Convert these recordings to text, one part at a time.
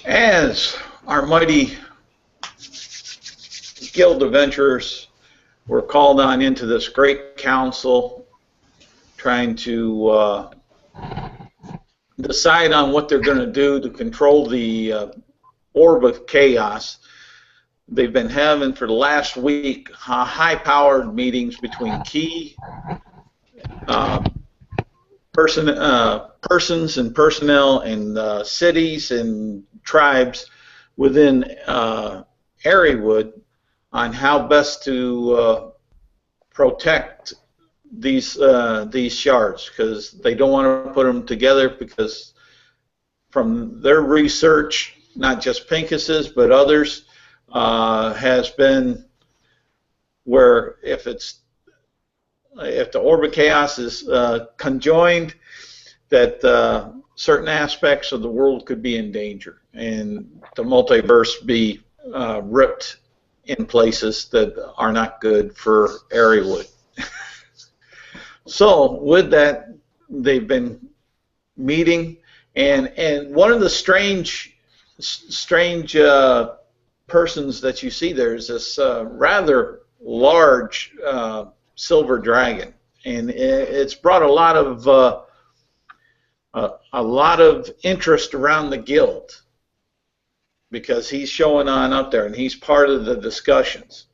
As our mighty Guild adventurers were called on into this great council, trying to decide on what they're going to do to control the orb of chaos. They've been having for the last week high-powered meetings between key persons and personnel and cities and tribes within AIREWOOD on how best to protect these shards, because they don't want to put them together, because from their research, not just Pincus's but others, has been where if the orb of chaos is conjoined, that certain aspects of the world could be in danger and the multiverse be ripped in places that are not good for AIREWOOD. So with that, they've been meeting, and one of the strange persons that you see there is this rather large silver dragon, and it's brought a lot of interest around the guild, because he's showing on up there and he's part of the discussions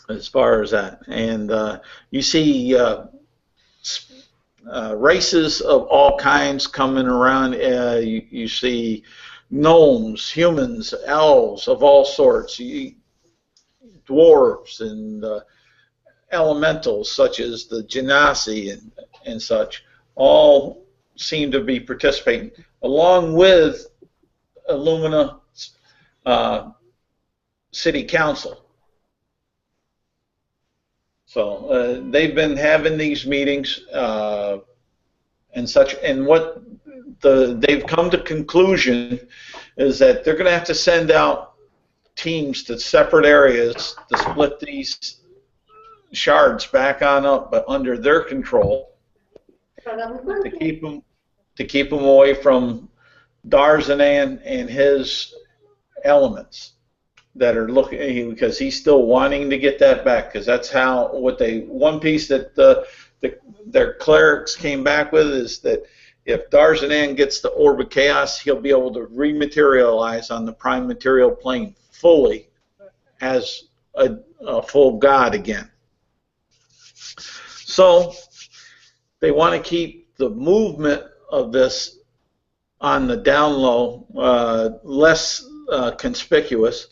as far as that. And you see races of all kinds coming around. You see gnomes, humans, elves of all sorts, dwarves, and elementals such as the genasi and such, all seem to be participating, along with Illumina City Council. So they've been having these meetings and such, and what they've come to conclusion is that they're going to have to send out teams to separate areas to split these shards back on up, but under their control, to keep them away from Darzanan and his elements that are looking, because he's still wanting to get that back, because that's how one piece that their clerics came back with is that if Darzanan gets the orb of chaos, he'll be able to rematerialize on the prime material plane fully as a full god again. So they want to keep the movement of this on the down low, less conspicuous.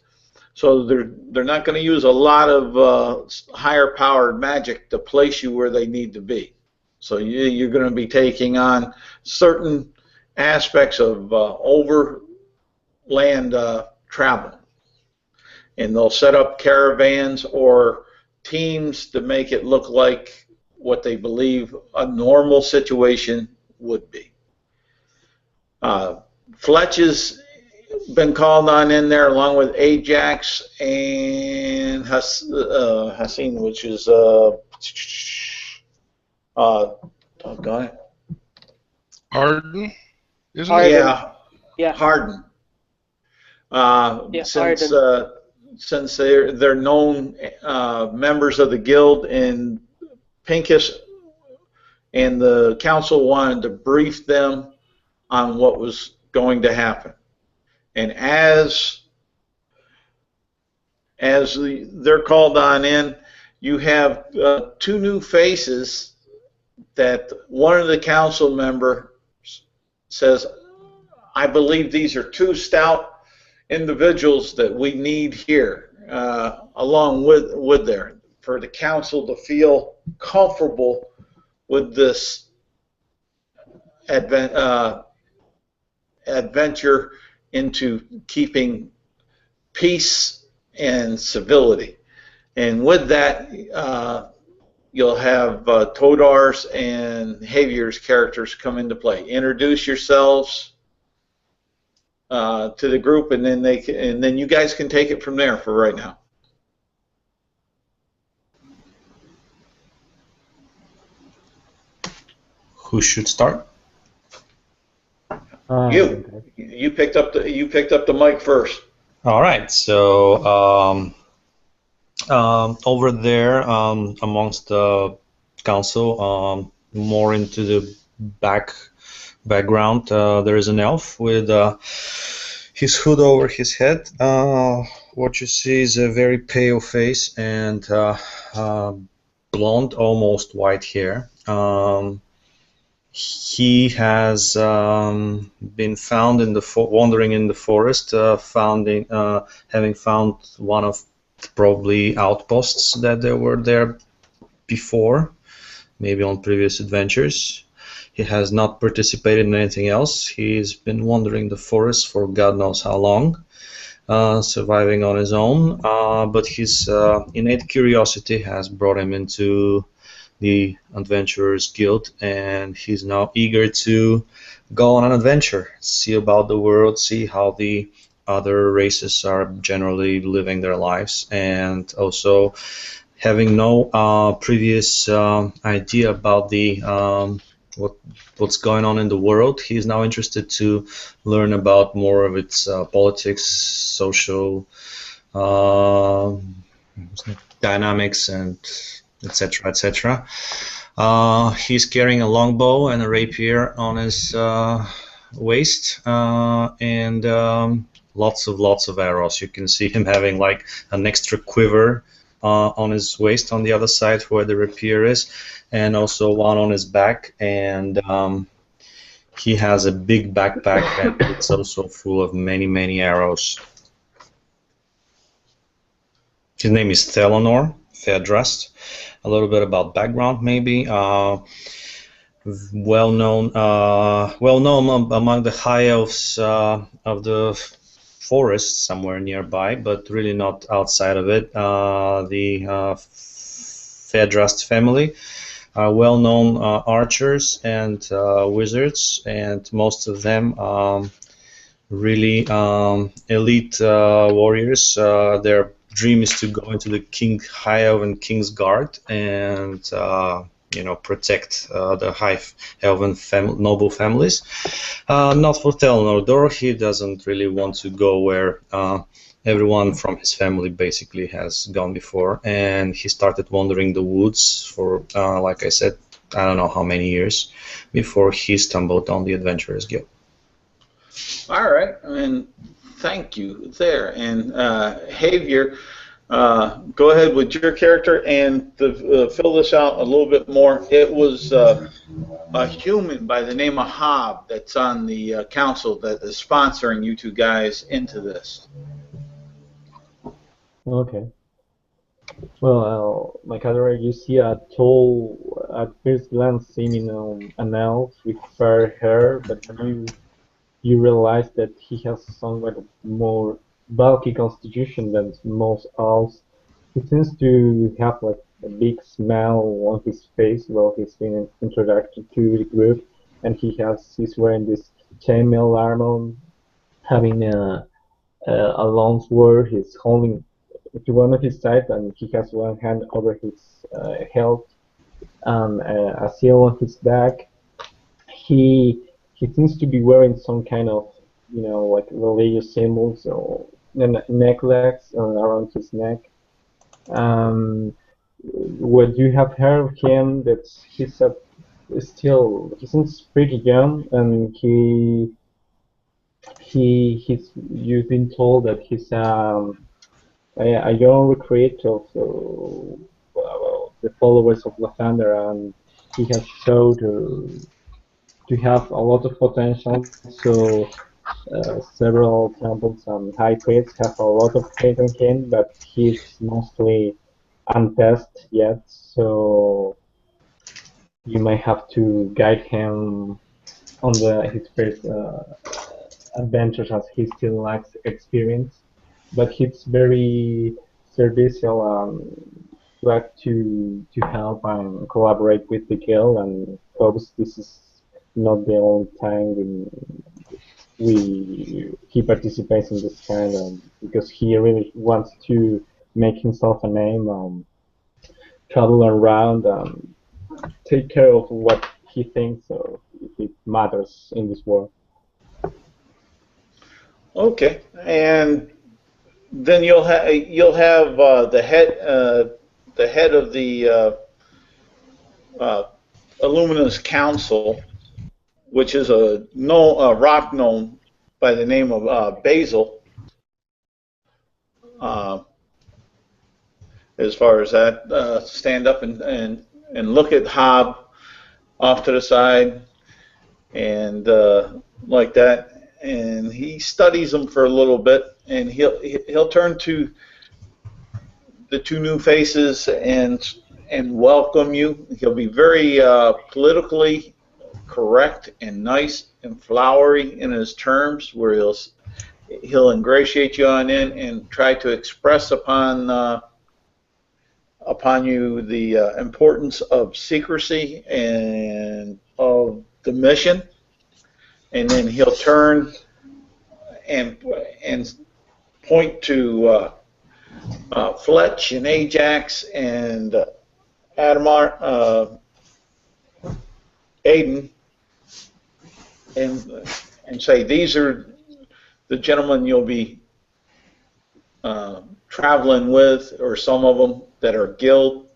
So they're not going to use a lot of higher powered magic to place you where they need to be. So you're going to be taking on certain aspects of overland travel, and they'll set up caravans or teams to make it look like what they believe a normal situation would be. Fletch has been called on in there, along with Ajax and Hassan, which is Harden, isn't Harden. it? Yeah. Harden. Harden. Since they're known members of the guild, and Pincus and the council wanted to brief them on what was going to happen. And as they're called on in, you have two new faces that one of the council members says, I believe these are two stout individuals that we need here, along with there, for the council to feel comfortable with this adventure into keeping peace and civility. And with that, you'll have Todar's and Javier's characters come into play. Introduce yourselves to the group, and then you guys can take it from there for right now. Who should start? You, Okay. you picked up the mic first. All right, so over there amongst the council, more into the background, there is an elf with his hood over his head. What you see is a very pale face and blonde, almost white hair. He has been found in the wandering in the forest, having found one of probably outposts that there were there before, maybe on previous adventures. He has not participated in anything else. He's been wandering the forest for God knows how long, surviving on his own. But his innate curiosity has brought him into the Adventurers Guild, and he's now eager to go on an adventure, see about the world, see how the other races are generally living their lives, and also having no previous idea about the what's going on in the world. He's now interested to learn about more of its politics, social dynamics, and etc. etc. He's carrying a longbow and a rapier on his waist, and lots of arrows. You can see him having like an extra quiver on his waist on the other side where the rapier is, and also one on his back. And he has a big backpack and it's also full of many arrows. His name is Thelanor, fair dressed. A little bit about background, maybe. Well known among the high elves of the forest somewhere nearby, but really not outside of it. The Fairdrast family are well-known archers and wizards, and most of them really elite warriors. Their dream is to go into the High Elven King's Guard and protect the High Elven noble families. Not for Telnordor. He doesn't really want to go where everyone from his family basically has gone before, and he started wandering the woods for, like I said, I don't know how many years before he stumbled on the Adventurers Guild. All right, and thank you there. And Javier, go ahead with your character and to fill this out a little bit more. It was a human by the name of Hob that's on the council that is sponsoring you two guys into this. Okay. Well, my character, you see a tall, at first glance, seeming an elf with fair hair, but you realize that he has somewhat more bulky constitution than most elves. He seems to have like a big smile on his face while he's being introduced to the group, and he's wearing this chainmail armor, having a long sword. He's holding to one of his side, and he has one hand over his hilt and a seal on his back. He seems to be wearing some kind of, like religious symbols or necklace around his neck. Um, what you have heard of him, that he seems pretty young, and he's you've been told that he's a young recruit of the followers of Lathander, and he has showed to have a lot of potential. So several temples and high priests have a lot of faith in him, but he's mostly untested yet. So you might have to guide him on his first adventures, as he still lacks experience. But he's very servicial and glad to help and collaborate with the guild, and hopes this is not the only time he participates in this kind of, because he really wants to make himself a name, travel around, take care of what he thinks it matters in this world. Okay, and then you'll have the head of the uh, Illumina's council, which is a rock gnome by the name of Basil. Uh, as far as that, stand up and look at Hob off to the side and like that, and he studies them for a little bit, and he'll turn to the two new faces and welcome you. He'll be very politically correct and nice and flowery in his terms, where he'll ingratiate you on in and try to express upon you the importance of secrecy and of the mission, and then he'll turn and point to Fletch and Ajax and Adamar, Aiden, and say, these are the gentlemen you'll be traveling with, or some of them that are guild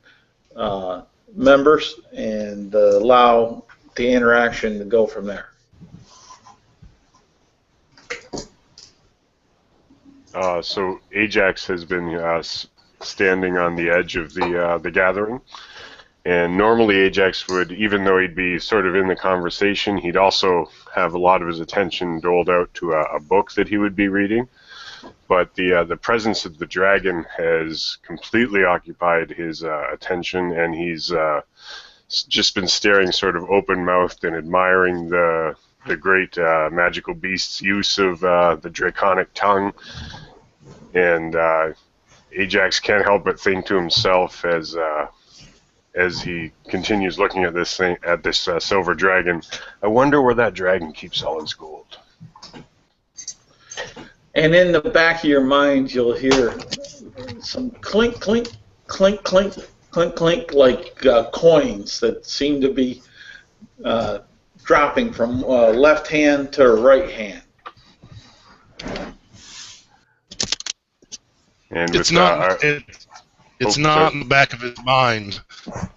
members, and allow the interaction to go from there. So Ajax has been standing on the edge of the gathering, and normally Ajax would, even though he'd be sort of in the conversation, he'd also have a lot of his attention doled out to a book that he would be reading. But the presence of the dragon has completely occupied his attention, and he's just been staring sort of open-mouthed and admiring the great magical beast's use of the draconic tongue. And Ajax can't help but think to himself as he continues looking at this thing, at this silver dragon, I wonder where that dragon keeps all its gold. And in the back of your mind, you'll hear some clink, clink, clink, clink, clink, clink, like coins that seem to be dropping from left hand to right hand. And It's not. It's not in the back of his mind,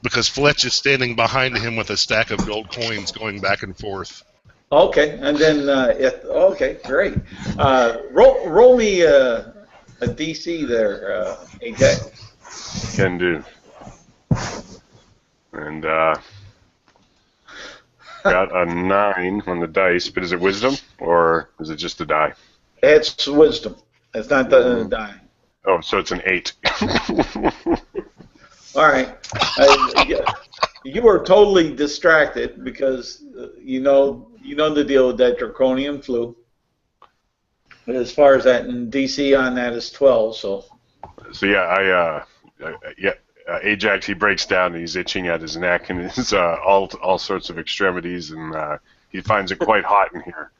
because Fletch is standing behind him with a stack of gold coins going back and forth. Okay, and then okay, great. Roll me a DC there, AJ. Can do. And got a 9 on the dice, but is it wisdom or is it just a die? It's wisdom. It's not the die. Oh, so it's an 8. All right. You were totally distracted because you know the deal with that draconian flu. As far as that, and DC on that is 12. So yeah, Ajax, he breaks down and he's itching at his neck and his all sorts of extremities, and he finds it quite hot in here.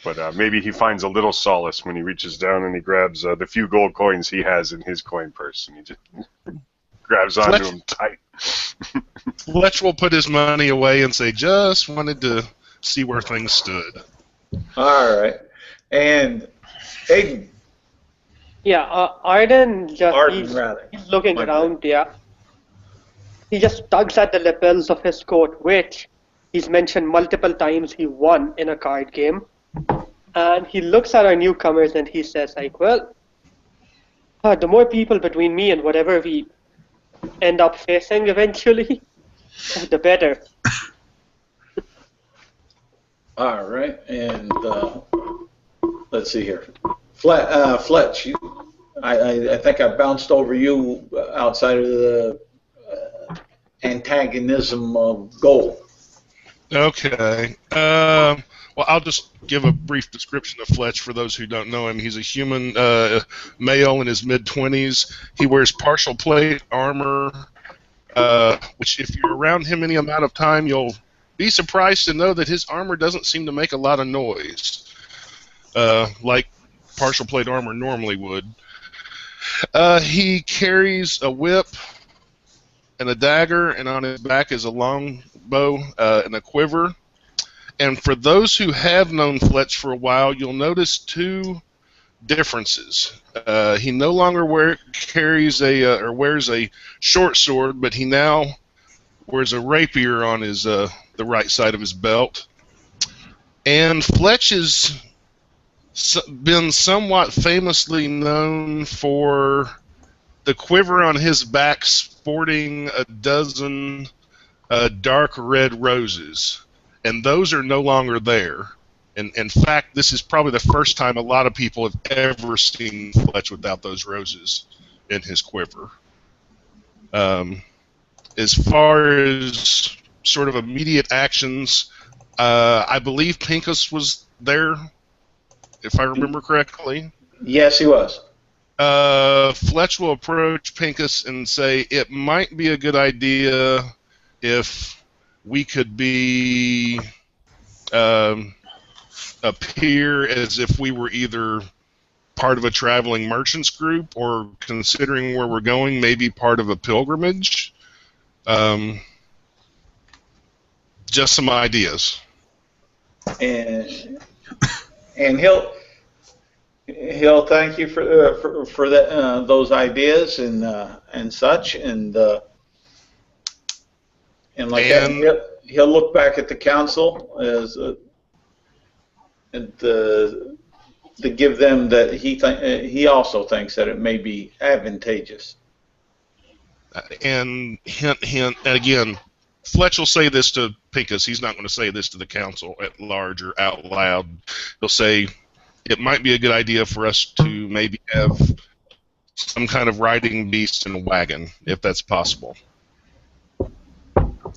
But maybe he finds a little solace when he reaches down and he grabs the few gold coins he has in his coin purse, and he just grabs onto him tight. Fletch will put his money away and say, just wanted to see where things stood. All right. And Aiden. Yeah, Arden he's looking around, yeah. He just tugs at the lapels of his coat, which he's mentioned multiple times he won in a card game. And he looks at our newcomers and he says, like, well, the more people between me and whatever we end up facing eventually, the better. All right, and let's see here. Fletch, I think I bounced over you outside of the antagonism of gold. Okay. Well, I'll just give a brief description of Fletch for those who don't know him. He's a human male in his mid-20s. He wears partial plate armor, which if you're around him any amount of time, you'll be surprised to know that his armor doesn't seem to make a lot of noise, like partial plate armor normally would. He carries a whip and a dagger, and on his back is a long bow and a quiver. And for those who have known Fletch for a while, you'll notice two differences. He no longer carries or wears a short sword, but he now wears a rapier on his the right side of his belt. And Fletch has been somewhat famously known for the quiver on his back sporting a dozen dark red roses, and those are no longer there. And in fact, this is probably the first time a lot of people have ever seen Fletch without those roses in his quiver. As far as sort of immediate actions, I believe Pincus was there, if I remember correctly. Yes, he was. Fletch will approach Pincus and say, it might be a good idea if we could be appear as if we were either part of a traveling merchants group or, considering where we're going, maybe part of a pilgrimage. Just some ideas. And he'll thank you for that, those ideas and such, and like that, he'll look back at the council as to give them that he also thinks that it may be advantageous. And hint, hint, and again, Fletch will say this to Pincus. He's not going to say this to the council at large or out loud. He'll say, it might be a good idea for us to maybe have some kind of riding beast in a wagon, if that's possible.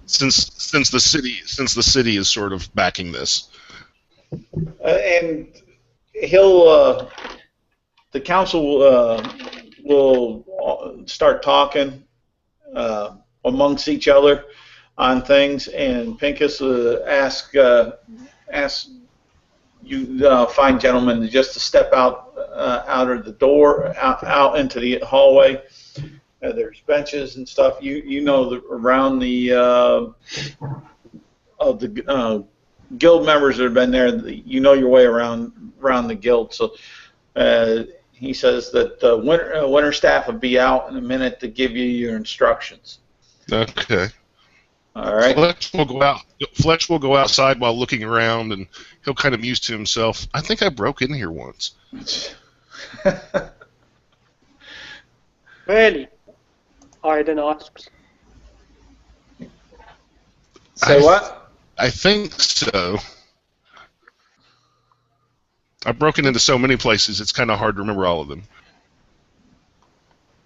Since the city is sort of backing this. And the council will start talking amongst each other on things, and Pincus ask you fine gentlemen just to step out of the door, out into the hallway. There's benches and stuff. You know around the guild members that have been there. You know your way around the guild. So he says that winter staff will be out in a minute to give you your instructions. Okay. All right. Fletch will go outside while looking around, and he'll kind of muse to himself, I think I broke in here once. Really? Arden asks. Say what? I think so. I've broken into so many places, it's kind of hard to remember all of them.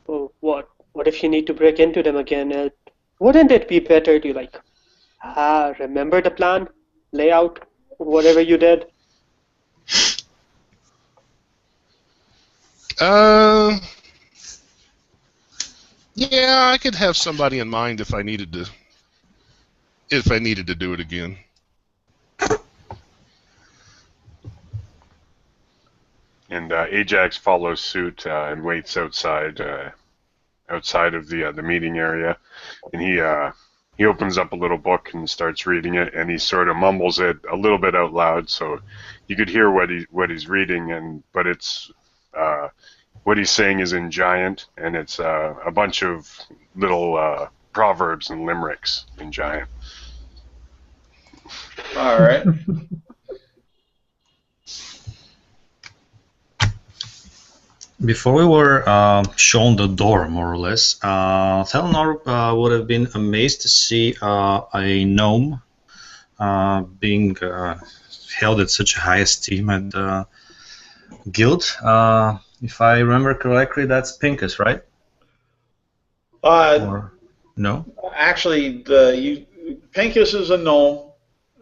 Oh, what? What if you need to break into them again? Wouldn't it be better to, remember the plan, layout, whatever you did? Yeah, I could have somebody in mind if I needed to do it again. And Ajax follows suit and waits outside of the meeting area, and he opens up a little book and starts reading it, and he sort of mumbles it a little bit out loud, so you could hear what he's reading, but it's what he's saying is in Giant, and it's a bunch of little proverbs and limericks in Giant. All right. Before we were shown the door, more or less, Thelenor would have been amazed to see a gnome being held at such a high esteem at the guild. If I remember correctly, that's Pincus, right? Or no? Actually, Pincus is a gnome,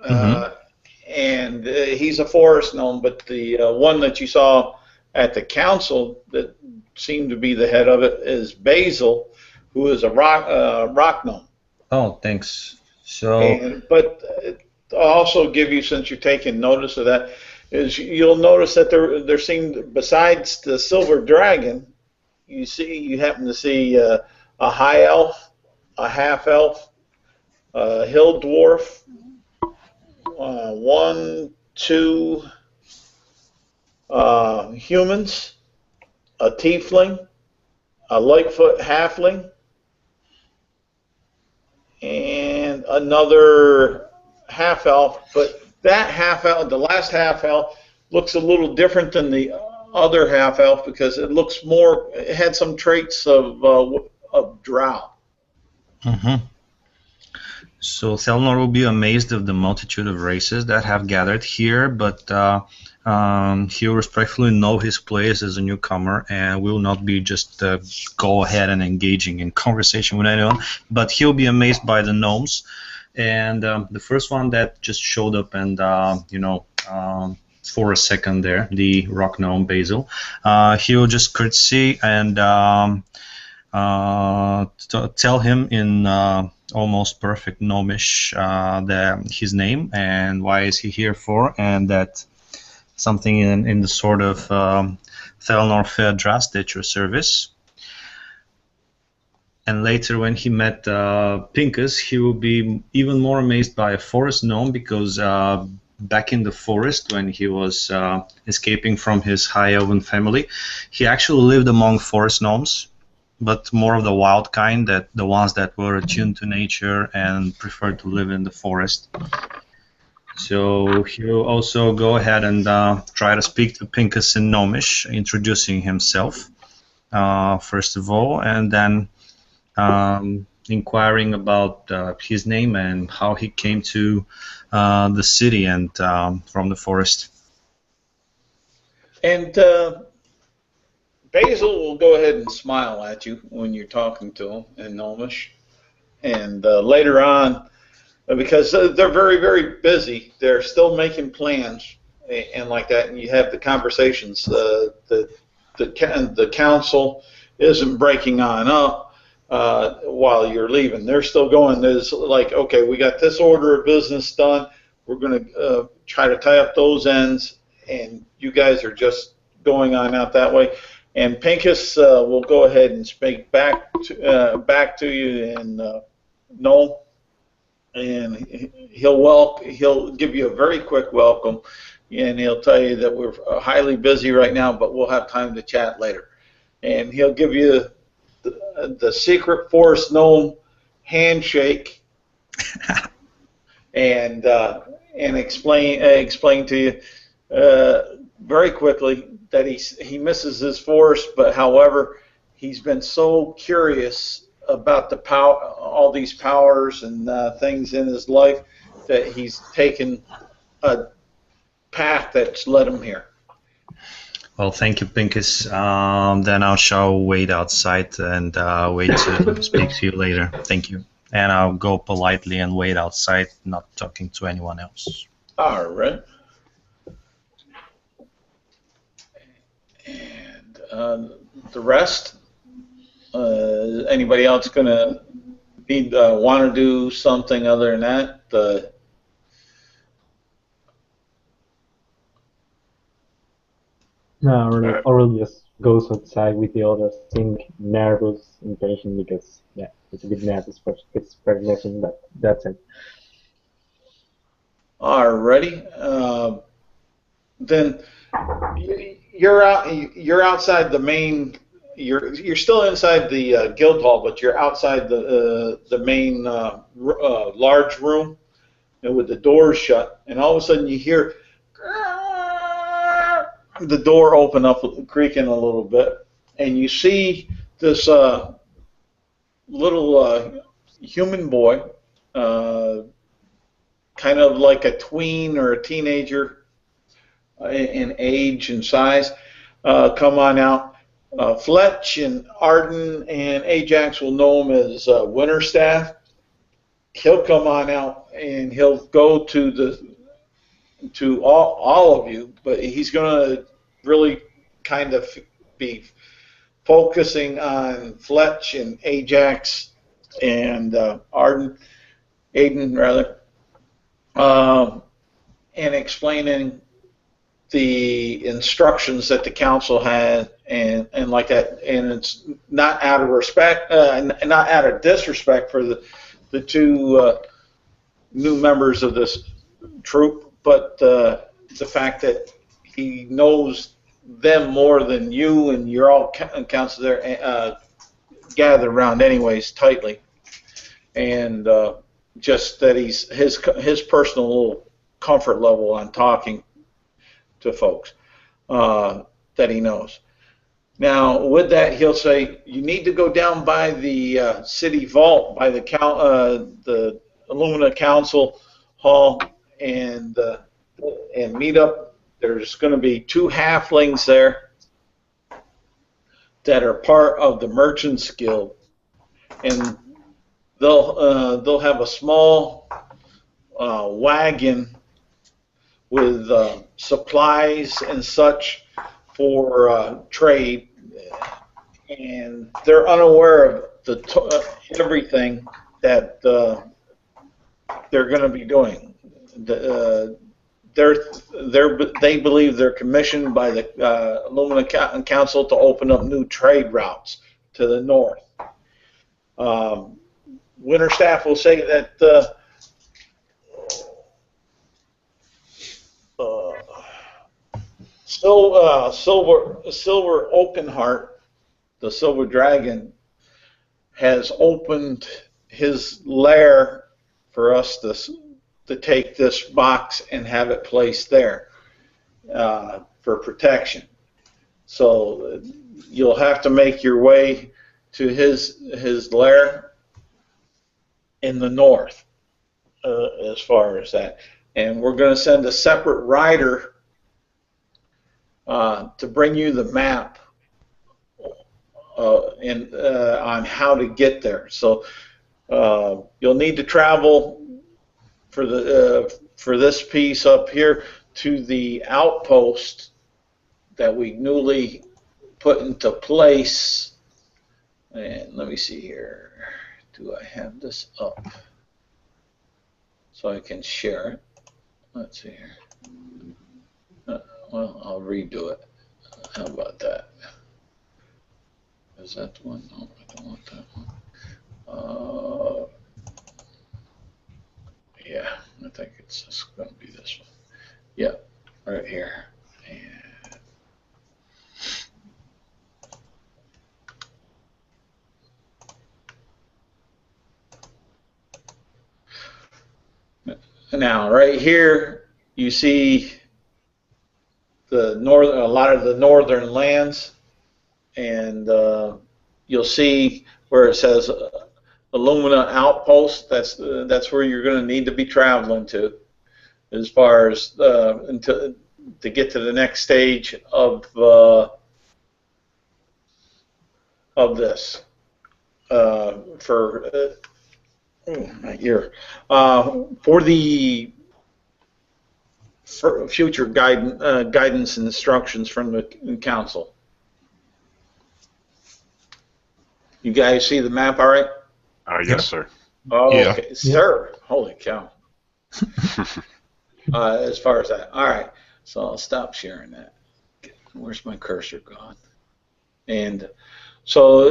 and he's a forest gnome, but the one that you saw at the council that seemed to be the head of it is Basil, who is a rock gnome. Oh, thanks. So, but I'll also give you, since you're taking notice of that, is you'll notice that there seemed, besides the silver dragon, you happen to see a high elf, a half elf, a hill dwarf, 1, 2 humans, a tiefling, a Lightfoot halfling, and another half elf. But that half elf, the last half elf, looks a little different than the other half elf because it looks more. It had some traits of drow. Mm-hmm. So Thelnor will be amazed of the multitude of races that have gathered here, but he will respectfully know his place as a newcomer and will not be just go ahead and engaging in conversation with anyone, but he'll be amazed by the gnomes. And the first one that just showed up and, for a second there, the rock gnome Basil, he'll just curtsy and tell him in almost perfect gnomish his name and why is he here for, and that something in the sort of Thelnor fair dressed at your service. And later when he met Pincus, he will be even more amazed by a forest gnome because back in the forest when he was escaping from his high elven family, he actually lived among forest gnomes, but more of the wild kind, that the ones that were attuned to nature and preferred to live in the forest. So he'll also go ahead and try to speak to Pincus in Gnomish, introducing himself first of all, and then inquiring about his name and how he came to the city and from the forest. And Basil will go ahead and smile at you when you're talking to him in Gnomish. And later on, because they're very, very busy, they're still making plans and like that, and you have the conversations. The council isn't breaking on up while you're leaving. They're still going. There's like, okay, we got this order of business done. We're going to try to tie up those ends, and you guys are just going on out that way. And Pincus will go ahead and speak back to you in Gnome, and he'll give you a very quick welcome, and he'll tell you that we're highly busy right now, but we'll have time to chat later. And he'll give you the secret forest gnome handshake, and explain to you very quickly that he misses his forest, but however he's been so curious about the all these powers and things in his life that he's taken a path that's led him here. Well, thank you, Pincus. Then I shall wait outside and wait to speak to you later. Thank you. And I'll go politely and wait outside, not talking to anyone else. All right. And the rest, anybody else going to want to do something other than that? No, Oral just goes outside with the others, seeing nervous, impatient, because yeah, it's a bit nervous for his pregnancy, but that's it. Alrighty. Then you're outside the main. You're still inside the guild hall, but you're outside the main large room, and with the doors shut. And all of a sudden, you hear the door open up, creaking a little bit, and you see this little human boy, kind of like a tween or a teenager in age and size, come on out. Fletch and Arden and Ajax will know him as Winterstaff. He'll come on out and he'll go to all of you, but he's going to really kind of be focusing on Fletch and Ajax and Aiden rather, and explaining the instructions that the council had and like that, and it's not out of respect, not out of disrespect for the two new members of this troop, but the fact that he knows them more than you, and you're all council there gathered around anyways tightly, and just that he's his personal little comfort level on talking to folks that he knows. Now, with that, he'll say, you need to go down by the city vault, by the Illumina Council Hall, and meet up. There's going to be 2 halflings there that are part of the Merchants Guild, and they'll have a small wagon with supplies and such for trade, and they're unaware of everything that they're going to be doing. They believe they're commissioned by the Illumina Council to open up new trade routes to the north. Winter staff will say that Silver Oakenheart, the Silver Dragon, has opened his lair for us to take this box and have it placed there for protection. So you'll have to make your way to his lair in the north as far as that. And we're going to send a separate rider to bring you the map on how to get there. So you'll need to travel for this piece up here to the outpost that we newly put into place. And let me see here. Do I have this up so I can share it? Let's see here. Well, I'll redo it. How about that? Is that the one? No, I don't want that one. Yeah, I think it's just going to be this one. Yeah, right here. And now, right here, you see a lot of the northern lands, and you'll see where it says Illumina Outpost. That's where you're going to need to be traveling to, as far as to get to the next stage of this for my ear for the future guidance and instructions from the council. You guys see the map all right? Yes, sir. Oh, Yeah. okay. Sir. Holy cow. As far as that. All right. So I'll stop sharing that. Where's my cursor gone? And so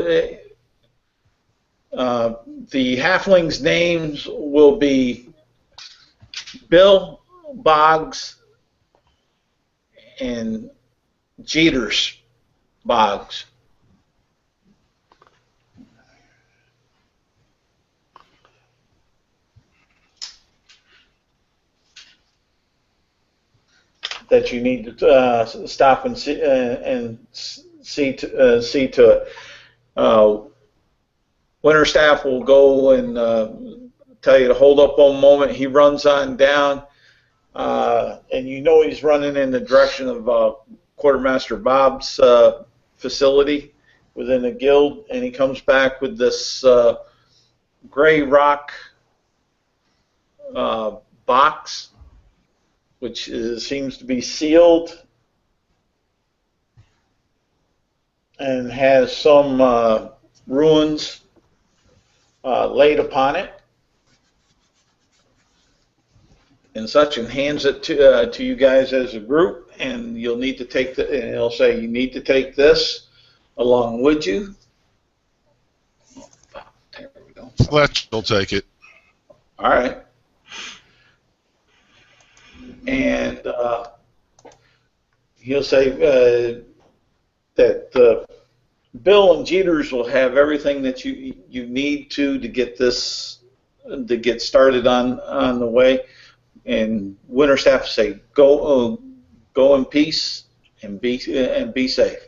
the halflings' names will be Bill, Boggs, and Jeters Boggs. That you need to stop and see to it. Winter staff will go and tell you to hold up one moment. He runs on down, and you know he's running in the direction of Quartermaster Bob's facility within the guild, and he comes back with this gray rock box, which seems to be sealed and has some ruins laid upon it and such, and hands it to you guys as a group, and you'll need to take the, and he'll say you need to take this along with you. There we go. Fletch will take it. All right. and he'll say that Bill and Jeters will have everything that you need to get this to get started on the way. And Winterstaff will say, go in peace and be safe.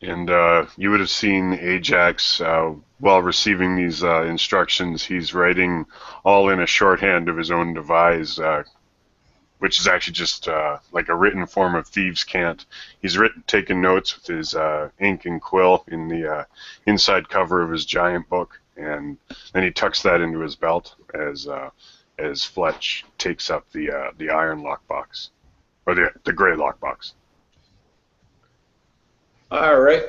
And you would have seen Ajax while receiving these instructions. He's writing all in a shorthand of his own devise, which is actually just like a written form of thieves' cant. He's taken notes with his ink and quill in the inside cover of his giant book, and then he tucks that into his belt as Fletch takes up the iron lockbox, or the gray lockbox. All right.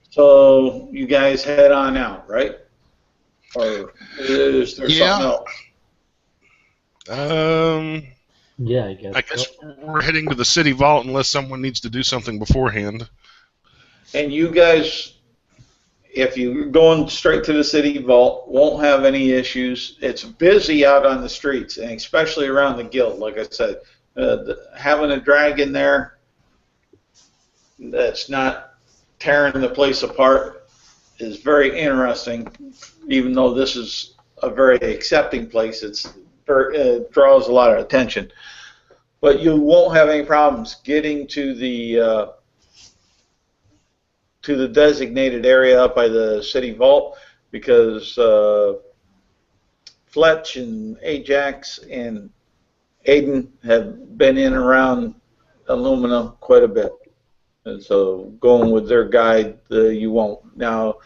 So you guys head on out, right? Or is there something else? Yeah, I guess we're heading to the city vault unless someone needs to do something beforehand. And you guys, if you're going straight to the city vault, won't have any issues. It's busy out on the streets, and especially around the guild. Like I said, having a dragon there that's not tearing the place apart is very interesting. Even though this is a very accepting place, it draws a lot of attention. But you won't have any problems getting to the designated area up by the city vault, because Fletch and Ajax and Aiden have been in and around Illumina quite a bit. And so going with their guide, you won't. Now,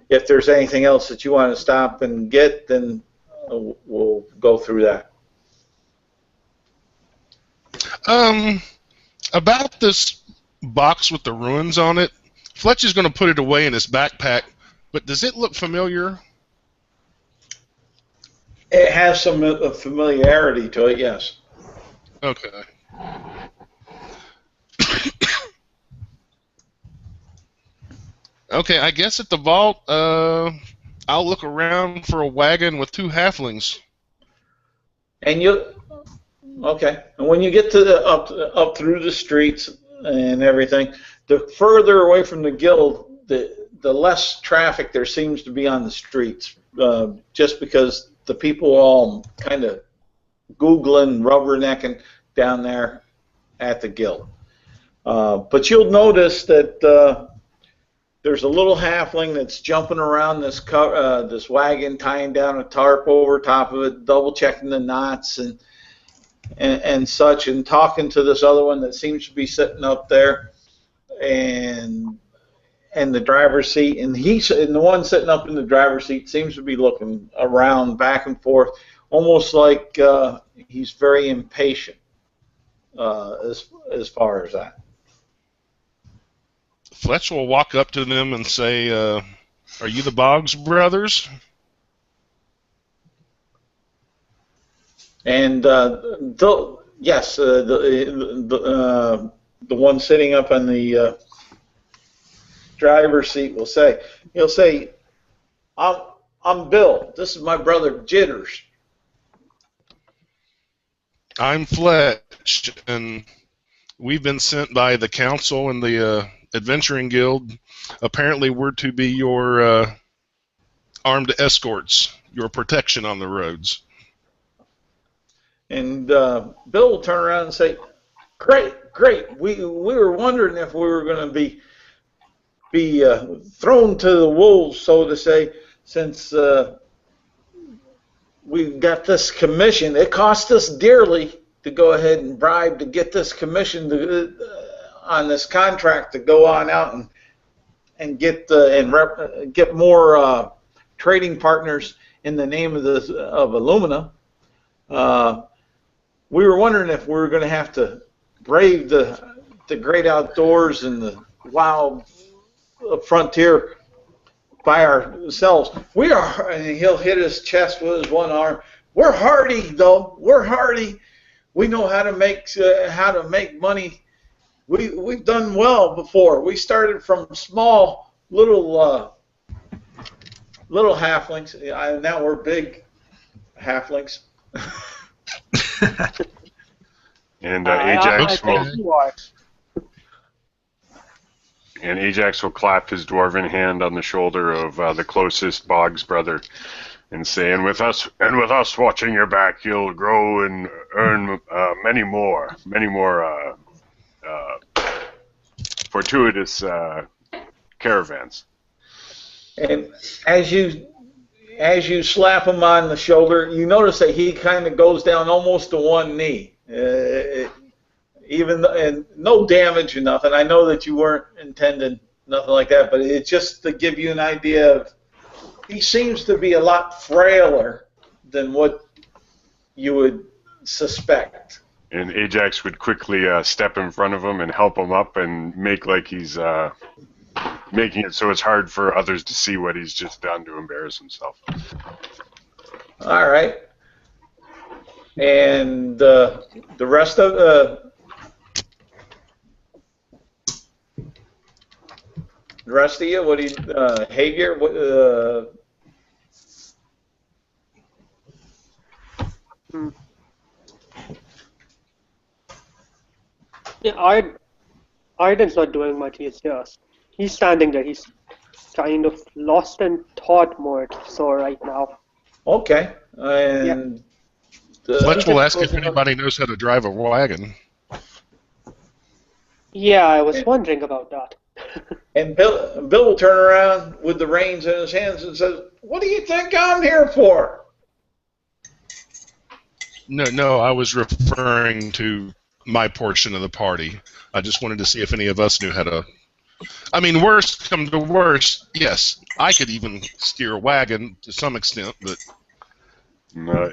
if there's anything else that you want to stop and get, then we'll go through that. About this box with the ruins on it, Fletch is going to put it away in his backpack, but does it look familiar? It has some familiarity to it, yes. Okay. Okay, I guess at the vault, I'll look around for a wagon with 2 halflings. And okay. And when you get to the up through the streets and everything, the further away from the guild, the less traffic there seems to be on the streets, just because the people are all kind of googling, rubbernecking down there at the guild. But you'll notice that there's a little halfling that's jumping around this wagon, tying down a tarp over top of it, double checking the knots and such, and talking to this other one that seems to be sitting up there, and the driver's seat, and the one sitting up in the driver's seat seems to be looking around back and forth, almost like he's very impatient as far as that. Fletch will walk up to them and say, "Are you the Boggs brothers?" And yes, the one sitting up on the driver's seat will say, he'll say, I'm Bill. This is my brother Jitters. I'm Fletch, and we've been sent by the council and the Adventuring Guild. Apparently we're to be your armed escorts, your protection on the roads. And Bill will turn around and say, great. We were wondering if we were going to be thrown to the wolves, so to say, since we got this commission. It cost us dearly to go ahead and bribe to get this commission on this contract to go on out and get more trading partners in the name of Illumina. We were wondering if we were going to have to brave the great outdoors and the wild frontier by ourselves. We are, and he'll hit his chest with his one arm. We're hardy, though. We're hardy. We know how to make money. We've done well before. We started from small little halflings. Now we're big halflings. And Ajax will. And Ajax will clap his dwarven hand on the shoulder of the closest Boggs brother, and say, "And with us watching your back, you'll grow and earn many more fortuitous caravans." And as you slap him on the shoulder, you notice that he kind of goes down almost to one knee. And no damage or nothing. I know that you weren't intending nothing like that, but it's just to give you an idea of, he seems to be a lot frailer than what you would suspect. And Ajax would quickly step in front of him and help him up and make like he's making it so it's hard for others to see what he's just done to embarrass himself. All right. And the rest of the rest of you, what do you, Javier? Yeah, Arden's not doing much. He's standing there. He's kind of lost in thought mode. So right now. Okay. And Fletch will ask if anybody knows how to drive a wagon. Yeah, I was wondering about that. And Bill will turn around with the reins in his hands and says, "What do you think I'm here for?" No, I was referring to my portion of the party. I just wanted to see if any of us knew how to. I mean, worst come to worst, yes, I could even steer a wagon to some extent, but.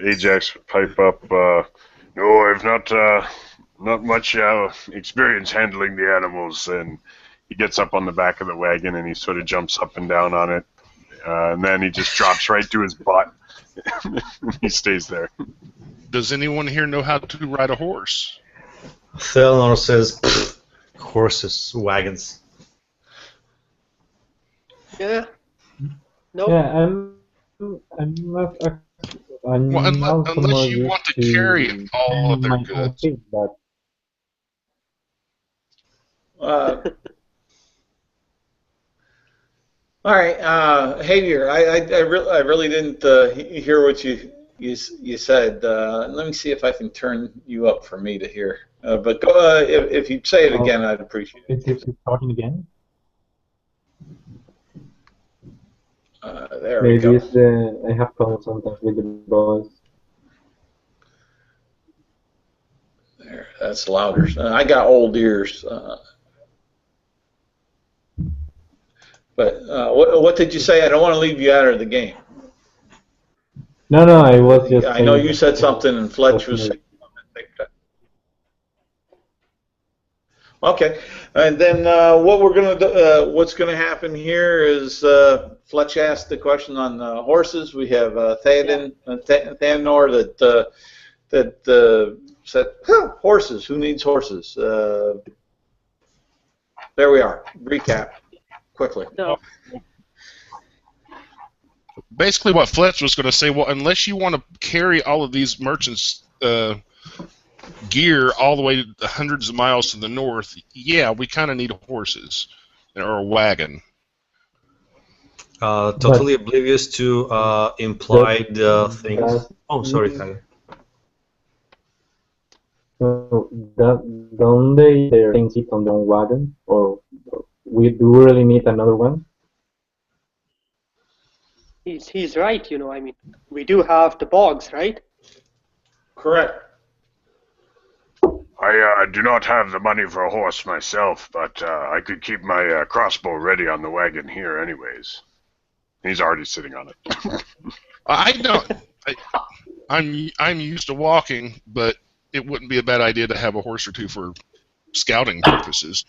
Ajax would pipe up. No, I've not much experience handling the animals, and he gets up on the back of the wagon and he sort of jumps up and down on it, and then he just drops right to his butt. He stays there. Does anyone here know how to ride a horse? Thelanor says, horses, wagons. Yeah. No. Yeah, I'm not. Unless you want to carry all of their goods. Thing, but all right, Javier, I really didn't hear what you said. Let me see if I can turn you up for me to hear. But go, if you say it again, I'd appreciate it. Is it talking again? There we go. Maybe I have problems sometimes with the voice. There, that's louder. I got old ears. But what did you say? I don't want to leave you out of the game. No, I was just. I know you said something, and Fletch was saying something. Okay, and then what we're gonna do, what's gonna happen here is Fletch asked the question on horses. We have Thanor that said horses. Who needs horses? There we are. Recap quickly. No. Basically, what Fletch was going to say, well, unless you want to carry all of these merchants' gear all the way to hundreds of miles to the north, yeah, we kind of need horses or a wagon. Totally oblivious to implied things. Oh, sorry, Kyle. So don't they sit on their own wagon, or we do really need another one? He's right, you know. I mean, we do have the bogs, right? Correct. I do not have the money for a horse myself, but I could keep my crossbow ready on the wagon here anyways. He's already sitting on it. I don't. I'm used to walking, but it wouldn't be a bad idea to have a horse or two for scouting purposes.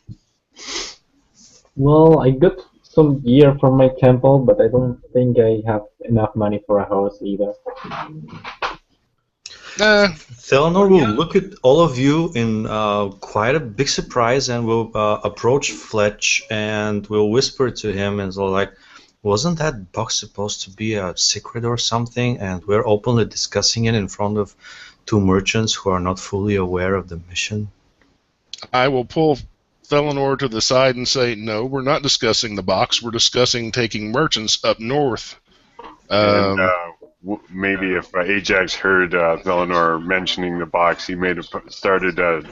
Well, I got some gear from my temple, but I don't think I have enough money for a horse either. Thelanor will look at all of you in quite a big surprise and will approach Fletch and will whisper to him and so like, Wasn't that box supposed to be a secret or something, and we're openly discussing it in front of two merchants who are not fully aware of the mission? I will pull Felinor to the side and say, no, we're not discussing the box. We're discussing taking merchants up north. And maybe if Ajax heard Felinor mentioning the box, he may have started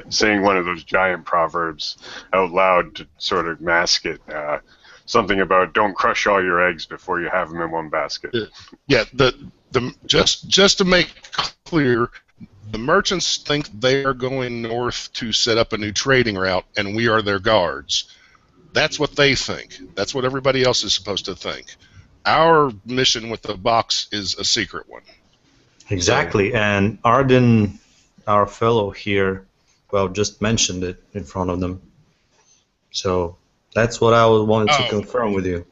saying one of those giant proverbs out loud to sort of mask it. Something about don't crush all your eggs before you have them in one basket. Yeah, just to make clear, the merchants think they are going north to set up a new trading route, and we are their guards. That's what they think. That's what everybody else is supposed to think. Our mission with the box is a secret one. Exactly, and Arden, our fellow here, well, just mentioned it in front of them. So that's what I wanted to confirm with you.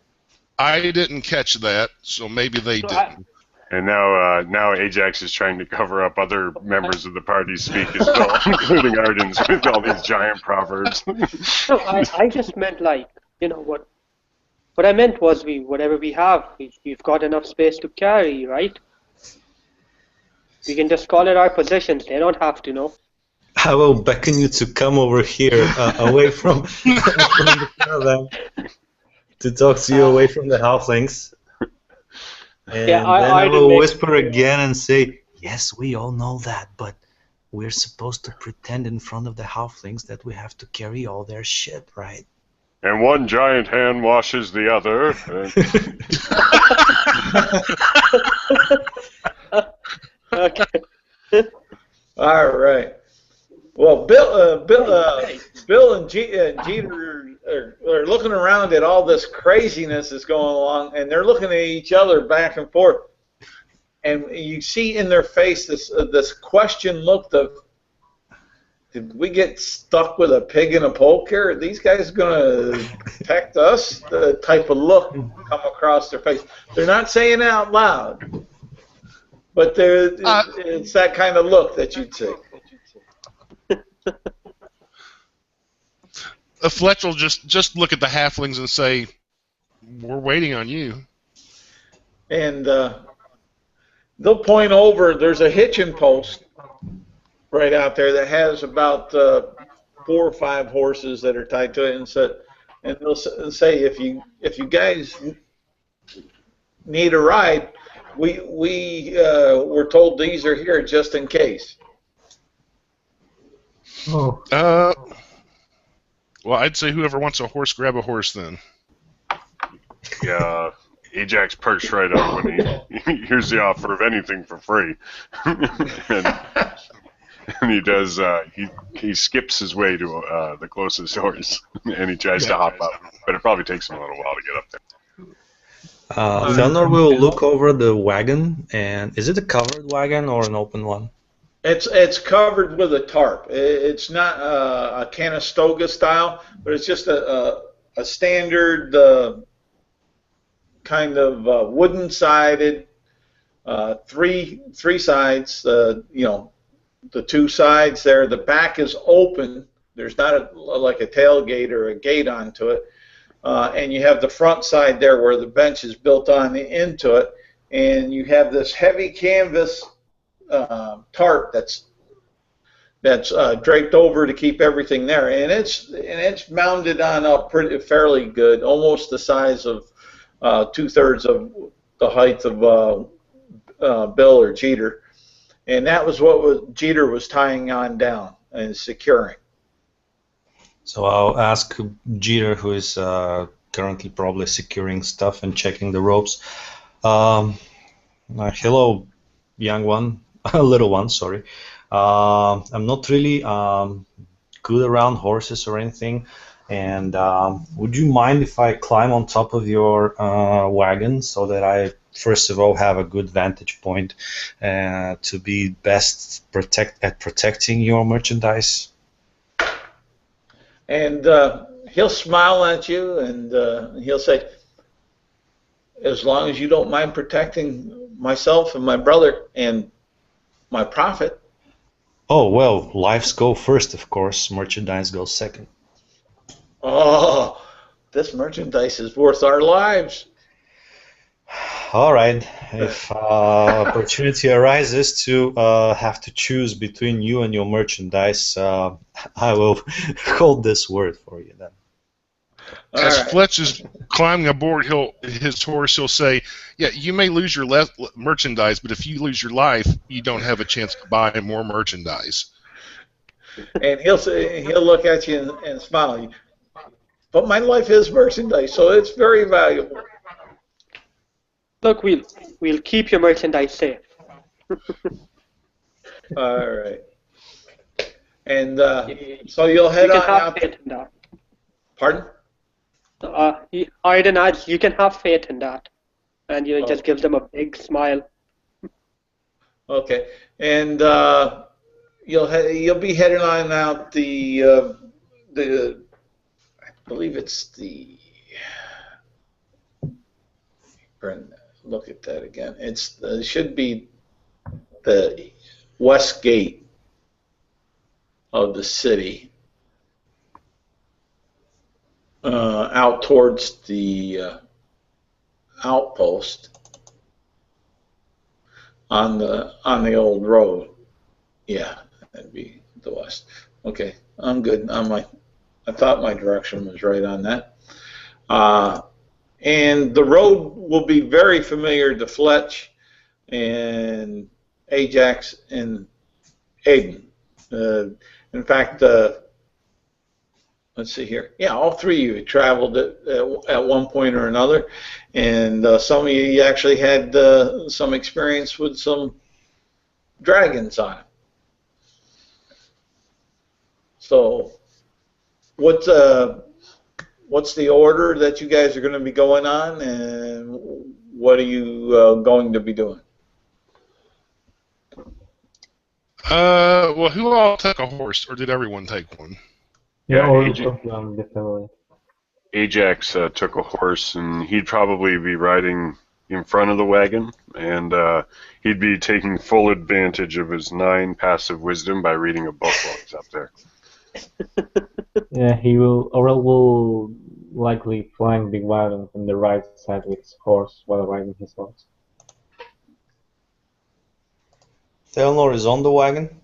I didn't catch that, so maybe they didn't. And now Ajax is trying to cover up other members of the party's speak as well, including Arden's, with all these giant proverbs. No, I just meant like, you know, what I meant was whatever we have, we've got enough space to carry, right? We can just call it our possessions. They don't have to know. I will beckon you to come over here, away from the caravan, to talk to you away from the halflings. And then I will whisper again and say, yes, we all know that, but we're supposed to pretend in front of the halflings that we have to carry all their shit, right? And one giant hand washes the other. Okay. All right. Well, Bill and Jeter are looking around at all this craziness that's going along, and they're looking at each other back and forth. And you see in their face this question look of, did we get stuck with a pig in a poke here? Are these guys going to protect us? The type of look come across their face. They're not saying it out loud, but it's that kind of look that you'd see. Fletch will just look at the halflings and say, we're waiting on you. And they'll point over. There's a hitching post right out there that has about 4 or 5 horses that are tied to it, and they'll say, if you guys need a ride, we were told these are here just in case. Oh. Well, I'd say whoever wants a horse, grab a horse then. Yeah, Ajax perks right up when he hears the offer of anything for free. and he does, he skips his way to the closest horse, and he tries to hop up, but it probably takes him a little while to get up there. Felinor will look over the wagon, and is it a covered wagon or an open one? It's covered with a tarp. It's not a Conestoga style, but it's just a standard kind of wooden sided, three sides. You know, the 2 sides there. The back is open. There's not like a tailgate or a gate onto it, and you have the front side there where the bench is built on into it, and you have this heavy canvas tarp that's draped over to keep everything there, and it's mounted on up fairly good, almost the size of 2/3 of the height of Bill or Jeter, and that was what Jeter was tying on down and securing. So I'll ask Jeter, who is currently probably securing stuff and checking the ropes. Hello, young one. Little one, sorry. I'm not really good around horses or anything, and would you mind if I climb on top of your wagon so that I, first of all, have a good vantage point to be best protecting your merchandise? And he'll smile at you, and he'll say, as long as you don't mind protecting myself and my brother and my profit. Oh, well, lives go first, of course. Merchandise goes second. Oh, this merchandise is worth our lives. All right. If opportunity arises to have to choose between you and your merchandise, I will hold this word for you then. As Fletch is climbing aboard his horse, he'll say, "Yeah, you may lose your merchandise, but if you lose your life, you don't have a chance to buy more merchandise." And he'll look at you and smile. But my life is merchandise, so it's very valuable. Look, we'll keep your merchandise safe. All right. And so you'll head on out. Faith in that. Pardon? Arden adds, you can have faith in that, and just gives them a big smile. Okay, and you'll be heading on out the I believe it's the. Look at that again. It should be the west gate of the city, out towards the outpost on the old road. Yeah, that'd be the west. Okay, I'm good. I thought my direction was right on that. And the road will be very familiar to Fletch and Ajax and Aiden. In fact, let's see here. Yeah, all three of you traveled at one point or another, and some of you actually had some experience with some dragons on it. So, what's the order that you guys are going to be going on, and what are you going to be doing? Well, who all took a horse, or did everyone take one? Yeah, or Ajax took a horse, and he'd probably be riding in front of the wagon, and he'd be taking full advantage of his 9 passive wisdom by reading a book while he's up there. Yeah, Loral will likely flank the wagon on the right side with his horse while riding his horse. Thelenor is on the wagon?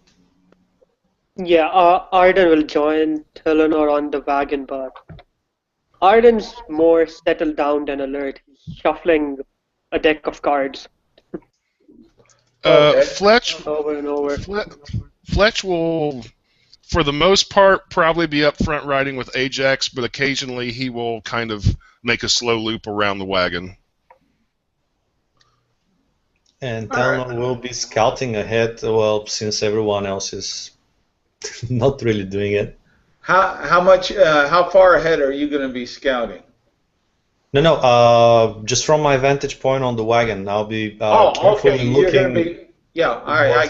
Yeah, Arden will join Thelenor on the wagon, but Arden's more settled down than alert. He's shuffling a deck of cards. Fletch over and over. Fletch will, for the most part, probably be up front riding with Ajax, but occasionally he will kind of make a slow loop around the wagon. And Thelenor will be scouting ahead, well, since everyone else is not really doing it. How far ahead are you going to be scouting? No, just from my vantage point on the wagon, I'll be carefully looking. You're going to be, yeah, all right, I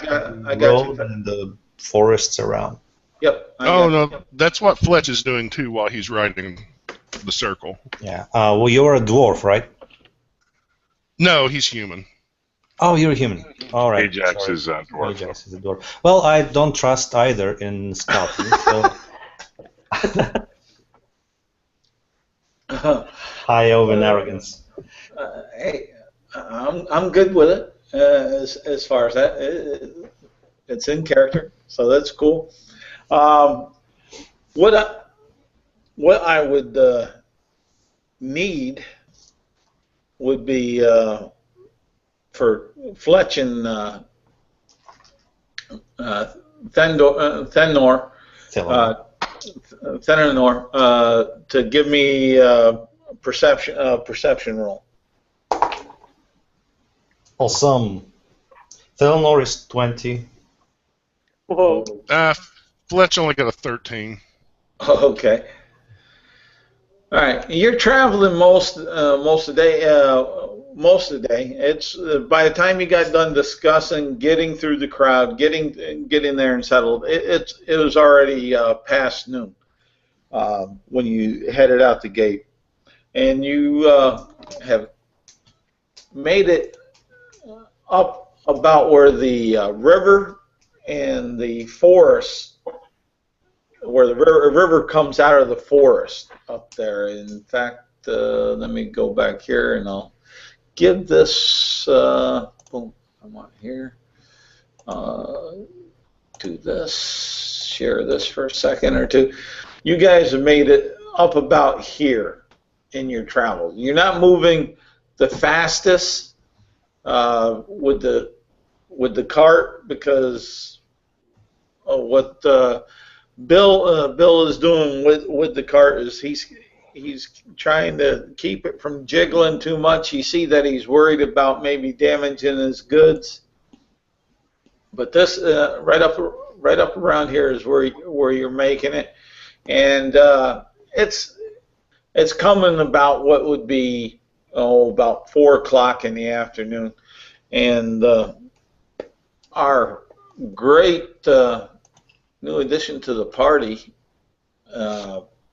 got you. And the forests around. Yep. No, that's what Fletch is doing too while he's riding the circle. Yeah. Well, you're a dwarf, right? No, he's human. Oh, you're a human. All right. Ajax is a dwarf. Ajax is a dwarf. Well, I don't trust either in scouting, so high over arrogance. Hey, I'm good with it as far as that. It's in character, so that's cool. What I would need would be for Fletch and Thenor to give me a perception roll. Awesome. Thelenor is 20. Whoa. Fletch only got a 13. Okay. All right. You're traveling most of the day. Most of the day. It's by the time you got done discussing, getting through the crowd, getting there and settled. It was already past noon when you headed out the gate, and you have made it up about where the river and the forest, where the river comes out of the forest up there. In fact, let me go back here and I'll give this, boom, come on here, do this, share this for a second or two. You guys have made it up about here in your travel. You're not moving the fastest with the cart because what Bill is doing with the cart is he's trying to keep it from jiggling too much. You see that he's worried about maybe damaging his goods. But this right up around here is where you're making it, and it's coming about what would be about 4 o'clock in the afternoon, and our great new addition to the party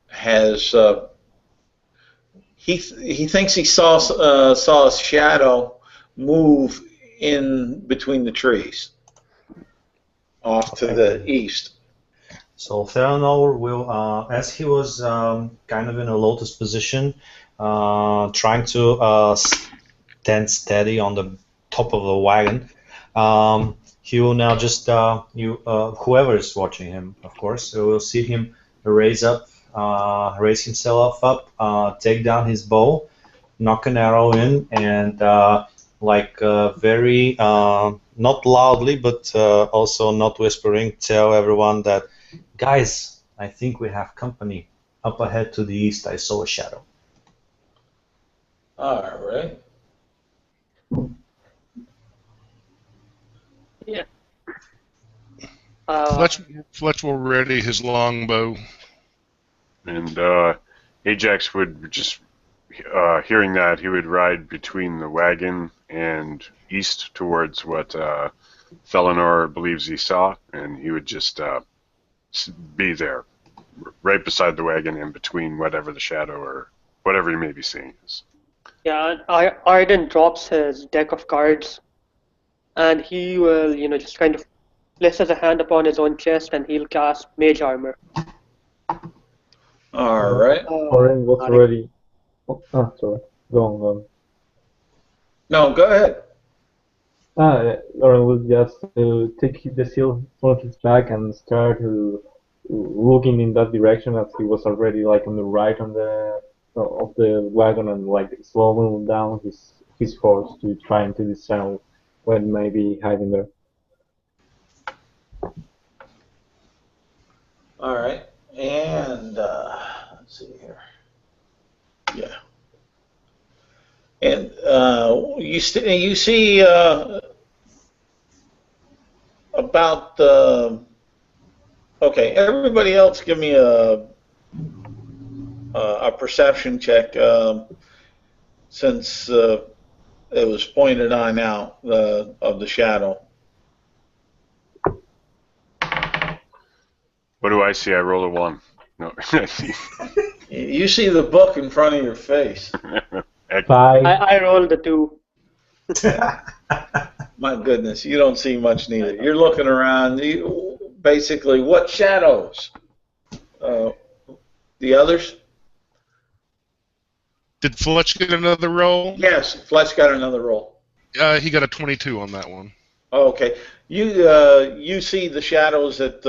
has he thinks he saw a shadow move in between the trees off to the east. So Theranor will, as he was kind of in a lotus position, trying to stand steady on the top of the wagon, he will now just, whoever is watching him, of course, will see him raise himself up, take down his bow, knock an arrow in, and very, not loudly, but also not whispering, tell everyone that, guys, I think we have company. Up ahead to the east, I saw a shadow. All right. Yeah. Fletch will ready his longbow. And Ajax would just, hearing that, he would ride between the wagon and east towards what Theranor believes he saw, and he would just be there, right beside the wagon and between whatever the shadow or whatever you may be seeing is. Yeah, Arden drops his deck of cards, and he will, just kind of places a hand upon his own chest, and he'll cast Mage Armor. All right. Oren was ready. Oh, sorry. Go on. No, go ahead. Loral will just take the seal from his back and start looking in that direction, as he was already on the right of the wagon, and slowing down his horse to trying to discern what may be hiding there. All right, and let's see here. Yeah. And you see about okay. Everybody else, give me a perception check since it was pointed on out of the shadow. What do I see? I roll a 1. No. You see the book in front of your face. 5. I rolled a 2. My goodness, you don't see much neither. You're looking around. Basically, what shadows? The others? Did Fletch get another roll? Yes, Fletch got another roll. He got a 22 on that one. Okay. You see the shadows that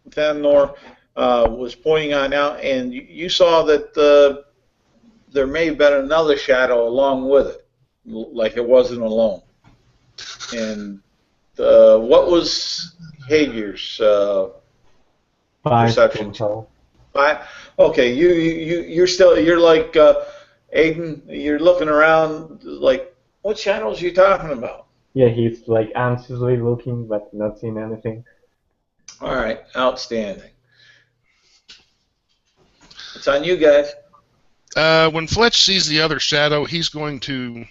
Theranor was pointing on out, and you saw that there may have been another shadow along with it, like it wasn't alone. And what was Hager's perception? 5. Okay, you're like Aiden. You're looking around like, what shadows are you talking about? Yeah, he's anxiously looking, but not seeing anything. All right, outstanding. It's on you guys. When Fletch sees the other shadow, he's going to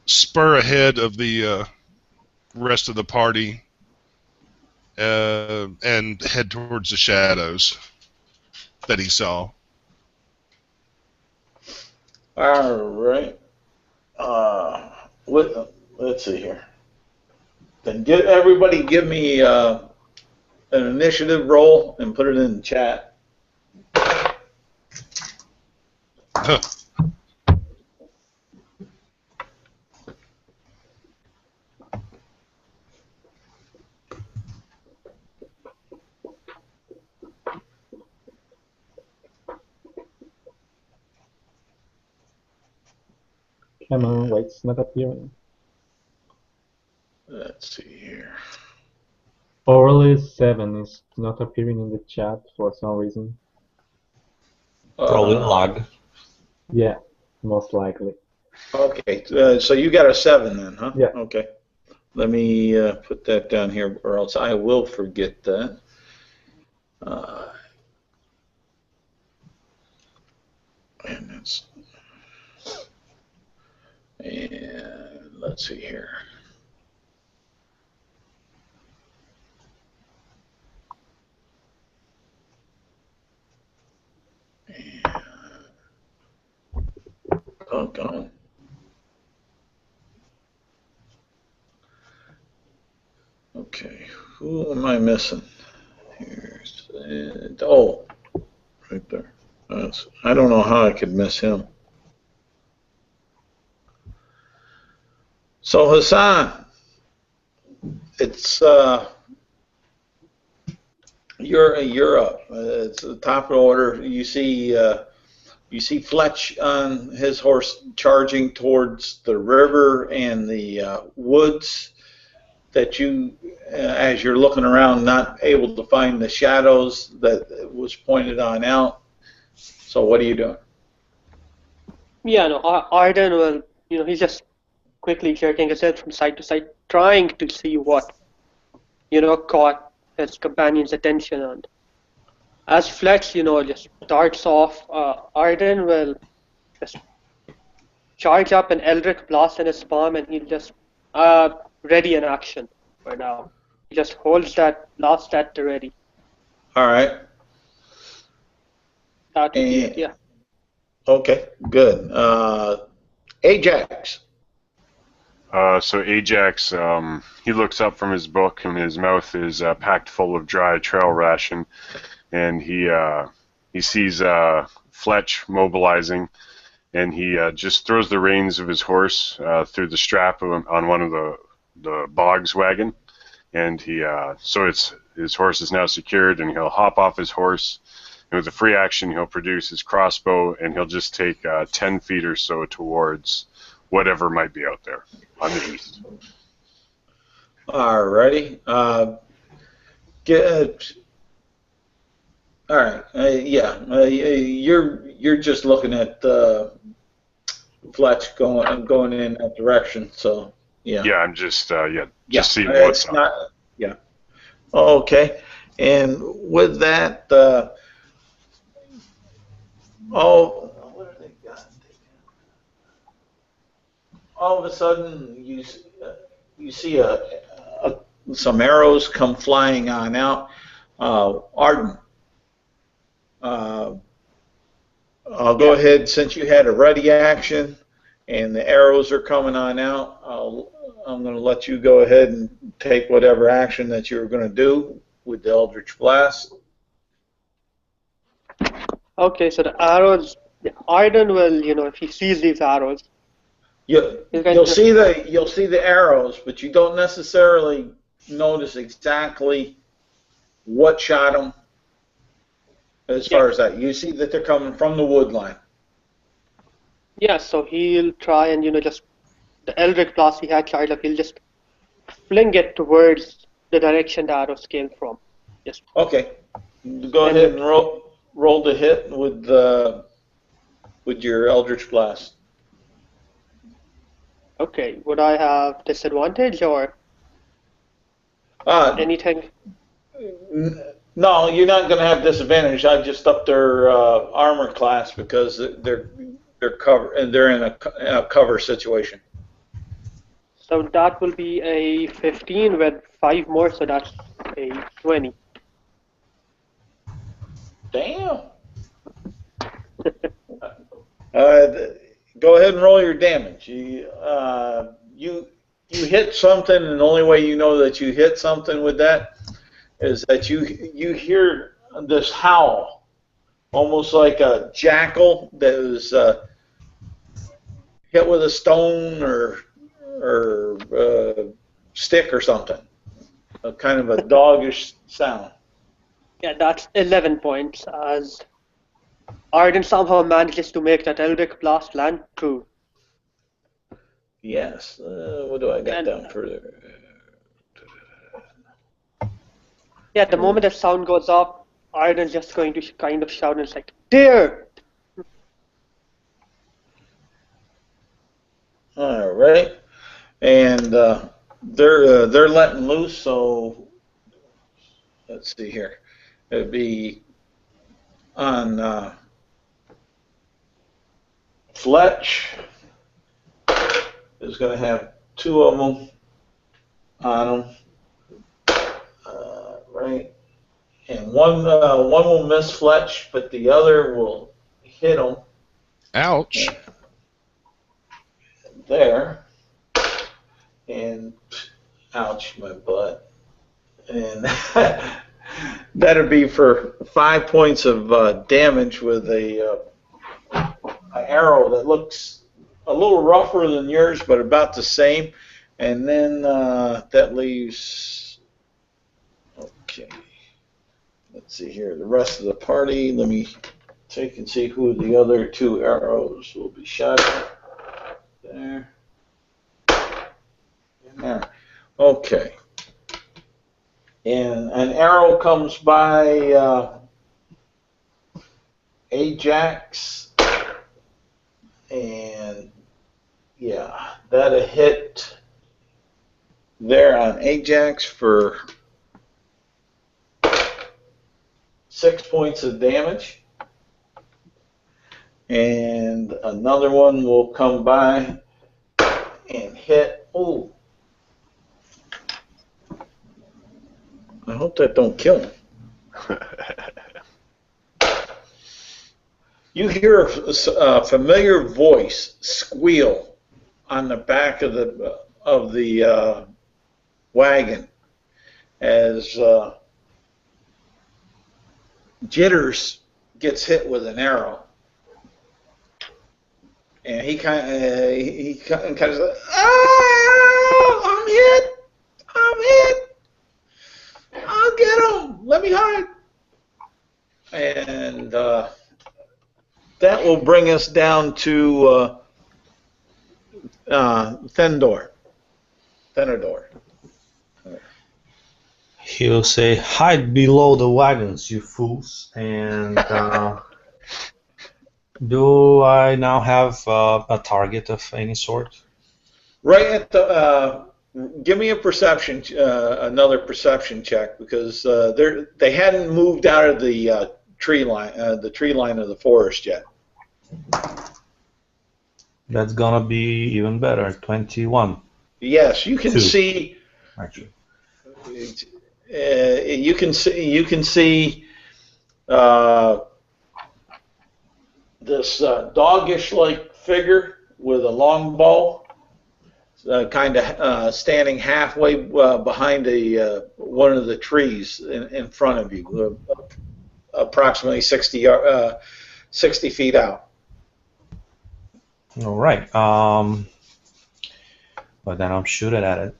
spur ahead of the rest of the party and head towards the shadows that he saw. All right. Let's see here. Then everybody give me an initiative roll and put it in the chat. Come on, why it's not appearing? Let's see here. Oral 7 is not appearing in the chat for some reason. Probably lag. Yeah, most likely. Okay, so you got a 7 then, huh? Yeah. Okay. Let me put that down here, or else I will forget that. And let's see here. Doggone. Okay, who am I missing? Here's oh, right there. I don't know how I could miss him. So Hassan, it's you're up. It's the top of the order. You see Fletch on his horse charging towards the river and the woods. That you, as you're looking around, not able to find the shadows that was pointed on out. So what are you doing? Yeah, no, Arden will, he's just quickly jerking his head from side to side, trying to see what, caught his companion's attention. And as Fletch, just darts off, Arden will just charge up an Eldritch Blast in his palm, and he'll just ready in action for now. He just holds that blast at the ready. All right. That would be it, yeah. Okay, good. Ajax. So Ajax, he looks up from his book, and his mouth is packed full of dry trail ration, and he sees Fletch mobilizing, and he just throws the reins of his horse through the strap on one of the Boggs wagon, and so his horse is now secured, and he'll hop off his horse, and with a free action he'll produce his crossbow, and he'll just take 10 feet or so towards whatever might be out there on the east. Alrighty. All right. You're just looking at Fletch going in that direction. So yeah. Yeah, I'm just seeing what's up. Yeah. Okay. And with that, what have they got? All of a sudden, you see some arrows come flying on out. Arden, I'll go ahead, since you had a ready action and the arrows are coming on out, I'm going to let you go ahead and take whatever action that you're going to do with the Eldritch Blast. Okay, so the arrows, Arden will, if he sees these arrows, you'll see the arrows, but you don't necessarily notice exactly what shot them. As far as that, you see that they're coming from the wood line. Yeah, so he'll try and just the Eldritch Blast he had charged up, he'll just fling it towards the direction the arrows came from. Just okay, go ahead and roll the hit with your Eldritch Blast. Okay, would I have disadvantage or anything? No, you're not going to have disadvantage. I just upped their armor class because they're cover and they're in a cover situation. So that will be a 15 with 5 more, so that's a 20. Damn. Go ahead and roll your damage. You hit something, and the only way you know that you hit something with that is that you hear this howl, almost like a jackal that was hit with a stone or stick or something. A kind of a doggish sound. Yeah, that's 11 points, as Arden somehow manages to make that Eldritch Blast land true. Yes. What do I got down for there? Yeah, the moment the sound goes off, Arden's just going to kind of shout and it's like, "Dear!" All right, and they're letting loose. So let's see here. It'd be on Fletch. Is going to have two of them on him. Right, and one will miss Fletch, but the other will hit him. Ouch. There, and ouch, my butt. And that'd be for 5 points of damage with a arrow that looks a little rougher than yours, but about the same. And then that leaves. Okay. Let's see here. The rest of the party. Let me take and see who the other two arrows will be shot at. There. And there. Okay. And an arrow comes by Ajax. And yeah, that'll hit there on Ajax for 6 points of damage. And another one will come by and hit. Oh, I hope that don't kill him. You hear a familiar voice squeal on the back of the wagon as Jitters gets hit with an arrow, and he kind of says, "Ah, I'm hit, I'll get him. Let me hide." And that will bring us down to Thenodor. He'll say, "Hide below the wagons, you fools." And do I now have a target of any sort? Right at the. Give me a perception, another perception check, because they hadn't moved out of the tree line of the forest yet. That's gonna be even better. 21. Yes, you can 2. see. Actually, You can see this doggish-like figure with a long bow, kind of standing halfway behind one of the trees in front of you, approximately 60 feet out. all right. But then I'm shooting at it.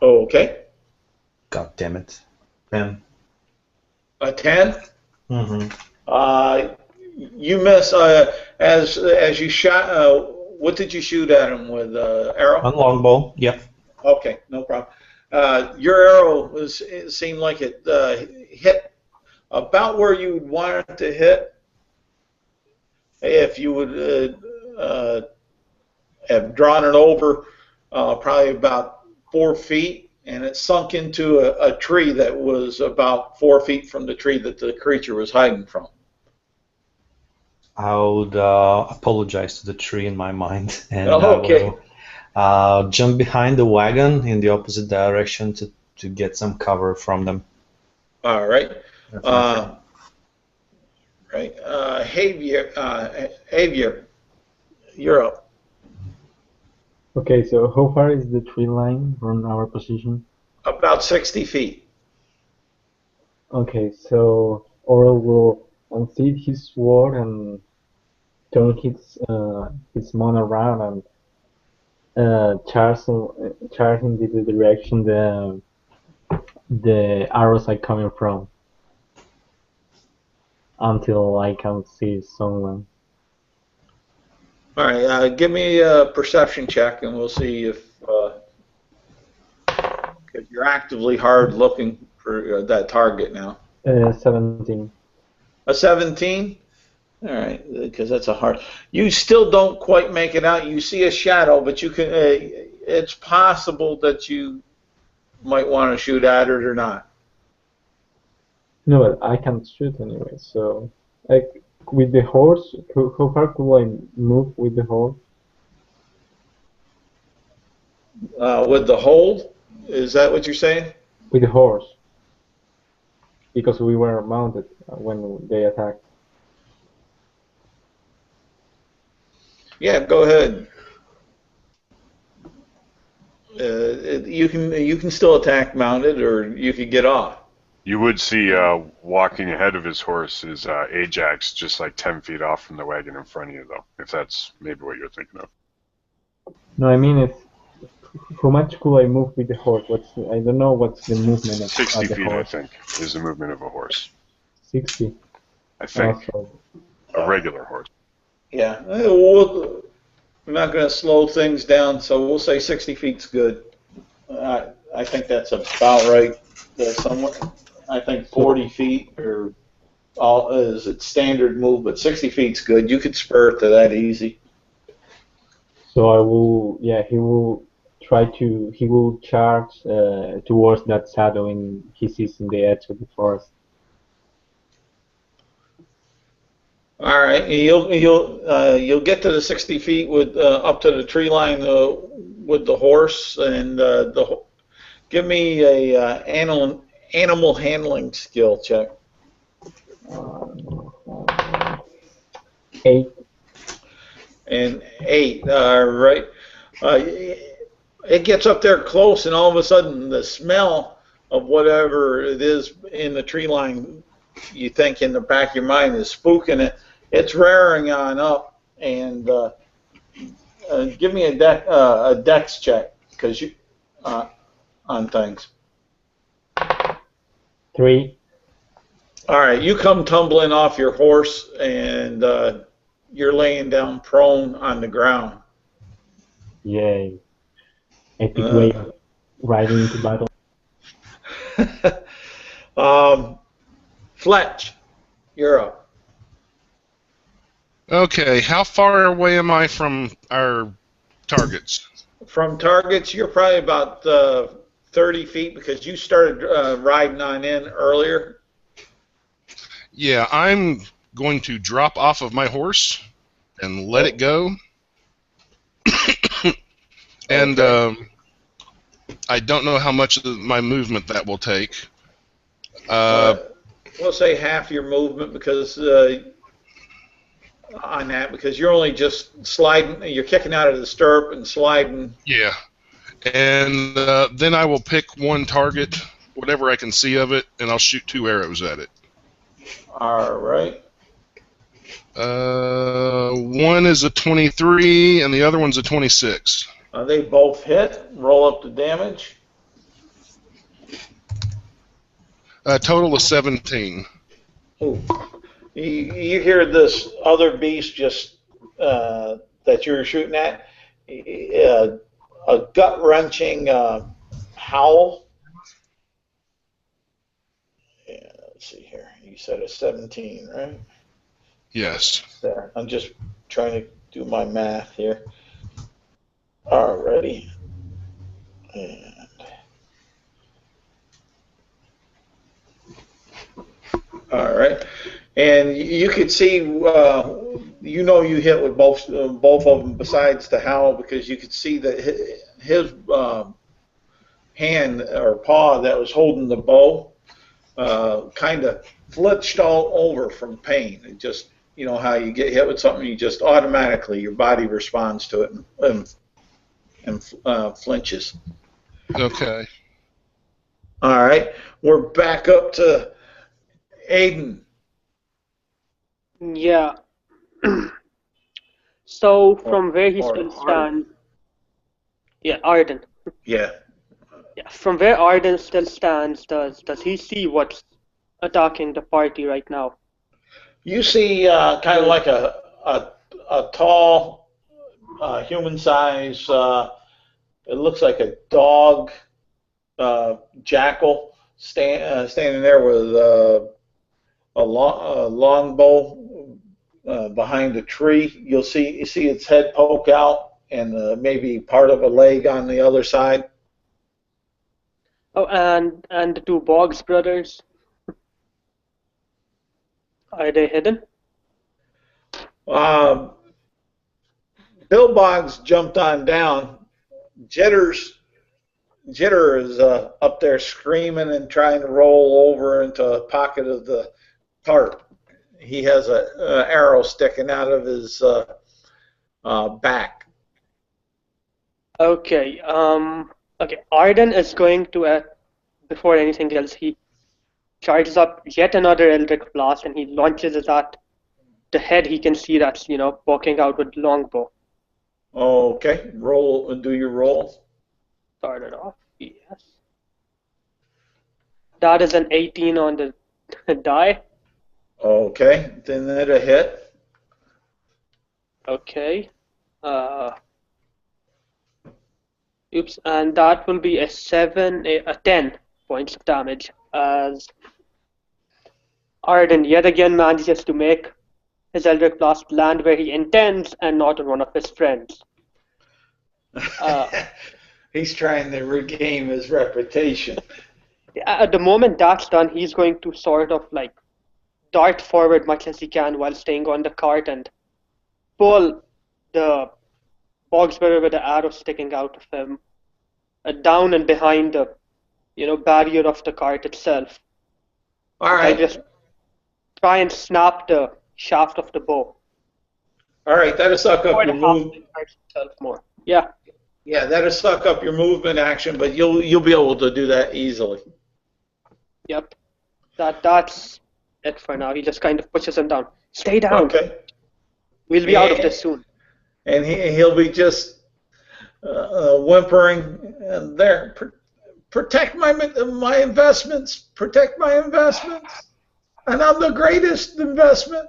Okay. God damn it. 10. A 10? Mm-hmm. You miss as you shot. What did you shoot at him with? Arrow? On longbow. Yep. Okay, no problem. Your arrow it seemed like it hit about where you would want it to hit. If you would have drawn it over probably about 4 feet, and it sunk into a tree that was about 4 feet from the tree that the creature was hiding from. I would apologize to the tree in my mind, and Okay. I will jump behind the wagon in the opposite direction to get some cover from them. All right. That's my turn. Right. Javier, you're up. Okay, so how far is the tree line from our position? About 60 feet. Okay, so Oral will unsheath his sword and turn his mon around and charge in the direction the arrows are coming from until I can see someone. All right, give me a perception check, and we'll see if you're actively hard looking for that target now. 17. A 17? All right, because that's a hard. You still don't quite make it out. You see a shadow, but you can. It's possible that you might want to shoot at it or not. No, but I can't shoot anyway. So, like with the horse, how far could I move with the horse? With the hold, is that what you're saying? With the horse, because we were mounted when they attacked. Yeah, go ahead. You can still attack mounted, or you could get off. You would see walking ahead of his horse is Ajax, just like 10 feet off from the wagon in front of you, though, if that's maybe what you're thinking of. No, I mean, if how much could I move with the horse? I don't know what's the movement of 60 the feet, horse. I think, is the movement of a horse. 60. I think. Also. A regular horse. Yeah, we're not going to slow things down, so we'll say 60 feet's good. I think that's about right. I think 40 feet is its standard move, but 60 feet's good. You could spur it to that easy. So I will, yeah, he will charge towards that shadow he sees in the edge of the forest. All right, you'll get to the 60 feet with up to the tree line with the horse, and give me a animal handling skill check. 8. And 8. All right. It gets up there close, and all of a sudden, the smell of whatever it is in the tree line, you think in the back of your mind is spooking it. It's rearing on up, and give me a dex check, because you on things. 3. All right, you come tumbling off your horse, and you're laying down prone on the ground. Yay! Epic way of riding into battle. Fletch, you're up. Okay, how far away am I from our targets? From targets, you're probably about 30 feet, because you started riding on in earlier. Yeah, I'm going to drop off of my horse and let it go. And I don't know how much of my movement that will take. We'll say half your movement, because on that, because you're only just sliding, you're kicking out of the stirrup and sliding. Yeah, and then I will pick one target, whatever I can see of it, and I'll shoot 2 arrows at it. All right. One is a 23, and the other one's a 26. They both hit. Roll up the damage. A total of 17. Ooh. You hear this other beast just that you're shooting at, a gut-wrenching howl. Yeah, let's see here. You said a 17, right? Yes. There. I'm just trying to do my math here. Alrighty. And all right. And you could see, you hit with both of them besides the howl, because you could see that his hand or paw that was holding the bow kind of flinched all over from pain. It just, how you get hit with something, you just automatically, your body responds to it and flinches. Okay. All right. We're back up to Aiden. Yeah. So from where he still stands, Arden. Yeah. Yeah. From where Arden still stands, does he see what's attacking the party right now? You see kind of like a tall, human size. It looks like a dog, jackal, standing there with a longbow behind a tree. You see its head poke out and maybe part of a leg on the other side. Oh, and the two Boggs brothers, are they hidden? Bill Boggs jumped on down. Jitter is up there screaming and trying to roll over into a pocket of the tarp. He has an arrow sticking out of his back. Okay. Okay. Arden is going to, before anything else, he charges up yet another Eldritch Blast and he launches it at the head he can see that's, poking out with longbow. Okay. Roll and do your roll. Start it off. Yes. That is an 18 on the die. Okay. Then that'll hit. Okay. Oops. And that will be a 10 points of damage as Arden yet again manages to make his Eldritch Blast land where he intends and not on one of his friends. He's trying to regain his reputation. At the moment that's done, he's going to sort of like dart forward much as he can while staying on the cart and pull the Boggs brother with the arrow sticking out of him down and behind the barrier of the cart itself. All right. Just try and snap the shaft of the bow. All right, that'll suck up your movement. More. Yeah. Yeah, that'll suck up your movement action, but you'll be able to do that easily. Yep. That's it for now. He just kind of pushes him down. Stay down. Okay. We'll be out of this soon. And he'll be just whimpering there. Protect my investments. Protect my investments. And I'm the greatest investment.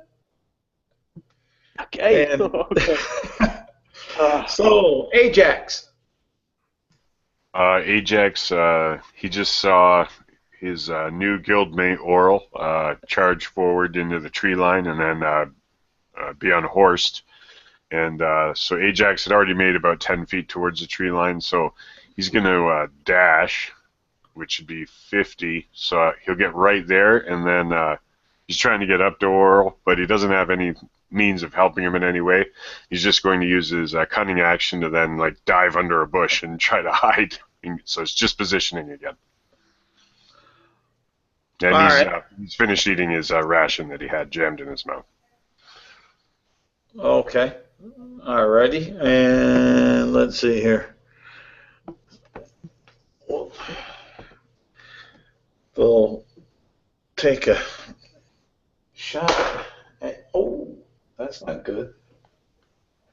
Okay. And Okay. So, Ajax. Ajax, he just saw his new guildmate Oral charge forward into the tree line and then be unhorsed. And so Ajax had already made about 10 feet towards the tree line, so he's going to dash, which would be 50. So he'll get right there, and then he's trying to get up to Oral, but he doesn't have any means of helping him in any way. He's just going to use his cunning action to then like dive under a bush and try to hide. So it's just positioning again. And he's finished eating his ration that he had jammed in his mouth. Okay. Alrighty. And let's see here. They'll take a shot. Oh, that's not good.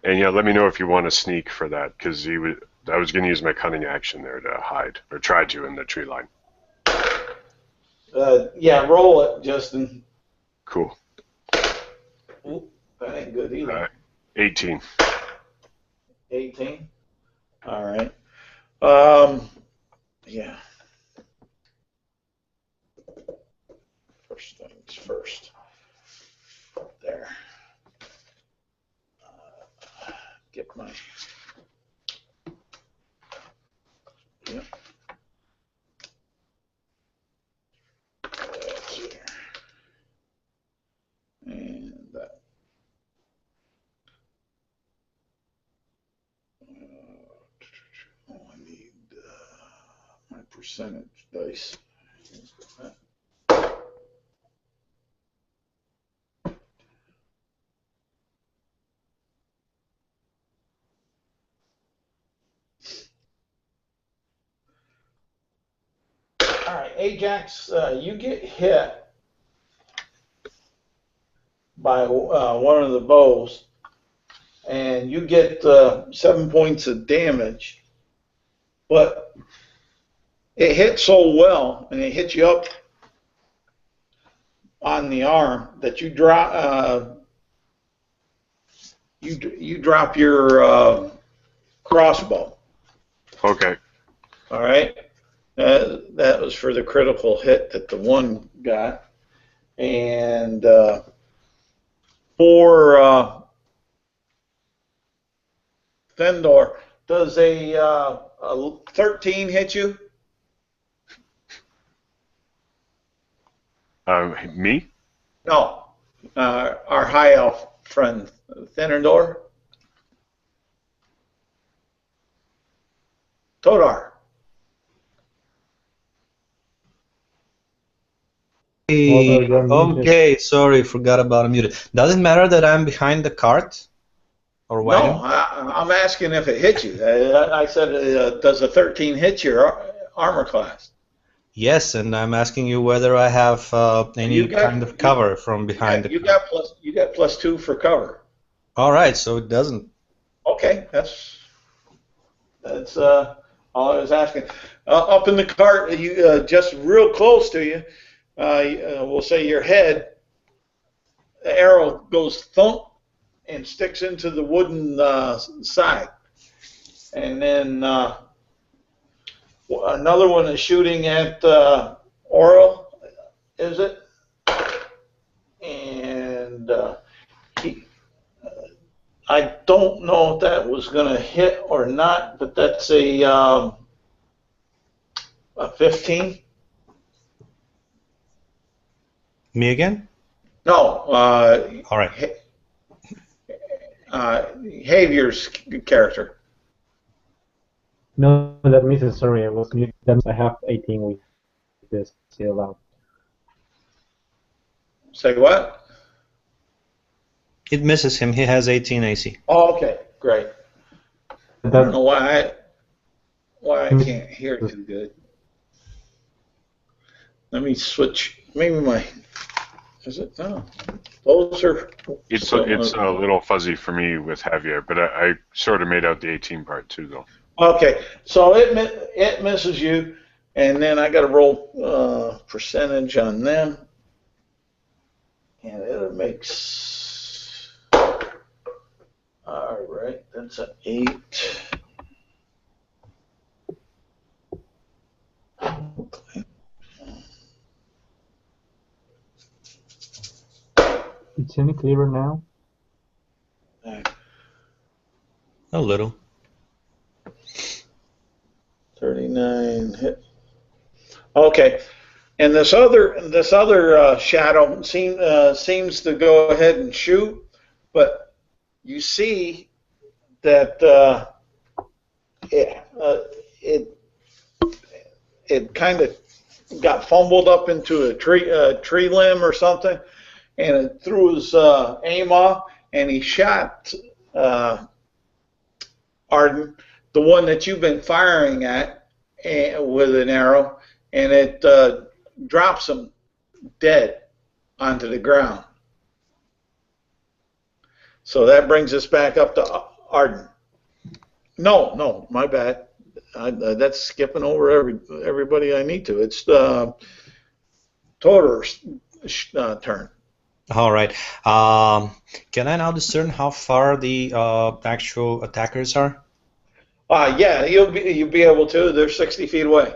And yeah, let me know if you want to sneak for that, because I was going to use my cunning action there to hide, or try to in the tree line. Yeah, roll it, Justin. Cool. Ooh, that ain't good either. 18. 18. All right. Yeah. First things first. There. Get my. Yep. That's here. And that. I need my percentage dice. All right, Ajax, you get hit by one of the bows, and you get 7 points of damage. But it hit so well, and it hit you up on the arm that you you drop your crossbow. Okay. All right. That was for the critical hit that the one got, and for Fendor, does a 13 hit you? Me? No. Our high elf friend, Fendor. Todar. Okay, sorry, forgot about unmuted. Does it matter that I'm behind the cart or wagon? No, I'm asking if it hit you. I said, does a 13 hit your armor class? Yes, and I'm asking you whether I have any kind of cover from behind the cart. You got +2 for cover. All right, so it doesn't. Okay, that's all I was asking. Up in the cart, you just real close to you. We'll say your head. The arrow goes thump and sticks into the wooden side, and then another one is shooting at Oral. Is it? And I don't know if that was going to hit or not, but that's a 15. Me again? No. All right. Javier's character. No, that misses. Sorry, I was muted. I have 18 with this still out. Say what? It misses him. He has 18 AC. Oh, okay, great. I don't know why I can't hear too good. Let me switch. Maybe my. Is it? No. Those are. It's a little fuzzy for me with Javier, but I sort of made out the 18 part too, though. Okay, so it misses you, and then I got to roll percentage on them, and it makes. All right, that's an 8. It's any clearer now? A little. 39 hit. Okay, and this other shadow seems to go ahead and shoot, but you see that it kind of got fumbled up into a tree limb or something, and it threw his aim off, and he shot Arden, the one that you've been firing at, with an arrow, and it drops him dead onto the ground. So that brings us back up to Arden. No, my bad. That's skipping over everybody I need to. It's Todor's turn. All right. Can I now discern how far the actual attackers are? Yeah, you'll be able to. They're 60 feet away.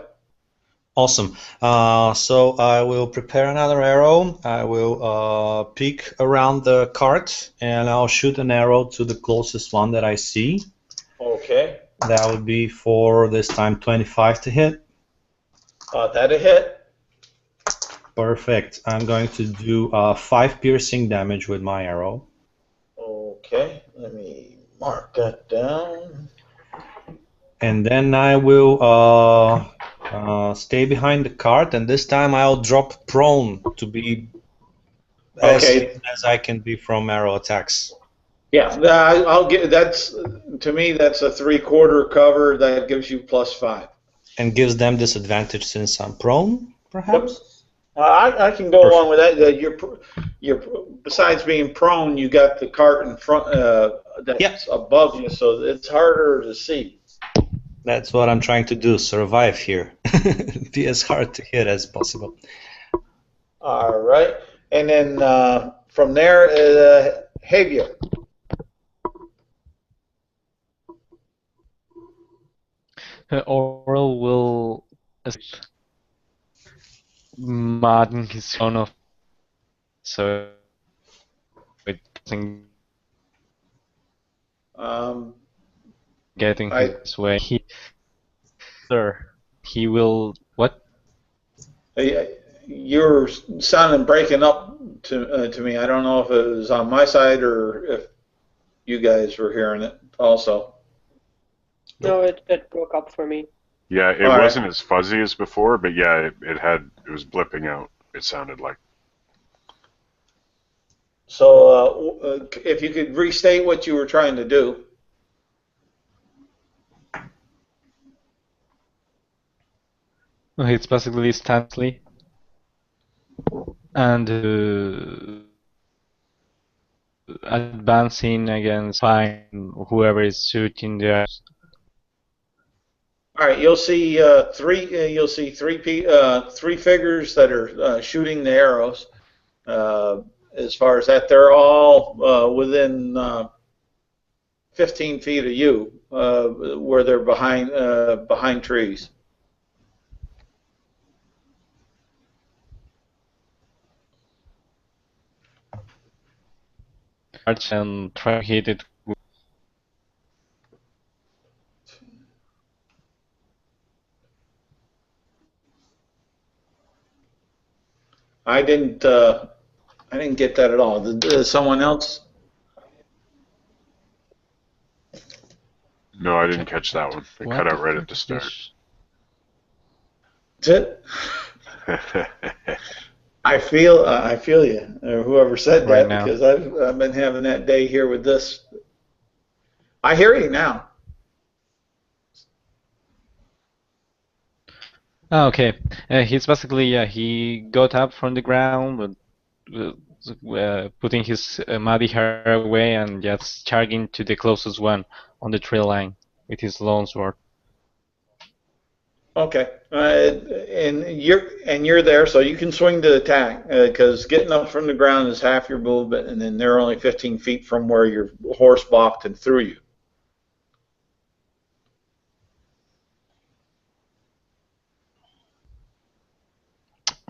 Awesome. So I will prepare another arrow. I will peek around the cart, and I'll shoot an arrow to the closest one that I see. Okay. That would be for this time 25 to hit. That'll hit. Perfect. I'm going to do 5 piercing damage with my arrow. Okay. Let me mark that down. And then I will stay behind the cart, and this time I'll drop prone to be as safe as I can be from arrow attacks. Yeah, I'll get that's to me that's a 3/4 cover that gives you +5. And gives them disadvantage since I'm prone, perhaps. Yep. I can go along with that. You're besides being prone, you got the cart in front that's above you, so it's harder to see. That's what I'm trying to do, survive here. Be as hard to hit as possible. All right. And then from there, Javier. Oral will modding his own of so it doesn't getting his way. He will what? You're sounding breaking up to me. I don't know if it was on my side or if you guys were hearing it also. No, it broke up for me. Yeah, it wasn't as fuzzy as before, but yeah, it was blipping out. It sounded like. So if you could restate what you were trying to do. It's basically instantly and advancing against whoever is shooting there. All right, you'll see three figures that are shooting the arrows. As far as that, they're all within 15 feet of you, where they're behind trees. And try to hit it. I didn't get that at all. Did someone else? No, I didn't catch that one. It cut out right at the start. That's it. I feel you, or whoever said that, because I've been having that day here with this. I hear you now. Oh, okay. He's basically he got up from the ground, putting his muddy hair away and just charging to the closest one on the trail line with his longsword. Okay, and you're there, so you can swing to attack, because getting up from the ground is half your movement, and then they're only 15 feet from where your horse balked and threw you.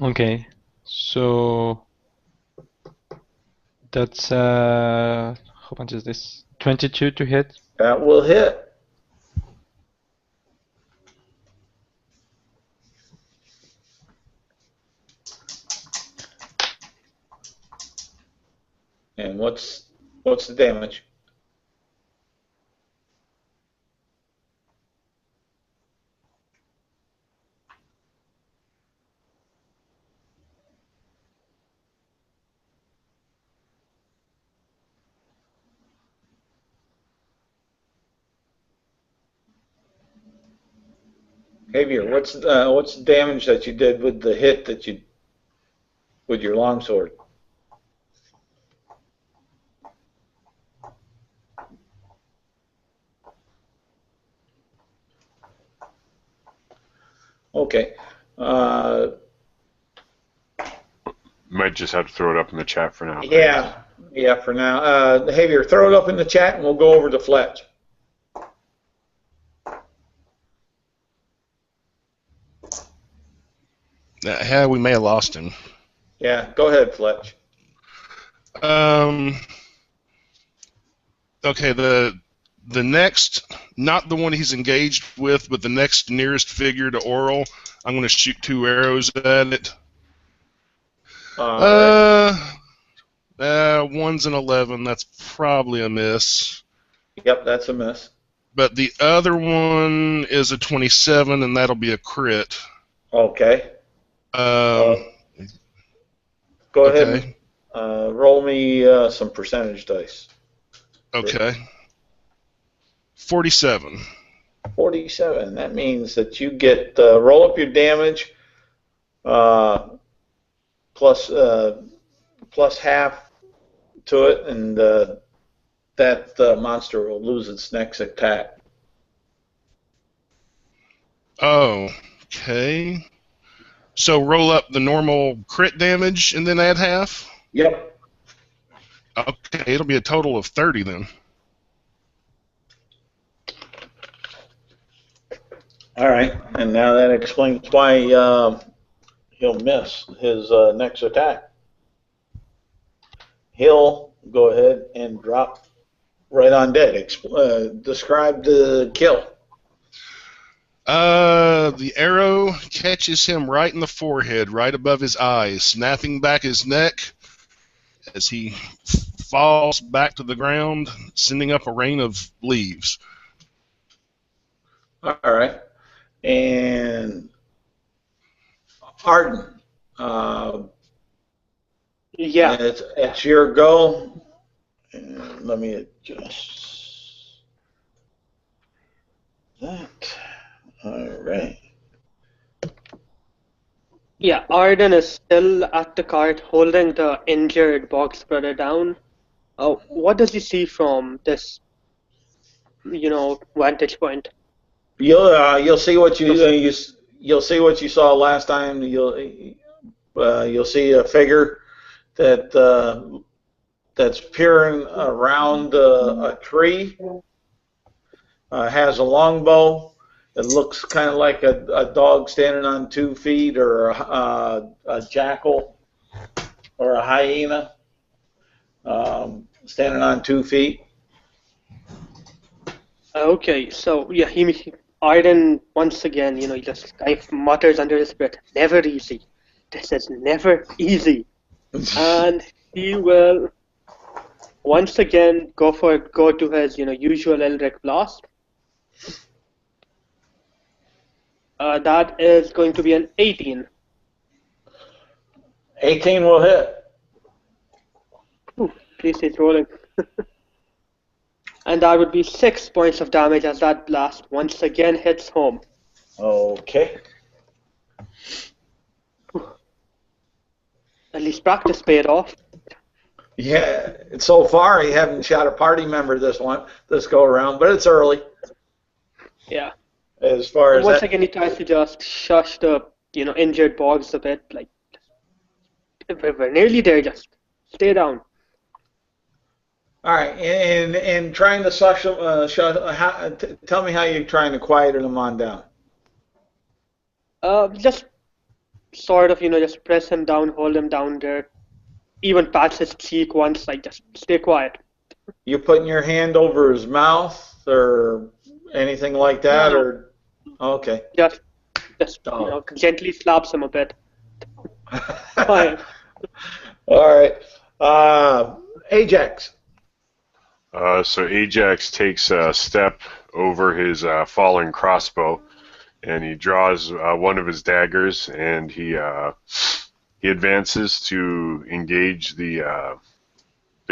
Okay, so that's how much is this? 22 to hit. That will hit. And what's the damage? Javier, what's the damage that you did with the hit that you with your longsword? Okay. Might just have to throw it up in the chat for now. Yeah, for now. Javier, throw it up in the chat and we'll go over to Fletch. Yeah, we may have lost him. Yeah, go ahead, Fletch. Okay, the next, not the one he's engaged with, but the next nearest figure to Oral, I'm going to shoot 2 arrows at it. One's an 11. That's probably a miss. Yep, that's a miss. But the other one is a 27, and that'll be a crit. Okay. Go ahead and roll me some percentage dice. Okay. 47. 47. That means that you get roll up your damage plus half to it, and that monster will lose its next attack. Oh, okay. So roll up the normal crit damage and then add half? Yep. Okay, it'll be a total of 30 then. All right, and now that explains why he'll miss his next attack. He'll go ahead and drop right on dead. Describe the kill. The arrow catches him right in the forehead, right above his eyes, snapping back his neck as he falls back to the ground, sending up a rain of leaves. All right. And Arden, Yeah. it's your go. And let me adjust that. All right. Yeah, Arden is still at the cart holding the injured box brother down. What does he see from this, vantage point? You'll see what you'll see what you saw last time. You'll see a figure that's peering around a tree. Has a longbow. It looks kind of like a dog standing on 2 feet, or a jackal, or a hyena standing on 2 feet. Okay, so yeah, Arden once again, he just kind of mutters under his breath, "Never easy. This is never easy," and he will once again go to his usual Eldritch Blast. That is going to be an 18. 18 will hit. Ooh, please stay rolling. And that would be 6 points of damage as that blast once again hits home. Okay. At least practice paid off. Yeah, so far you haven't shot a party member this go around, but it's early. Yeah. As far as once again, he tries to just shush the injured bogs a bit. Like, we're nearly there. Just stay down. All right, and trying to sush them. Tell me how you're trying to quiet them on down. Just sort of, just press him down, hold him down there. Even pats his cheek once. Like, just stay quiet. You putting your hand over his mouth or anything like that, or? Okay. Just gently slaps him a bit. Fine. All right. Ajax. So Ajax takes a step over his fallen crossbow, and he draws one of his daggers, and he advances to engage the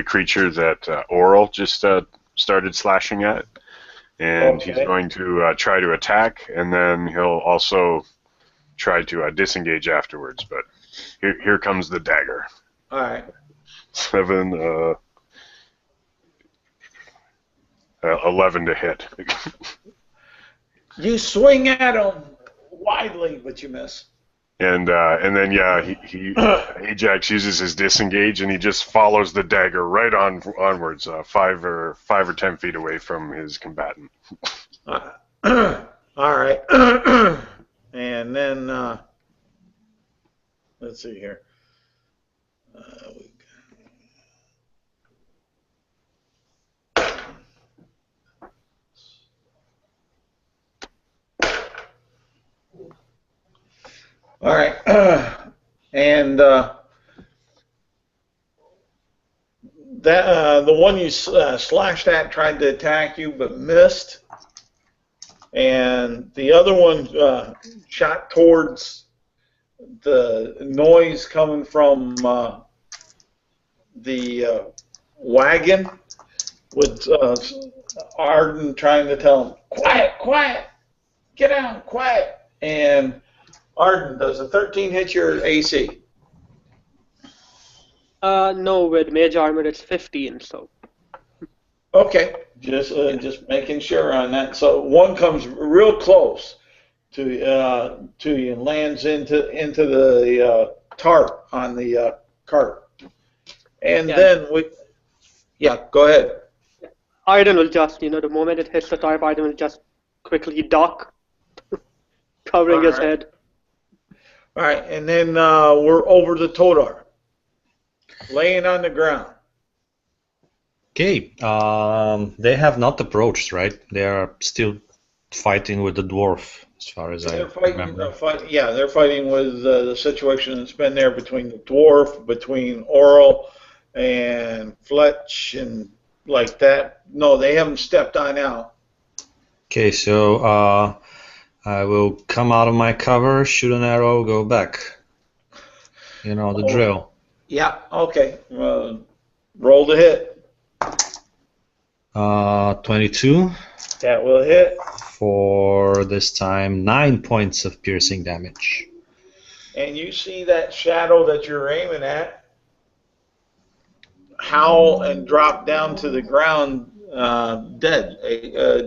creature that Loral just started slashing at. And he's going to try to attack, and then he'll also try to disengage afterwards. But here comes the dagger. All right. 11 to hit. You swing at him widely, but you miss. And then he Ajax uses his disengage, and he just follows the dagger right onwards, 5 or 10 feet away from his combatant. All right. And then let's see here. All right, and that the one you slashed at tried to attack you but missed, and the other one shot towards the noise coming from the wagon, with Arden trying to tell him, "Quiet, quiet, get out, quiet," and Arden, does a 13 hit your AC? No, with mage armor it's 15, so. Okay, just making sure on that. So one comes real close to you and lands into the tarp on the cart, and then go ahead. Arden will just, the moment it hits the tarp, Arden will just quickly duck. covering his head. All right, and then we're over to Todar, laying on the ground. Okay, they have not approached, right? They are still fighting with the dwarf, as far as I remember. They're fighting with the situation that's been there between the dwarf, between Oral and Fletch, and like that. No, they haven't stepped on out. Okay, so I will come out of my cover, shoot an arrow, go back. You know the drill. Yeah, okay. Roll to hit. 22. That will hit. For this time, 9 points of piercing damage. And you see that shadow that you're aiming at howl and drop down to the ground dead.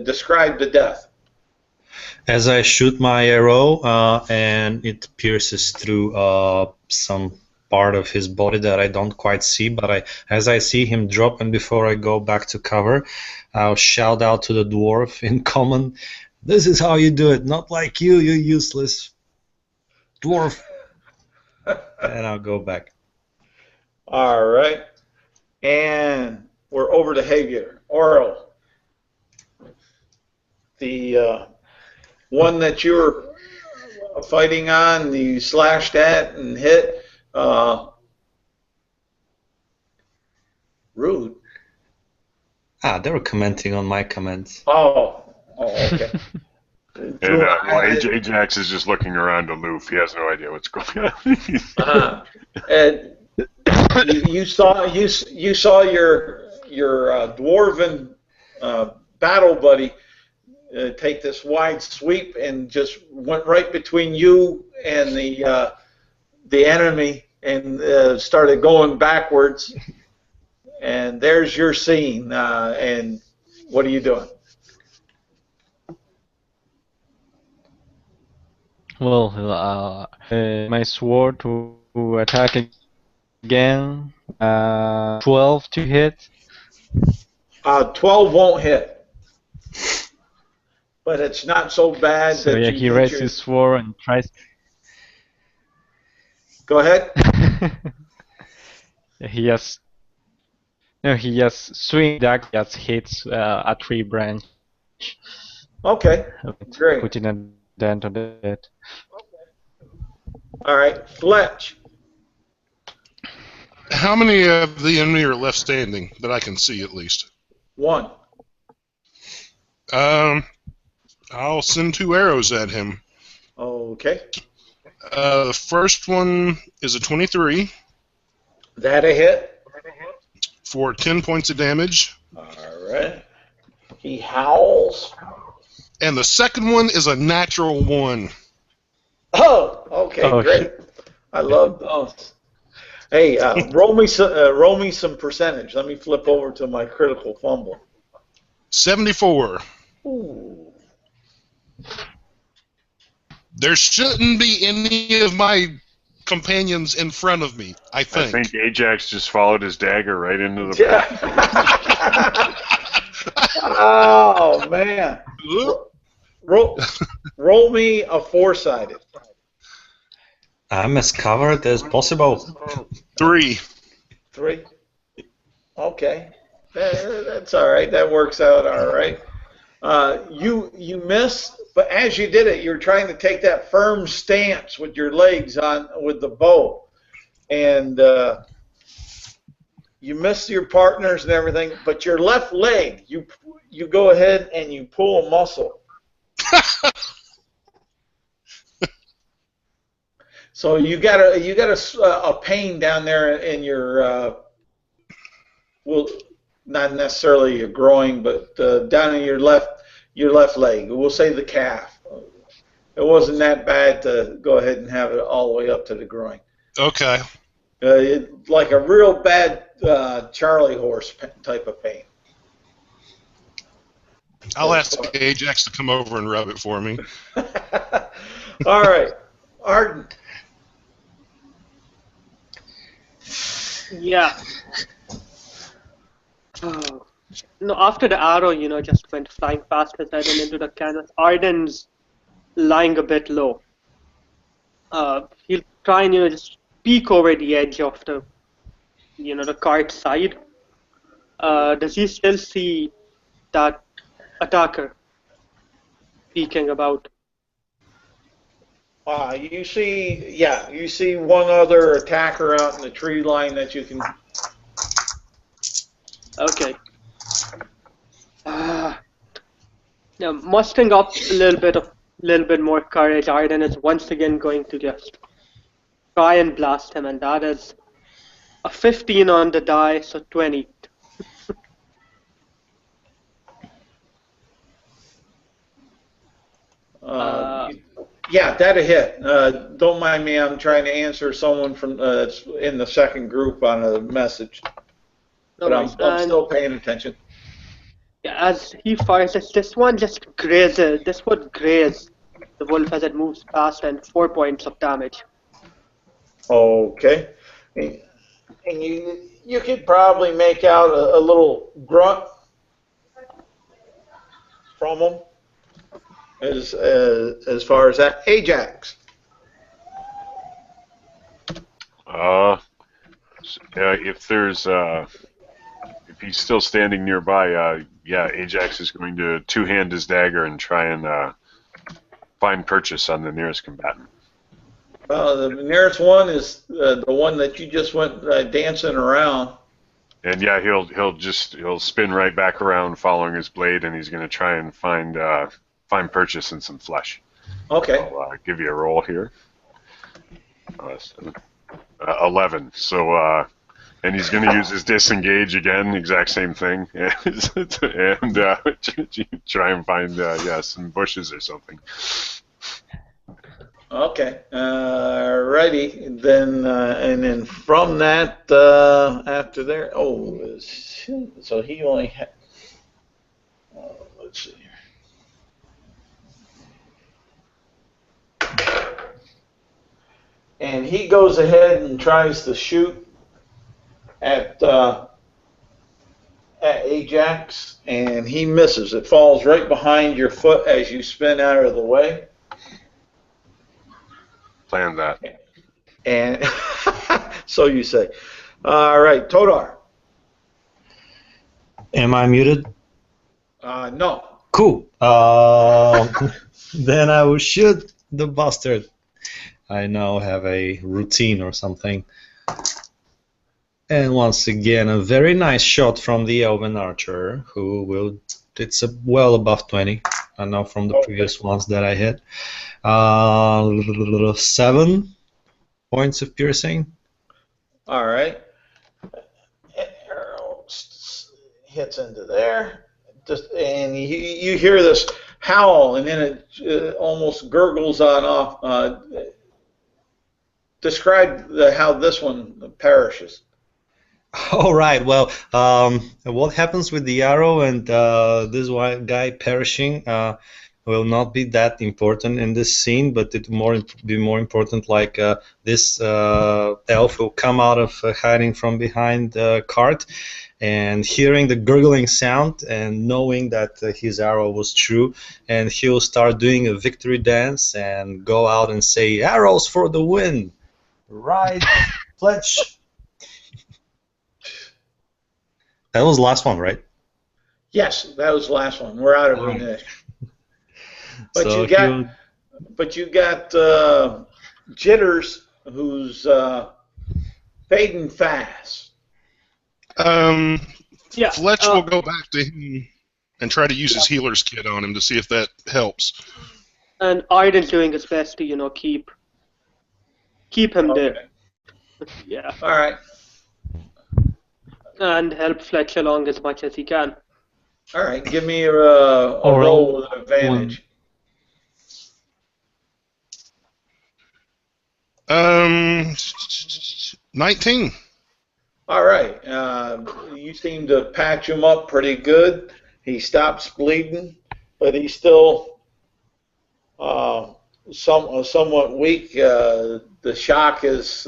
Describe the death. As I shoot my arrow and it pierces through some part of his body that I don't quite see, but as I see him drop, and before I go back to cover, I'll shout out to the dwarf in common, "This is how you do it, not like you useless dwarf." And I'll go back. All right. And we're over to Havier. Oral. The one that you were fighting on, you slashed at and hit. Rude. They were commenting on my comments. Oh, okay. And Ajax is just looking around aloof. He has no idea what's going on. And you saw your dwarven battle buddy take this wide sweep and just went right between you and the enemy and started going backwards. And there's your scene. And what are you doing? Well, my sword to attack again. 12 to hit. 12 won't hit. But it's not so bad so that yeah, you he raises his sword and tries. Go ahead. He just swing that just hits a tree branch. Okay, great. Putting a dent on it. All right, Fletch. How many of the enemy are left standing that I can see at least? 1. I'll send 2 arrows at him. Okay. The first one is a 23. That a hit? For 10 points of damage. All right. He howls. And the second one is a natural 1. Oh, okay, great. I love those. Hey, roll me some percentage. Let me flip over to my critical fumble. 74. Ooh. There shouldn't be any of my companions in front of me, I think. I think Ajax just followed his dagger right into the... Oh, man. Roll me a 4-sided. I'm as covered as possible. 3. 3? Okay. That's all right. That works out all right. You missed, but as you did it, you're trying to take that firm stance with your legs on with the bow, and you miss your partners and everything. But your left leg, you go ahead and you pull a muscle. So you got a pain down there in your well, not necessarily your groin, but down in your left leg. We'll say the calf. It wasn't that bad to go ahead and have it all the way up to the groin. Okay. Like a real bad Charlie horse type of pain. I'll ask Ajax to come over and rub it for me. All right, Arden. Yeah. No, after the arrow, just went flying past his head and into the canvas. Arden's lying a bit low. He'll try and just peek over the edge of the cart side. Does he still see that attacker peeking about? You see one other attacker out in the tree line that you can. Okay. Now, mustering up a little bit more courage, Arden is once again going to just try and blast him, and that is a 15 on the die, so 20. Yeah, that'll hit. Don't mind me. I'm trying to answer someone from in the second group on a message, but I'm still paying attention. Yeah, as he fires this one just grazes. This would graze the wolf as it moves past, and 4 points of damage. Okay, and you could probably make out a little grunt from him. As far as that, Ajax. If he's still standing nearby, yeah, Ajax is going to two-hand his dagger and try and find purchase on the nearest combatant. The nearest one is the one that you just went dancing around. And yeah, he'll spin right back around, following his blade, and he's going to try and find purchase in some flesh. Okay. I'll give you a roll here. 11. So, and he's going to use his disengage again, exact same thing, and try and find some bushes or something. Okay. Righty. Then and then from that after there. Oh, so he only had. Let's see. And he goes ahead and tries to shoot at Ajax, and he misses. It falls right behind your foot as you spin out of the way. Planned that. And so you say. All right, Todar. Am I muted? No. Cool. Then I will shoot the bastard. I now have a routine or something. And once again, a very nice shot from the elven archer, who will, it's well above 20. I know from the previous ones that I hit. 7 points of piercing. All right. Arrow hits into there. And you hear this howl, and then it almost gurgles on off. Describe how this one perishes. All right. Well, what happens with the arrow and this one guy perishing will not be that important in this scene, but it will be more important. Like this elf will come out of hiding from behind the cart, and hearing the gurgling sound and knowing that his arrow was true, and he'll start doing a victory dance and go out and say, "Arrows for the win! Right, Fletch." That was the last one, right? Yes, that was the last one. We're out of ammunition. But so you got Jitters, who's fading fast. Fletch will go back to him and try to use his healer's kit on him to see if that helps. And Arden's doing his best to, keep him there. Yeah. All right. And help Fletch along as much as he can. All right. Give me a roll with advantage. 19. All right. You seem to patch him up pretty good. He stops bleeding, but he's still somewhat weak. The shock has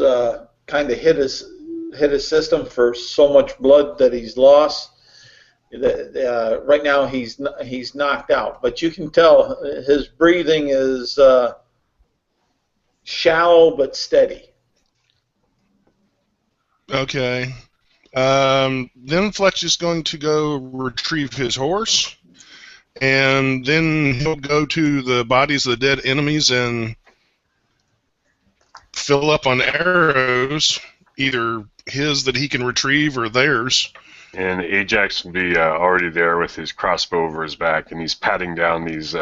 kind of hit his system for so much blood that he's lost. Right now he's knocked out, but you can tell his breathing is shallow but steady. Okay. Then Fletch is going to go retrieve his horse, and then he'll go to the bodies of the dead enemies and fill up on arrows, either his that he can retrieve or theirs. And Ajax will be already there with his crossbow over his back, and he's patting down these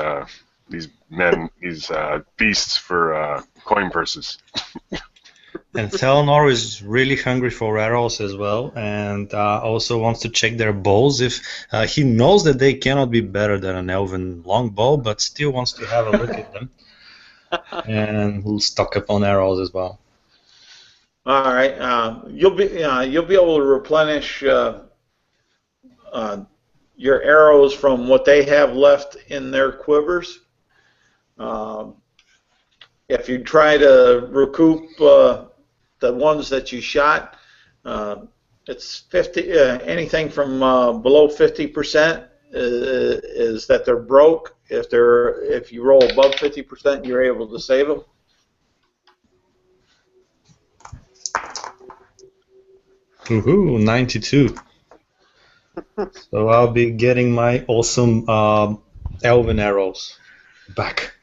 beasts for coin purses. And Thelanor is really hungry for arrows as well, and also wants to check their bows. If he knows that they cannot be better than an elven longbow, but still wants to have a look at them. And he'll stock up on arrows as well. All right, you'll be able to replenish your arrows from what they have left in their quivers. If you try to recoup the ones that you shot, it's 50. Anything from below 50% is that they're broke. If you roll above 50%, you're able to save them. Woohoo, 92. So I'll be getting my awesome elven arrows back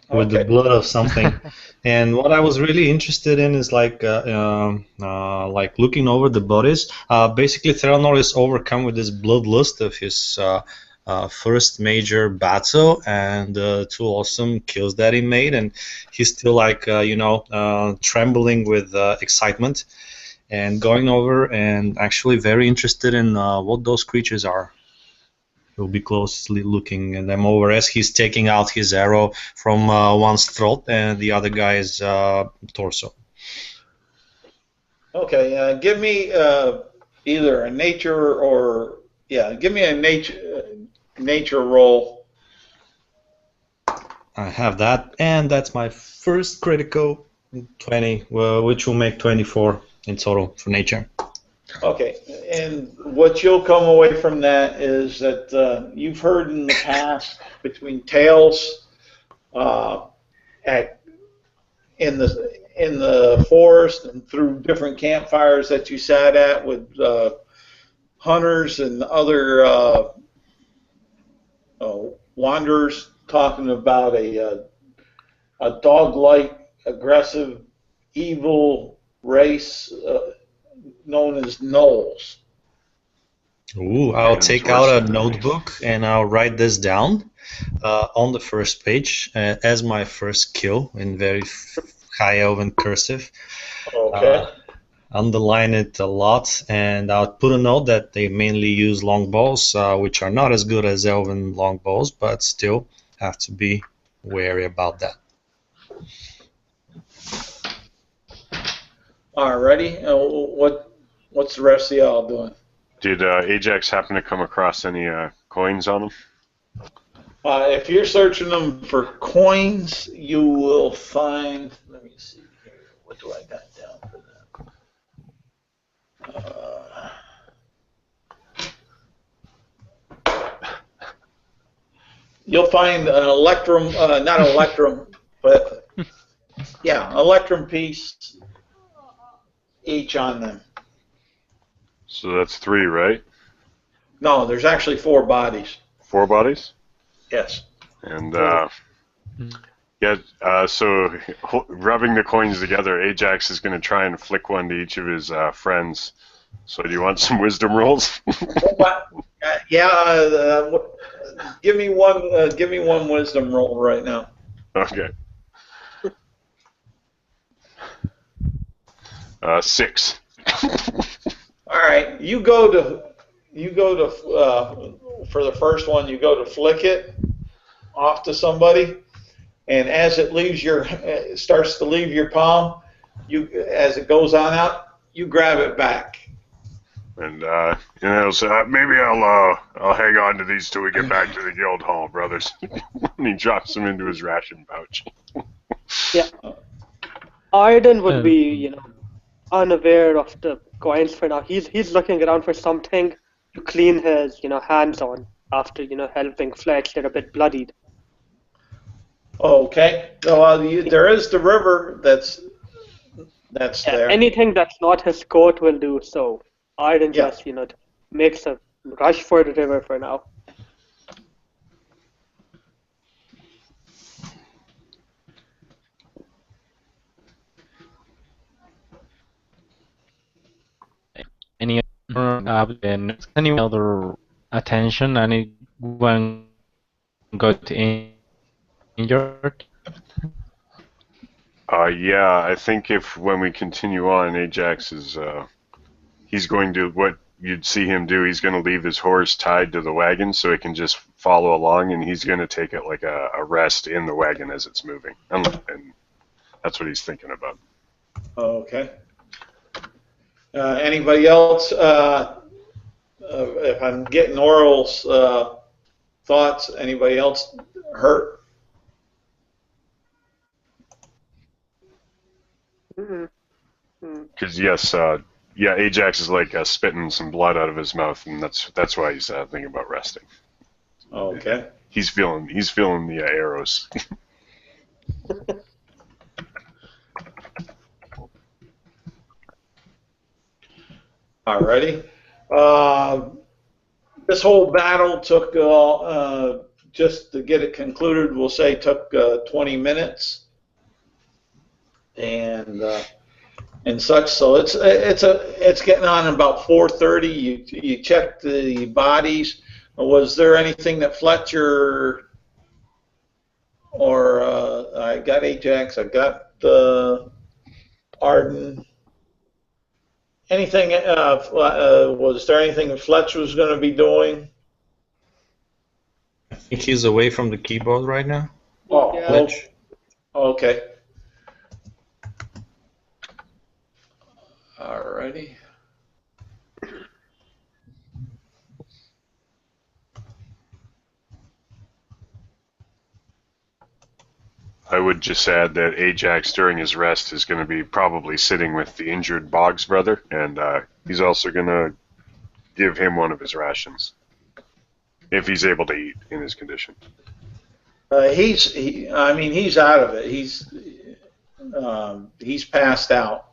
with the blood of something. And what I was really interested in is like looking over the bodies. Basically, Thelanor is overcome with this bloodlust of his first major battle and 2 awesome kills that he made, and he's still like trembling with excitement. And going over and actually very interested in what those creatures are. He'll be closely looking at them over as he's taking out his arrow from one's throat and the other guy's torso. Okay, give me either a nature or give me a nature roll. I have that, and that's my first critical 20, which will make 24. In total for nature. Okay, and what you'll come away from that is that you've heard in the past between tales in the forest and through different campfires that you sat at with hunters and other wanderers talking about a dog-like, aggressive, evil race known as gnolls. Ooh, I'll take out a notebook and I'll write this down on the first page as my first kill in very high elven cursive. Okay. Underline it a lot, and I'll put a note that they mainly use longbows, which are not as good as elven longbows, but still have to be wary about that. Alrighty, what's the rest of y'all doing? Did Ajax happen to come across any coins on him? If you're searching them for coins, you will find. Let me see here. What do I got down for that? You'll find an electrum, not electrum, but electrum piece each on them. So that's 3, right? No, there's actually 4 bodies. 4 bodies? Yes. And so rubbing the coins together, Ajax is going to try and flick one to each of his friends. So do you want some wisdom rolls? Give me one wisdom roll right now. Okay. 6. All right, you go to for the first one. You go to flick it off to somebody, and as it starts to leave your palm, as it goes on out, you grab it back. And so maybe I'll hang on to these till we get back to the guild hall, brothers. And he drops them into his ration pouch. Yeah, Arden would be unaware of the coins for now. He's looking around for something to clean his hands on after helping Fletch. They're a bit bloodied. Okay. Well, there is the river that's there. Anything that's not his coat will do. So Arden Yeah. just makes a rush for the river for now. Any any other attention? Anyone got injured? Yeah, I think when we continue on, Ajax is he's going to what you'd see him do. He's going to leave his horse tied to the wagon so it can just follow along, and he's going to take it like a rest in the wagon as it's moving, and that's what he's thinking about. Okay. Anybody else? If I'm getting Oral's thoughts, anybody else hurt? Because yes, yeah, Ajax is like spitting some blood out of his mouth, and that's why he's thinking about resting. Okay. He's feeling the arrows. Alrighty. This whole battle took, just to get it concluded, we'll say took 20 minutes, and such. So it's getting on about 4:30. You checked the bodies. Was there anything that Fletcher or I got Ajax, I got Arden. Anything? Was there anything that Fletcher was going to be doing? I think he's away from the keyboard right now. Oh, Yeah. Fletch. Okay. Alrighty. I would just add that Ajax during his rest is going to be probably sitting with the injured Boggs brother, and he's also going to give him one of his rations if he's able to eat in his condition. I mean, he's out of it. He's passed out.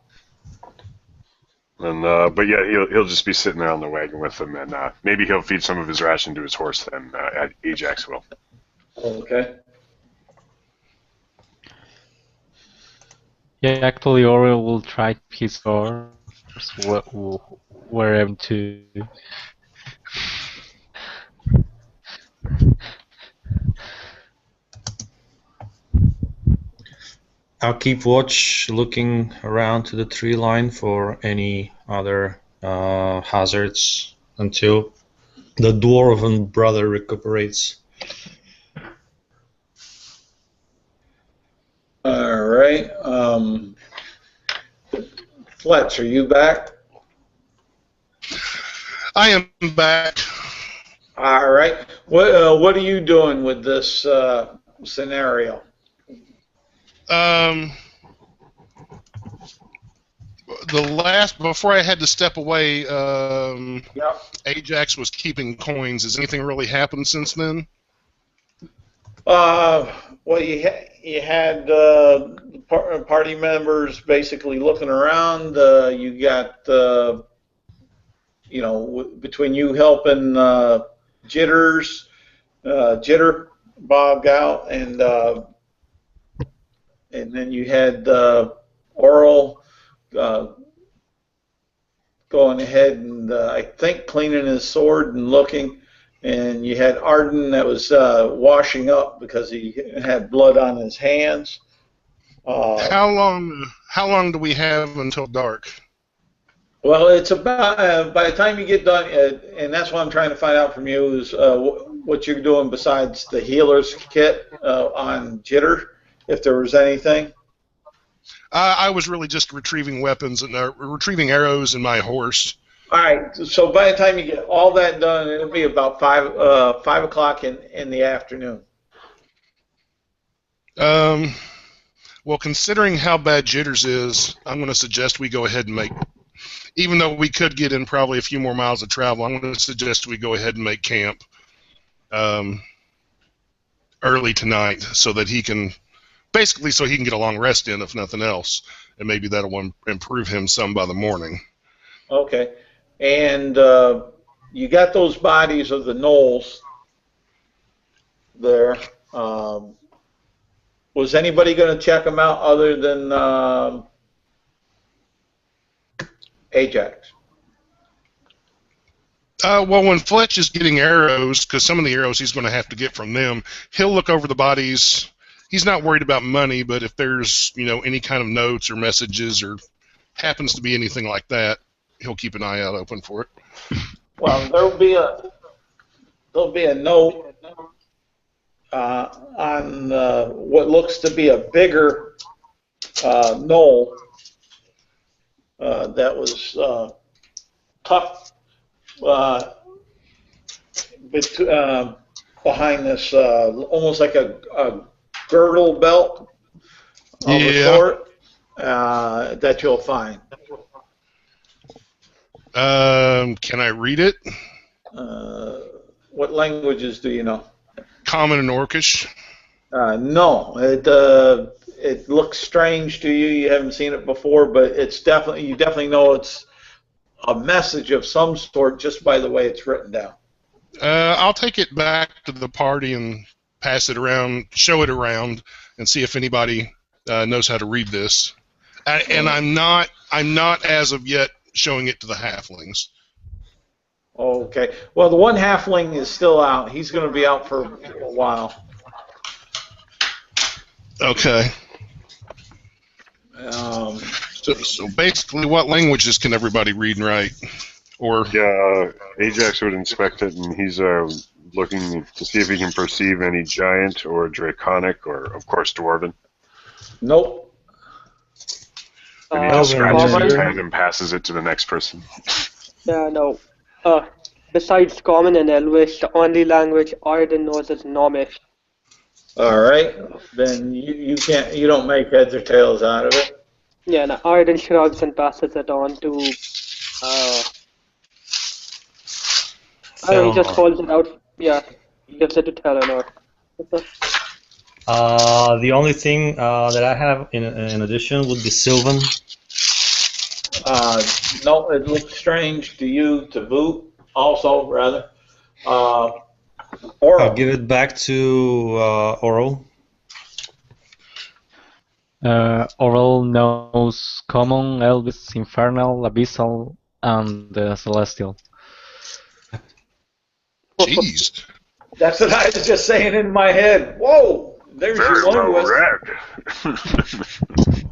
And but yeah, he'll just be sitting there on the wagon with him, and maybe he'll feed some of his ration to his horse. Then Ajax will. Okay. Yeah, actually, Oriel will try his horse wherever to. I'll keep watch, looking around to the tree line for any other hazards until the dwarven brother recuperates. All right. Fletch, are you back? I am back. All right. What are you doing with this scenario? Before I had to step away, Yep. Ajax was keeping coins. Has anything really happened since then? Well, you had party members basically looking around. You got, between you helping Jitter bog out, and then you had Oral going ahead and I think cleaning his sword and looking. And you had Arden that was washing up because he had blood on his hands. How long do we have until dark? Well, it's about by the time you get done, and that's what I'm trying to find out from you is what you're doing besides the healer's kit on Jitter, if there was anything. I was really just retrieving weapons and retrieving arrows and my horse. All right, so by the time you get all that done, it'll be about 5 o'clock in the afternoon. Well, considering how bad Jitters is, I'm going to suggest we go ahead and even though we could get in probably a few more miles of travel, I'm going to suggest we go ahead and make camp early tonight so that he can, basically so he can get a long rest in, if nothing else, and maybe that'll improve him some by the morning. Okay. And you got those bodies of the gnolls there. Was anybody going to check them out other than Ajax? Well, when Fletch is getting arrows, because some of the arrows he's going to have to get from them, he'll look over the bodies. He's not worried about money, but if there's, you know, any kind of notes or messages or happens to be anything like that, he'll keep an eye out open for it. Well, there'll be a note on what looks to be a bigger knoll that was tucked behind this, almost like a girdle belt of a sort that you'll find. Can I read it? What languages do you know? Common and Orcish. No, it looks strange to you. You haven't seen it before, but it's you definitely know it's a message of some sort just by the way it's written down. I'll take it back to the party and pass it around, show it around, and see if anybody knows how to read this. And I'm not as of yet showing it to the halflings. Okay. Well, the one halfling is still out. He's going to be out for a while. Okay. So basically, what languages can everybody read and write? Or yeah, Ajax would inspect it, and he's looking to see if he can perceive any giant or draconic or, of course, dwarven. Nope. And he just scratches his head and passes it to the next person. Yeah, no. Besides Common and Elvish, the only language Arden knows is Gnomish. All right. Then you don't make heads or tails out of it. Yeah, no, Arden shrugs and passes it on to. He just holds it out. Yeah, gives it to Telenor. The only thing that I have in addition would be Sylvan. No, it looks strange to you to boot. Also, rather. Oral. I'll give it back to Oral. Oral knows Common, Elvis, Infernal, Abyssal, and Celestial. Jeez. That's what I was just saying in my head. Whoa! There's Very your well linguist. read.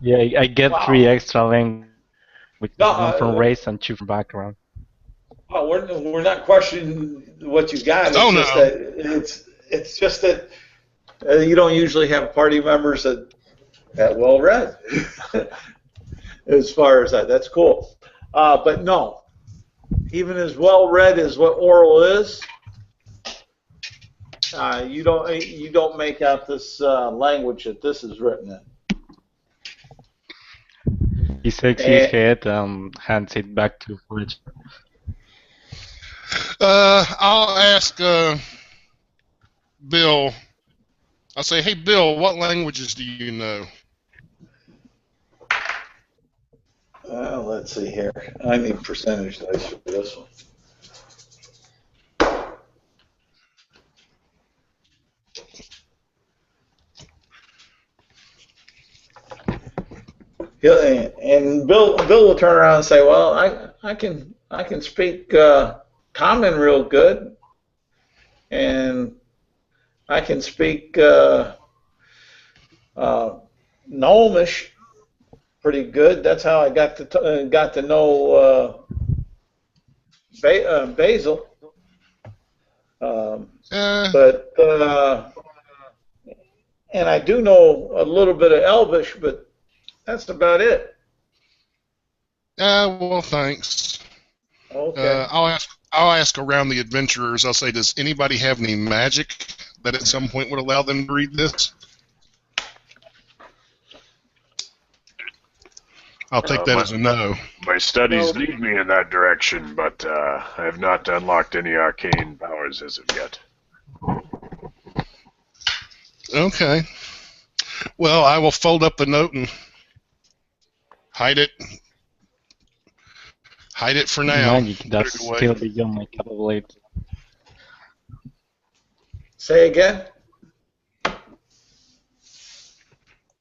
Yeah, I get 3 extra languages, one from race and 2 from background. Oh, we're not questioning what you got. It's just that it's just that you don't usually have party members that well read. As far as that, that's cool. But no, even as well read as what Oral is, you don't make out this language that this is written in. He shakes his head and hands it back to Fletch. I'll ask Bill. I'll say, hey, Bill, what languages do you know? Let's see here. I need percentage dice for this one. And Bill will turn around and say, "Well, I can speak Common real good, and I can speak Gnomish pretty good. That's how I got to know Basil. And I do know a little bit of Elvish, but that's about it." Well, thanks. Okay. I'll ask around the adventurers. I'll say, does anybody have any magic that at some point would allow them to read this? I'll take that as a no. My studies lead me in that direction, but I have not unlocked any arcane powers as of yet. Okay. Well, I will fold up the note and hide it. Hide it for now. Magic, that's still beyond my capability. Say again?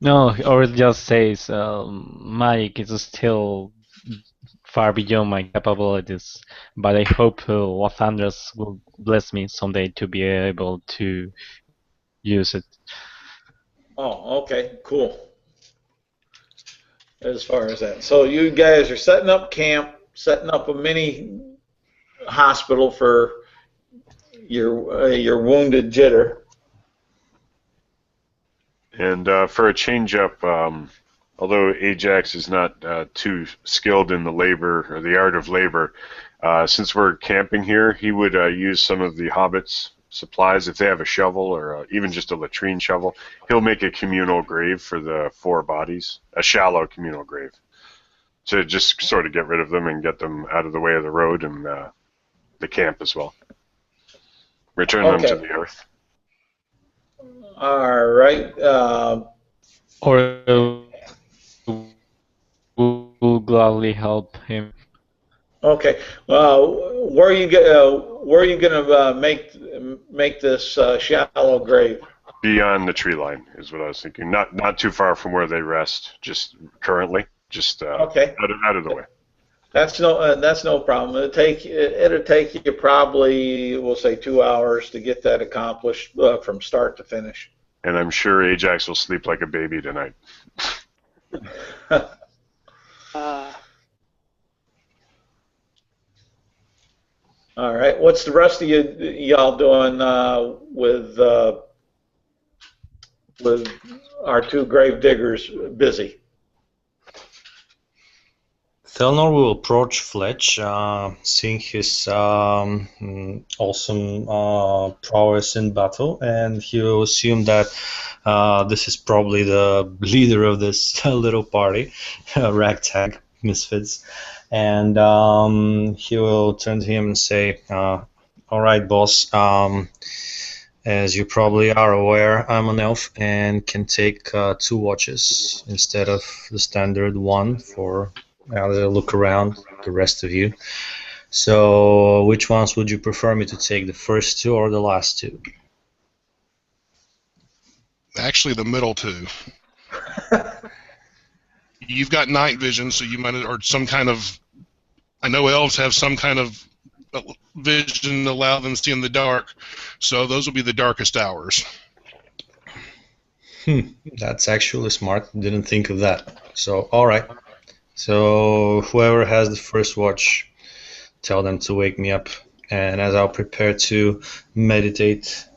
No, or it just says magic is still far beyond my capabilities, but I hope Los Angeles will bless me someday to be able to use it. Oh, okay, cool. As far as that. So you guys are setting up camp, setting up a mini hospital for your wounded jitter. And for a change-up, although Ajax is not too skilled in the labor or the art of labor, since we're camping here, he would use some of the hobbits' supplies. If they have a shovel or even just a latrine shovel, he'll make a communal grave for the 4 bodies, a shallow communal grave, to just sort of get rid of them and get them out of the way of the road and the camp as well. Return them to the earth. All right. Or will gladly help him. Okay. Where are you gonna make this shallow grave? Beyond the tree line is what I was thinking. Not too far from where they rest. Just currently, just okay. out of the way. That's no problem. It'll take you probably, we'll say, 2 hours to get that accomplished from start to finish. And I'm sure Ajax will sleep like a baby tonight. All right. What's the rest of y'all doing with our 2 grave diggers busy? Thelnor will approach Fletch, seeing his awesome prowess in battle, and he will assume that this is probably the leader of this little party, ragtag misfits, and he will turn to him and say, "All right, boss. As you probably are aware, I'm an elf and can take 2 watches instead of the standard 1 for." I'll look around the rest of you. So, which ones would you prefer me to take, the first 2 or the last 2? Actually, the middle 2. You've got night vision, so you might, or some kind of. I know elves have some kind of vision to allow them to see in the dark, so those will be the darkest hours. That's actually smart. Didn't think of that. So, all right. So whoever has the first watch, tell them to wake me up, and as I'll prepare to meditate.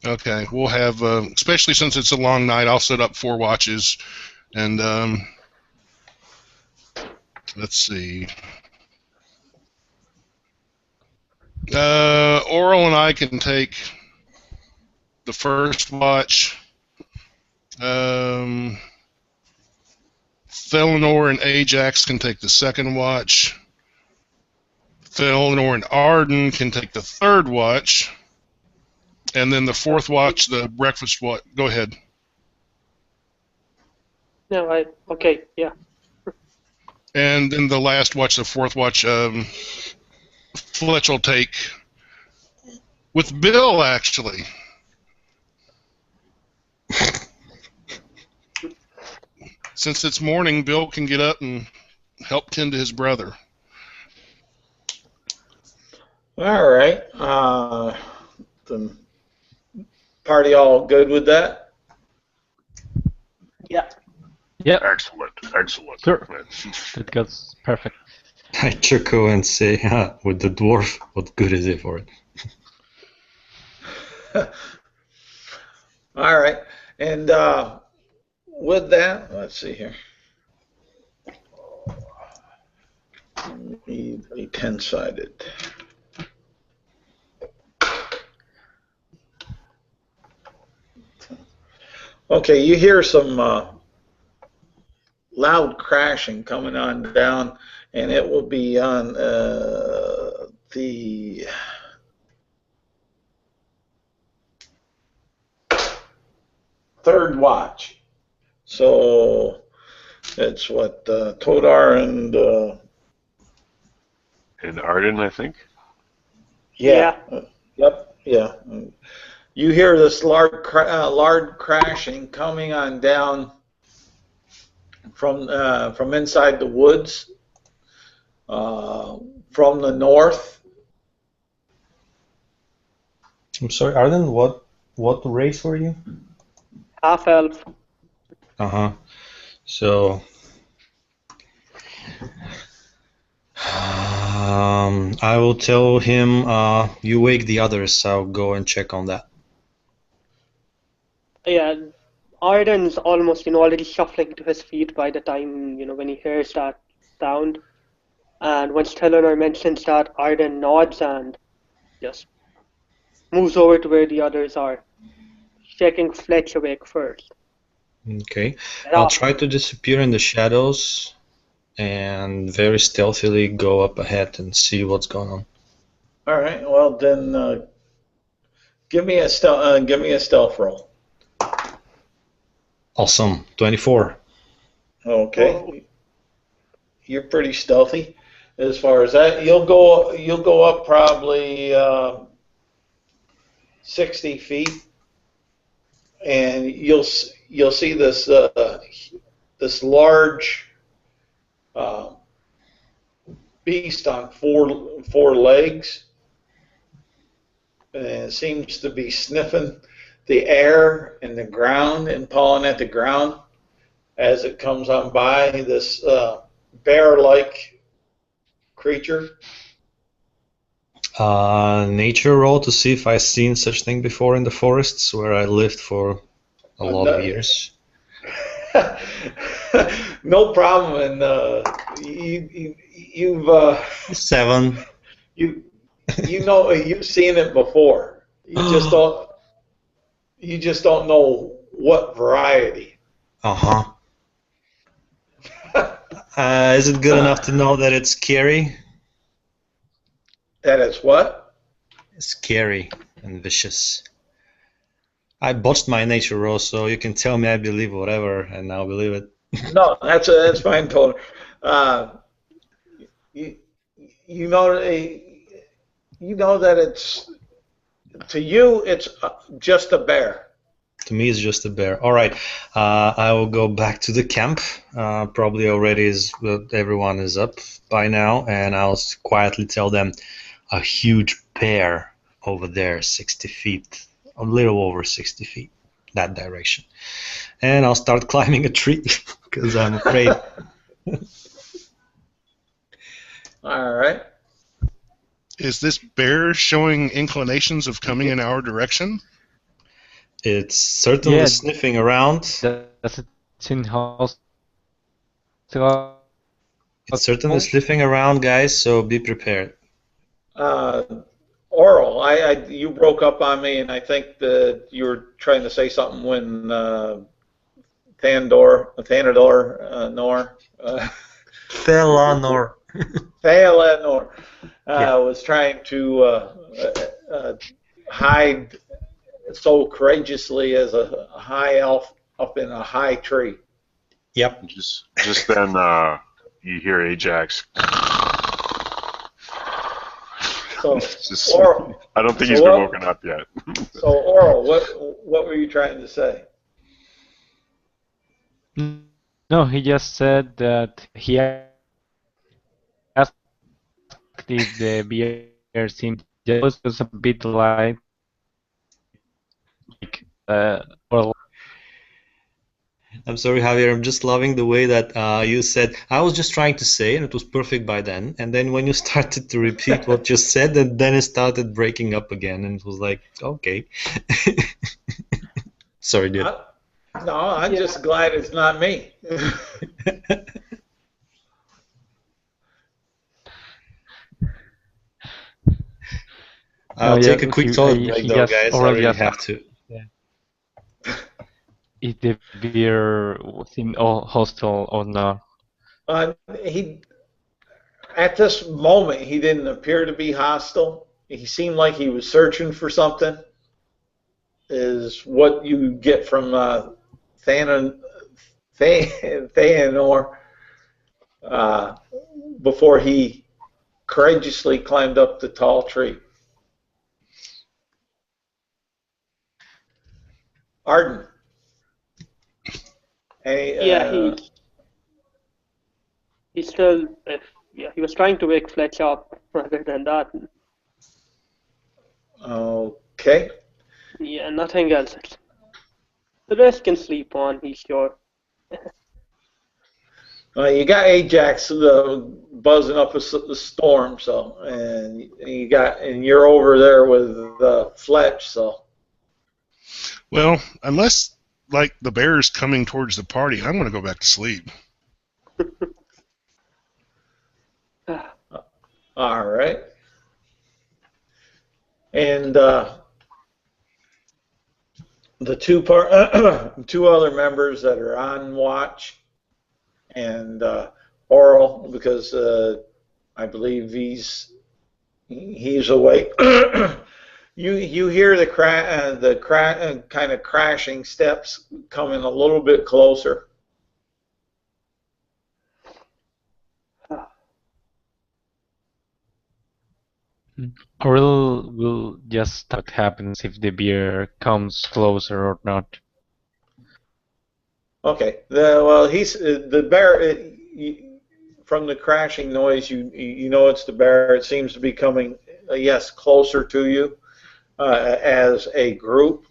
Okay, we'll have, especially since it's a long night, I'll set up 4 watches, and let's see. Oral and I can take the first watch. Thelnor and Ajax can take the second watch. Thelnor and Arden can take the third watch. And then the 4th watch, the breakfast watch. Go ahead. No, okay, yeah. And then the last watch, the 4th watch, Fletch will take with Bill, actually. Since it's morning, Bill can get up and help tend to his brother. All right. The party all good with that? Yeah. Yep. Excellent. Sure. It goes perfect. I chuckle and say, with the dwarf, what good is it for it? All right. And with that, let's see here. Need a 10-sided. Okay, you hear some loud crashing coming on down, and it will be on the third watch. So it's what Todar and Arden, I think. Yeah. Yep. Yeah. You hear this large crashing coming on down from inside the woods, from the north. I'm sorry, Arden. What race were you? Half elf. So, I will tell him you wake the others. I'll go and check on that. Yeah, Arden's almost already shuffling to his feet by the time when he hears that sound. And when Stellar mentions that, Arden nods and just moves over to where the others are, checking Fletch awake first. Okay, I'll try to disappear in the shadows and very stealthily go up ahead and see what's going on. All right. Well, then give me a stealth roll. Awesome, 24. Okay. You're pretty stealthy as far as that. You'll go up probably 60 feet, and you'll see this this large beast on four legs, and it seems to be sniffing the air and the ground and pawing at the ground as it comes on by. This bear-like creature. Nature roll to see if I've seen such thing before in the forests where I lived for a lot of years. No problem, and you've 7. You've seen it before. You just don't know what variety. Is it good enough to know that it's scary? That it's what? Scary and vicious. I botched my nature roll, so you can tell me I believe whatever, and I'll believe it. No, that's fine, Tony. You know that it's, to you it's just a bear. To me, it's just a bear. All right, I will go back to the camp. Probably already everyone is up by now, and I'll quietly tell them a huge bear over there, 60 feet, a little over 60 feet, that direction. And I'll start climbing a tree because I'm afraid. All right. Is this bear showing inclinations of coming in our direction? It's certainly sniffing around. It's certainly sniffing around, guys, so be prepared. Oral, you broke up on me, and I think that you were trying to say something when Theanor was trying to hide so courageously as a high elf up in a high tree. Yep. Just then you hear Ajax. So, Oral, I don't think he's been woken up yet. So, Oral, what were you trying to say? No, he just said that he asked if the beer seemed just a bit like or. I'm sorry, Javier. I'm just loving the way that you said, I was just trying to say, and it was perfect by then. And then when you started to repeat what you said, and then it started breaking up again, and it was like, okay. Sorry, dude. No, I'm just glad it's not me. I'll take a quick toilet break, though, guys. I really have to. Yeah. if the beer seemed hostile or not. He At this moment, he didn't appear to be hostile. He seemed like he was searching for something, is what you get from Theanor before he courageously climbed up the tall tree. Arden. He still, he was trying to wake Fletch up rather than that. Okay. Yeah, nothing else. The rest can sleep on, he's sure. You got Ajax buzzing up a storm, so and you're over there with Fletch, so. Well, unless like the bear's coming towards the party, I'm going to go back to sleep. All right. And the two other members that are on watch, and Oral, because I believe he's awake. You hear the kind of crashing steps coming a little bit closer. Or will just what happens if the beer comes closer or not. Okay. Well, he's the bear. From the crashing noise, you know it's the bear. It seems to be coming, yes, closer to you as a group.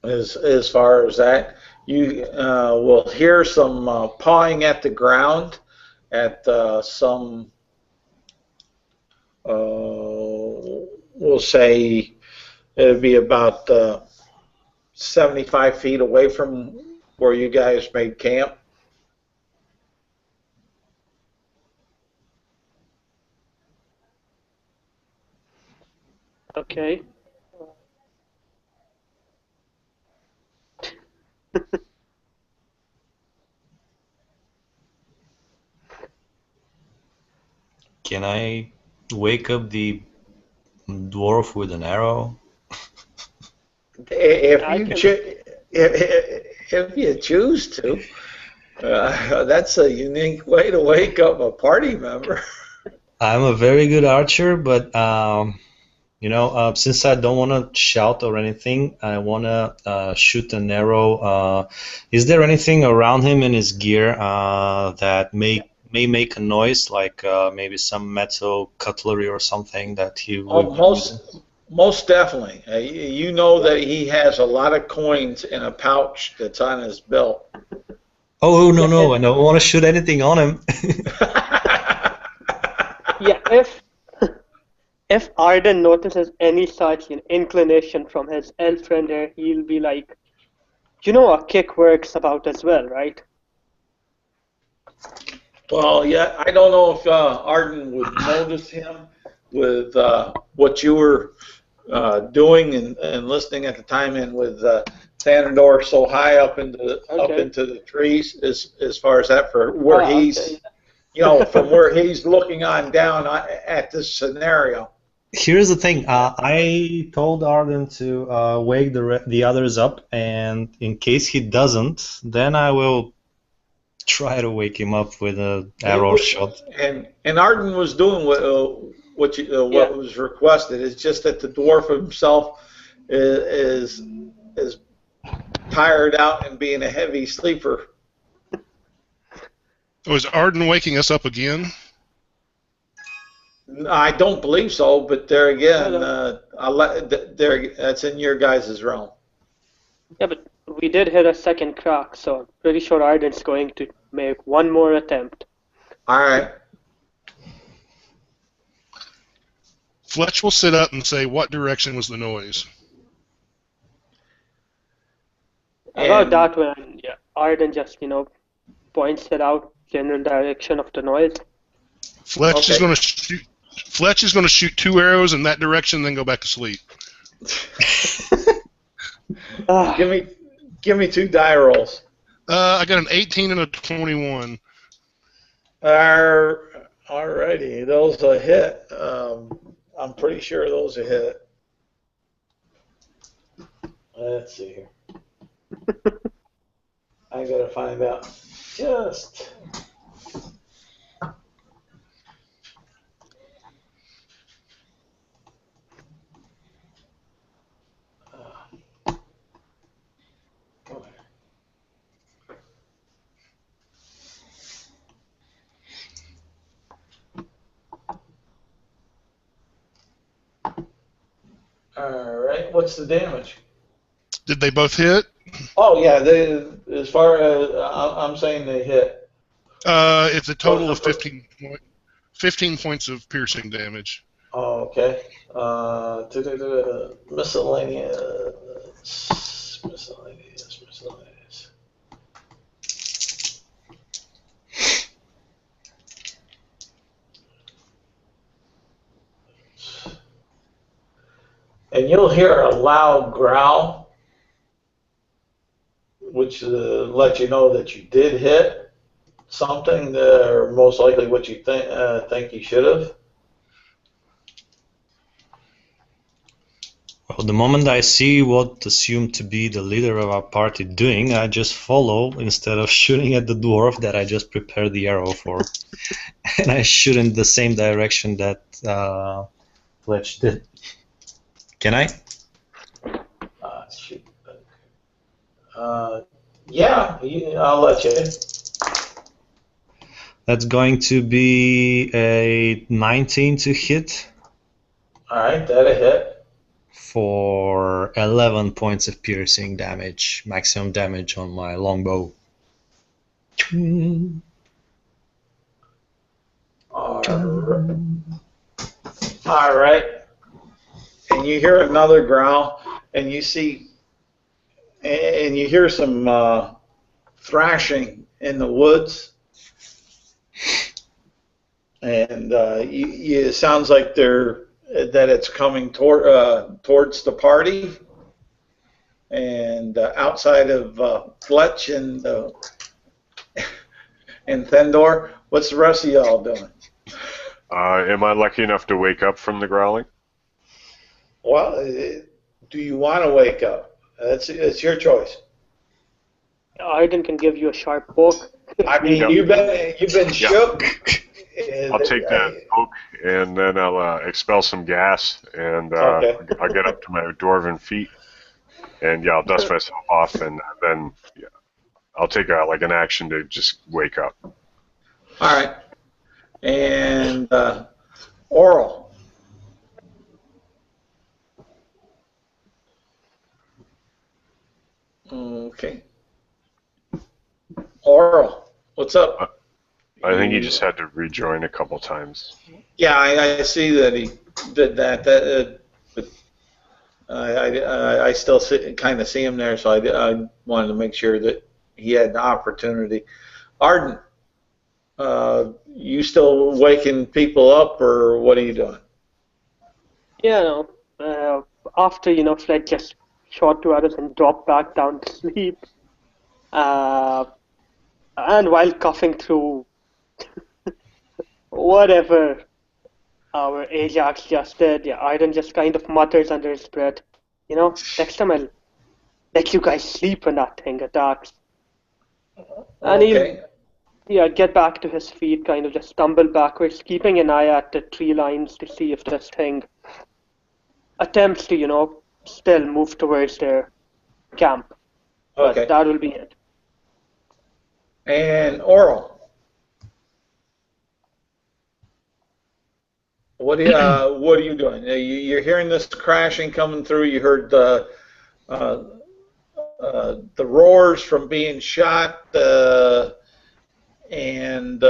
As far as that, you will hear some pawing at the ground at some, we'll say it'd be about 75 feet away from where you guys made camp. Okay. Can I wake up the dwarf with an arrow? If you choose to, that's a unique way to wake up a party member. I'm a very good archer, but since I don't want to shout or anything, I want to shoot an arrow. Is there anything around him in his gear that may make a noise, like maybe some metal cutlery or something that he would use? Most definitely. You know that he has a lot of coins in a pouch that's on his belt. Oh, no, I don't want to shoot anything on him. Yeah, if Arden notices any such inclination from his elf friend here, he'll be like, a kick works about as well, right? Well, yeah, I don't know if Arden would notice him with what you were doing and listening at the time, and with Thanador so high up into the trees, as far as that, for where he's, from where he's looking on down at this scenario. Here's the thing. I told Arden to wake the others up, and in case he doesn't, then I will try to wake him up with an arrow shot. And Arden was doing what was requested. It's just that the dwarf himself is tired out and being a heavy sleeper. Was Arden waking us up again? I don't believe so, but there again, that's in your guys' realm. Yeah, but we did hit a second crack, so I'm pretty sure Arden's going to make one more attempt. All right. Fletch will sit up and say, "What direction was the noise?" About that when Arden just points it out, general direction of the noise. Fletch is going to shoot. Fletch is going to shoot 2 arrows in that direction, then go back to sleep. Give me 2 die rolls. I got an 18 and a 21. Alrighty, those are hit. I'm pretty sure those are hit. Let's see here. I gotta find out. Just. Alright, what's the damage? Did they both hit? Oh, yeah, as far as I'm saying they hit. It's a total of 15 points of piercing damage. Oh, okay. Miscellaneous. And you'll hear a loud growl, which lets you know that you did hit something, or most likely what you think you should have. Well, the moment I see what assumed to be the leader of our party doing, I just follow instead of shooting at the dwarf that I just prepared the arrow for. And I shoot in the same direction that Fletch did. Can I? Shoot. Yeah, I'll let you. That's going to be a 19 to hit. Alright, that'll hit. For 11 points of piercing damage, maximum damage on my longbow. Alright. And you hear another growl, and you see, and you hear some thrashing in the woods, and it sounds like that it's coming towards the party, and outside of Fletch and Thendor. What's the rest of y'all doing? Am I lucky enough to wake up from the growling? Well, do you want to wake up? It's your choice. Arden can give you a sharp poke. I mean, you've been shook. I'll take that poke, and then I'll expel some gas, and Okay. I'll get up to my dwarven feet, and I'll dust myself off, and then I'll take like an action to just wake up. All right. And Oral. Okay. Oral, what's up? I think he just had to rejoin a couple times. Yeah, I see that he did that. But I still kind of see him there, so I wanted to make sure that he had the opportunity. Arden, you still waking people up, or what are you doing? Yeah, no. After Fred just shot 2 arrows and dropped back down to sleep, and while coughing through whatever our Ajax just did, Arden just kind of mutters under his breath, next time I'll let you guys sleep when that thing attacks. And he'll get back to his feet, kind of just stumble backwards, keeping an eye at the tree lines to see if this thing attempts to, still move towards their camp. Okay. But that will be it. And Oral. What are you doing? You're hearing this crashing coming through. You heard the roars from being shot, and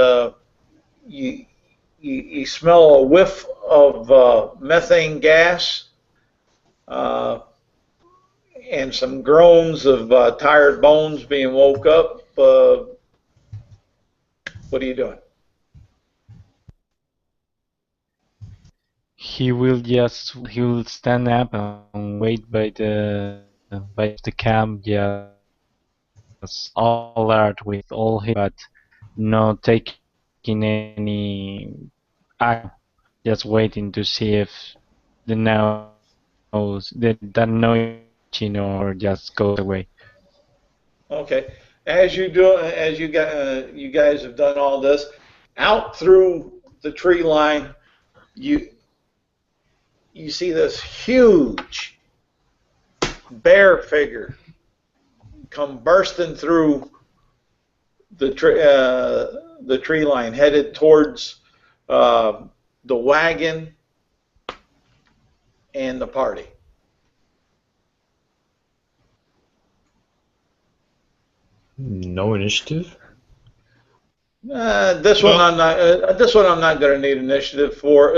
you smell a whiff of methane gas, and some groans of tired bones being woke up. What are you doing? He will stand up and wait by the by the camp, just alert with all his, but not taking any action, just waiting to see if the nose, the noise, or just goes away. Okay. As you guys have done all this, out through the tree line, you see this huge bear figure come bursting through the tree line, headed towards the wagon and the party. No initiative. This one I'm not. This one I'm not going to need initiative for.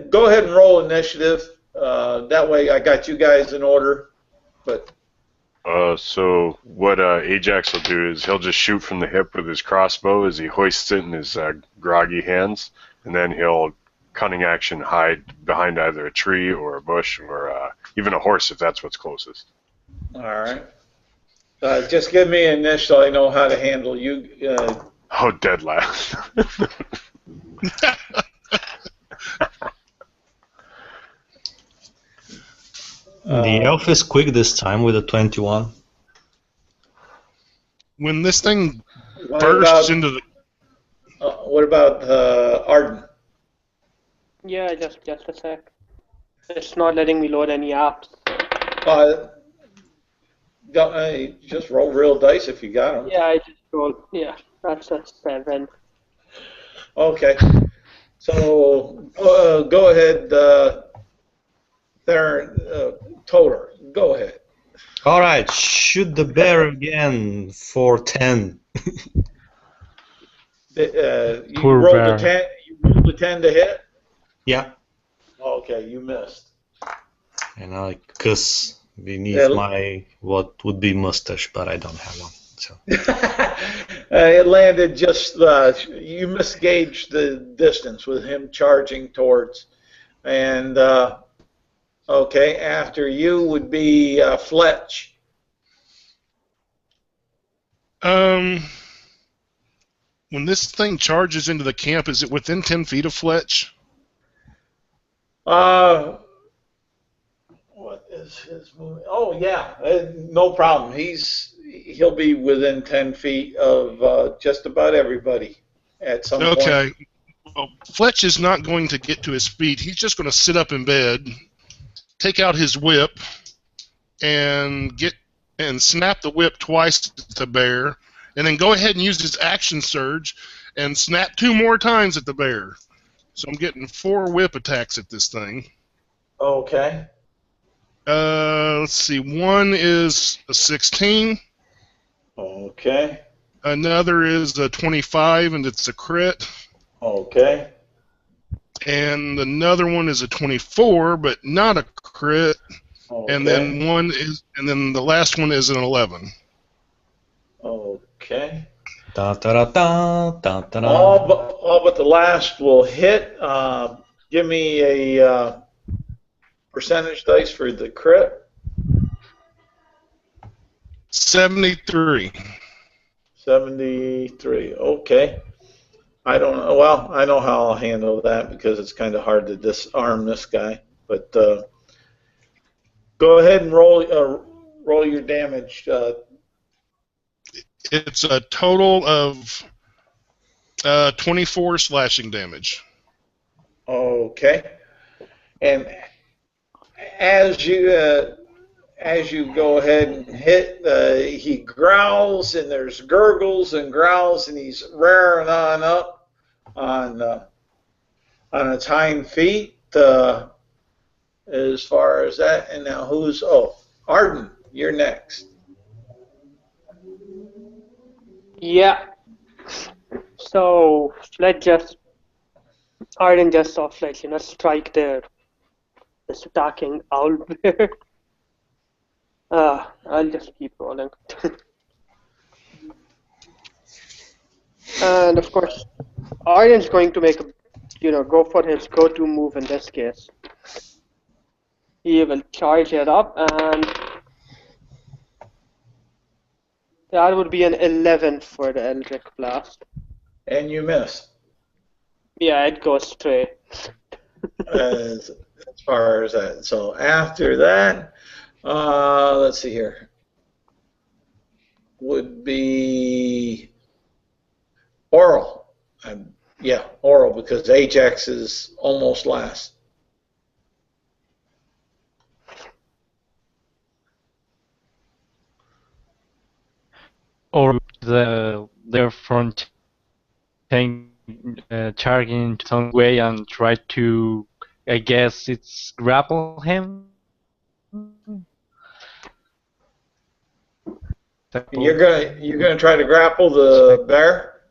Go ahead and roll initiative. That way, I got you guys in order. But so what Ajax will do is he'll just shoot from the hip with his crossbow as he hoists it in his groggy hands, and then he'll cunning action hide behind either a tree or a bush or even a horse if that's what's closest. All right. Just give me an initial. I know how to handle you. Oh, dead last. The elf is quick this time with a 21. When this thing bursts into the... what about Arden? Yeah, just a sec. It's not letting me load any apps. Just roll real dice if you got them. Yeah, I just rolled. Yeah, that's a 7. Okay. So go ahead, Toter. Go ahead. All right, shoot the bear again for 10. You rolled the 10. You rolled the 10 to hit. Yeah. Okay, you missed. And I cuss beneath my what would be mustache, but I don't have one. So. It landed just. You misgauged the distance with him charging towards, and okay. After you would be Fletch. When this thing charges into the camp, is it within 10 feet of Fletch? What is his movement? Oh yeah, no problem. He'll be within 10 feet of just about everybody at some point. Okay. Well, Fletch is not going to get to his feet. He's just going to sit up in bed, take out his whip, and snap the whip twice at the bear, and then go ahead and use his action surge and snap 2 more times at the bear. So I'm getting 4 whip attacks at this thing. Okay. Let's see. One is a 16. Okay. Another is a 25, and it's a crit. Okay. And another one is a 24, but not a crit. Okay. And then the last one is an 11. Okay. Da, da, da, da, da, da. All but the last will hit. Give me a percentage dice for the crit. 73. 73. Okay. I don't know. Well, I know how I'll handle that because it's kind of hard to disarm this guy. But go ahead and roll your damage. It's a total of 24 slashing damage. Okay. And as you go ahead and hit, he growls, and there's gurgles and growls, and he's rearing on up on its hind feet. As far as that, and now Arden, you're next. Yeah. So Arden just saw Fletch, strike this attacking owl bear. I'll just keep rolling. And of course, Arden's going to go for his go-to move in this case. He will charge it up, and That would be an 11 for the Eldritch Blast. And you miss. Yeah, it goes straight. As far as that. So after that, let's see here. Would be Oral. Yeah, Oral, because Ajax is almost last. Or their front tank charging some way and try to, I guess it's grapple him. You're gonna try to grapple the bear?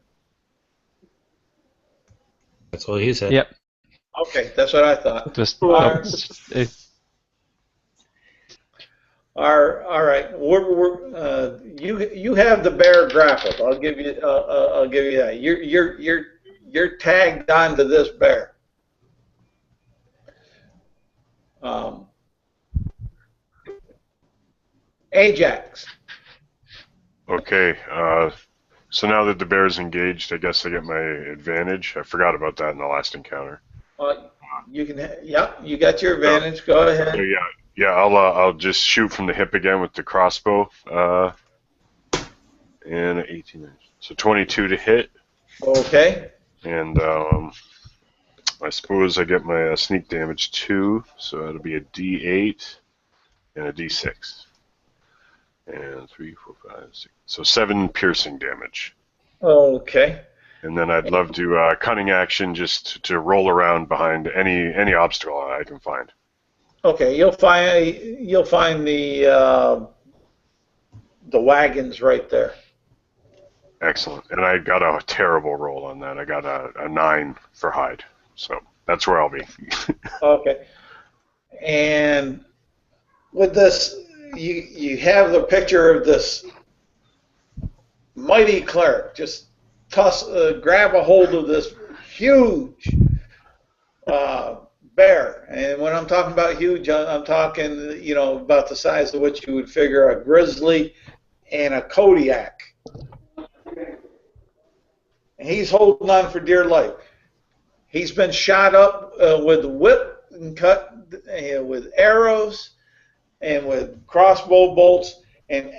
That's what he said. Yep. Okay, that's what I thought. All right. You have the bear grappled. I'll give you that. You're tagged onto this bear. Ajax. Okay. So now that the bear's engaged, I guess I get my advantage. I forgot about that in the last encounter. You can. Yep. You got your advantage. Go ahead. So yeah. I'll just shoot from the hip again with the crossbow. And 18. So 22 to hit. Okay. And I suppose I get my sneak damage 2, so that'll be a D8 and a D6. And 3, 4, 5, 6. So 7 piercing damage. Okay. And then I'd love to cunning action just to roll around behind any obstacle I can find. Okay, you'll find the wagons right there. Excellent. And I got a terrible roll on that. I got a 9 for hide. So that's where I'll be. Okay. And with this, you have the picture of this mighty cleric. Just grab a hold of this huge bear. And when I'm talking about huge, I'm talking, about the size of what you would figure a grizzly and a Kodiak. And he's holding on for dear life. He's been shot up with whip and cut with arrows and with crossbow bolts, and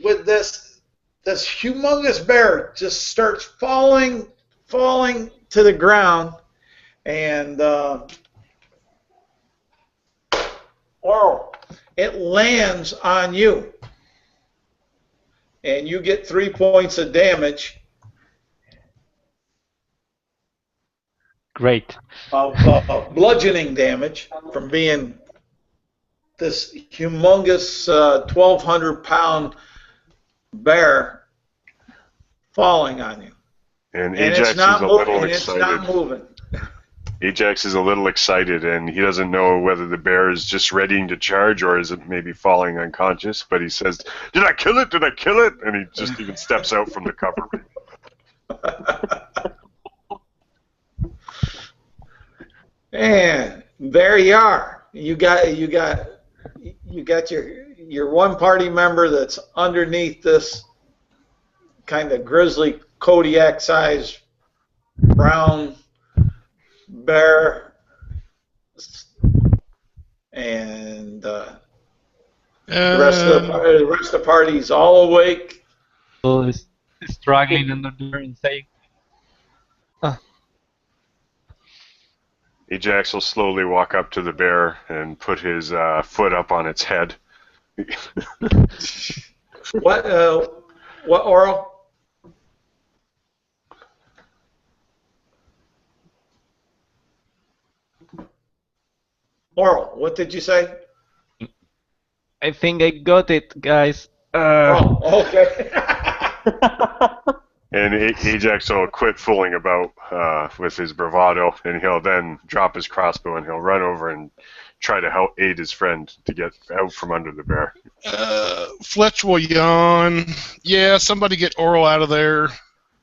with this humongous bear just starts falling to the ground, and it lands on you, and you get 3 points of damage. Great. Of bludgeoning damage from being this humongous 1,200-pound bear falling on you. And Ajax is a little excited. It's not moving. Ajax is a little excited, and he doesn't know whether the bear is just readying to charge or is it maybe falling unconscious, but he says, "Did I kill it? Did I kill it?" And he just even steps out from the cover. And there you are. You got your one party member that's underneath this kind of grizzly Kodiak sized brown bear, and the rest of the party's all awake. So he's struggling under there and saying, Ajax will slowly walk up to the bear and put his foot up on its head. What Oral? Oral, what did you say? I think I got it, guys. Okay. And Ajax will quit fooling about with his bravado, and he'll then drop his crossbow and he'll run over and try to help aid his friend to get out from under the bear. Fletch will yawn. Yeah, somebody get Oral out of there.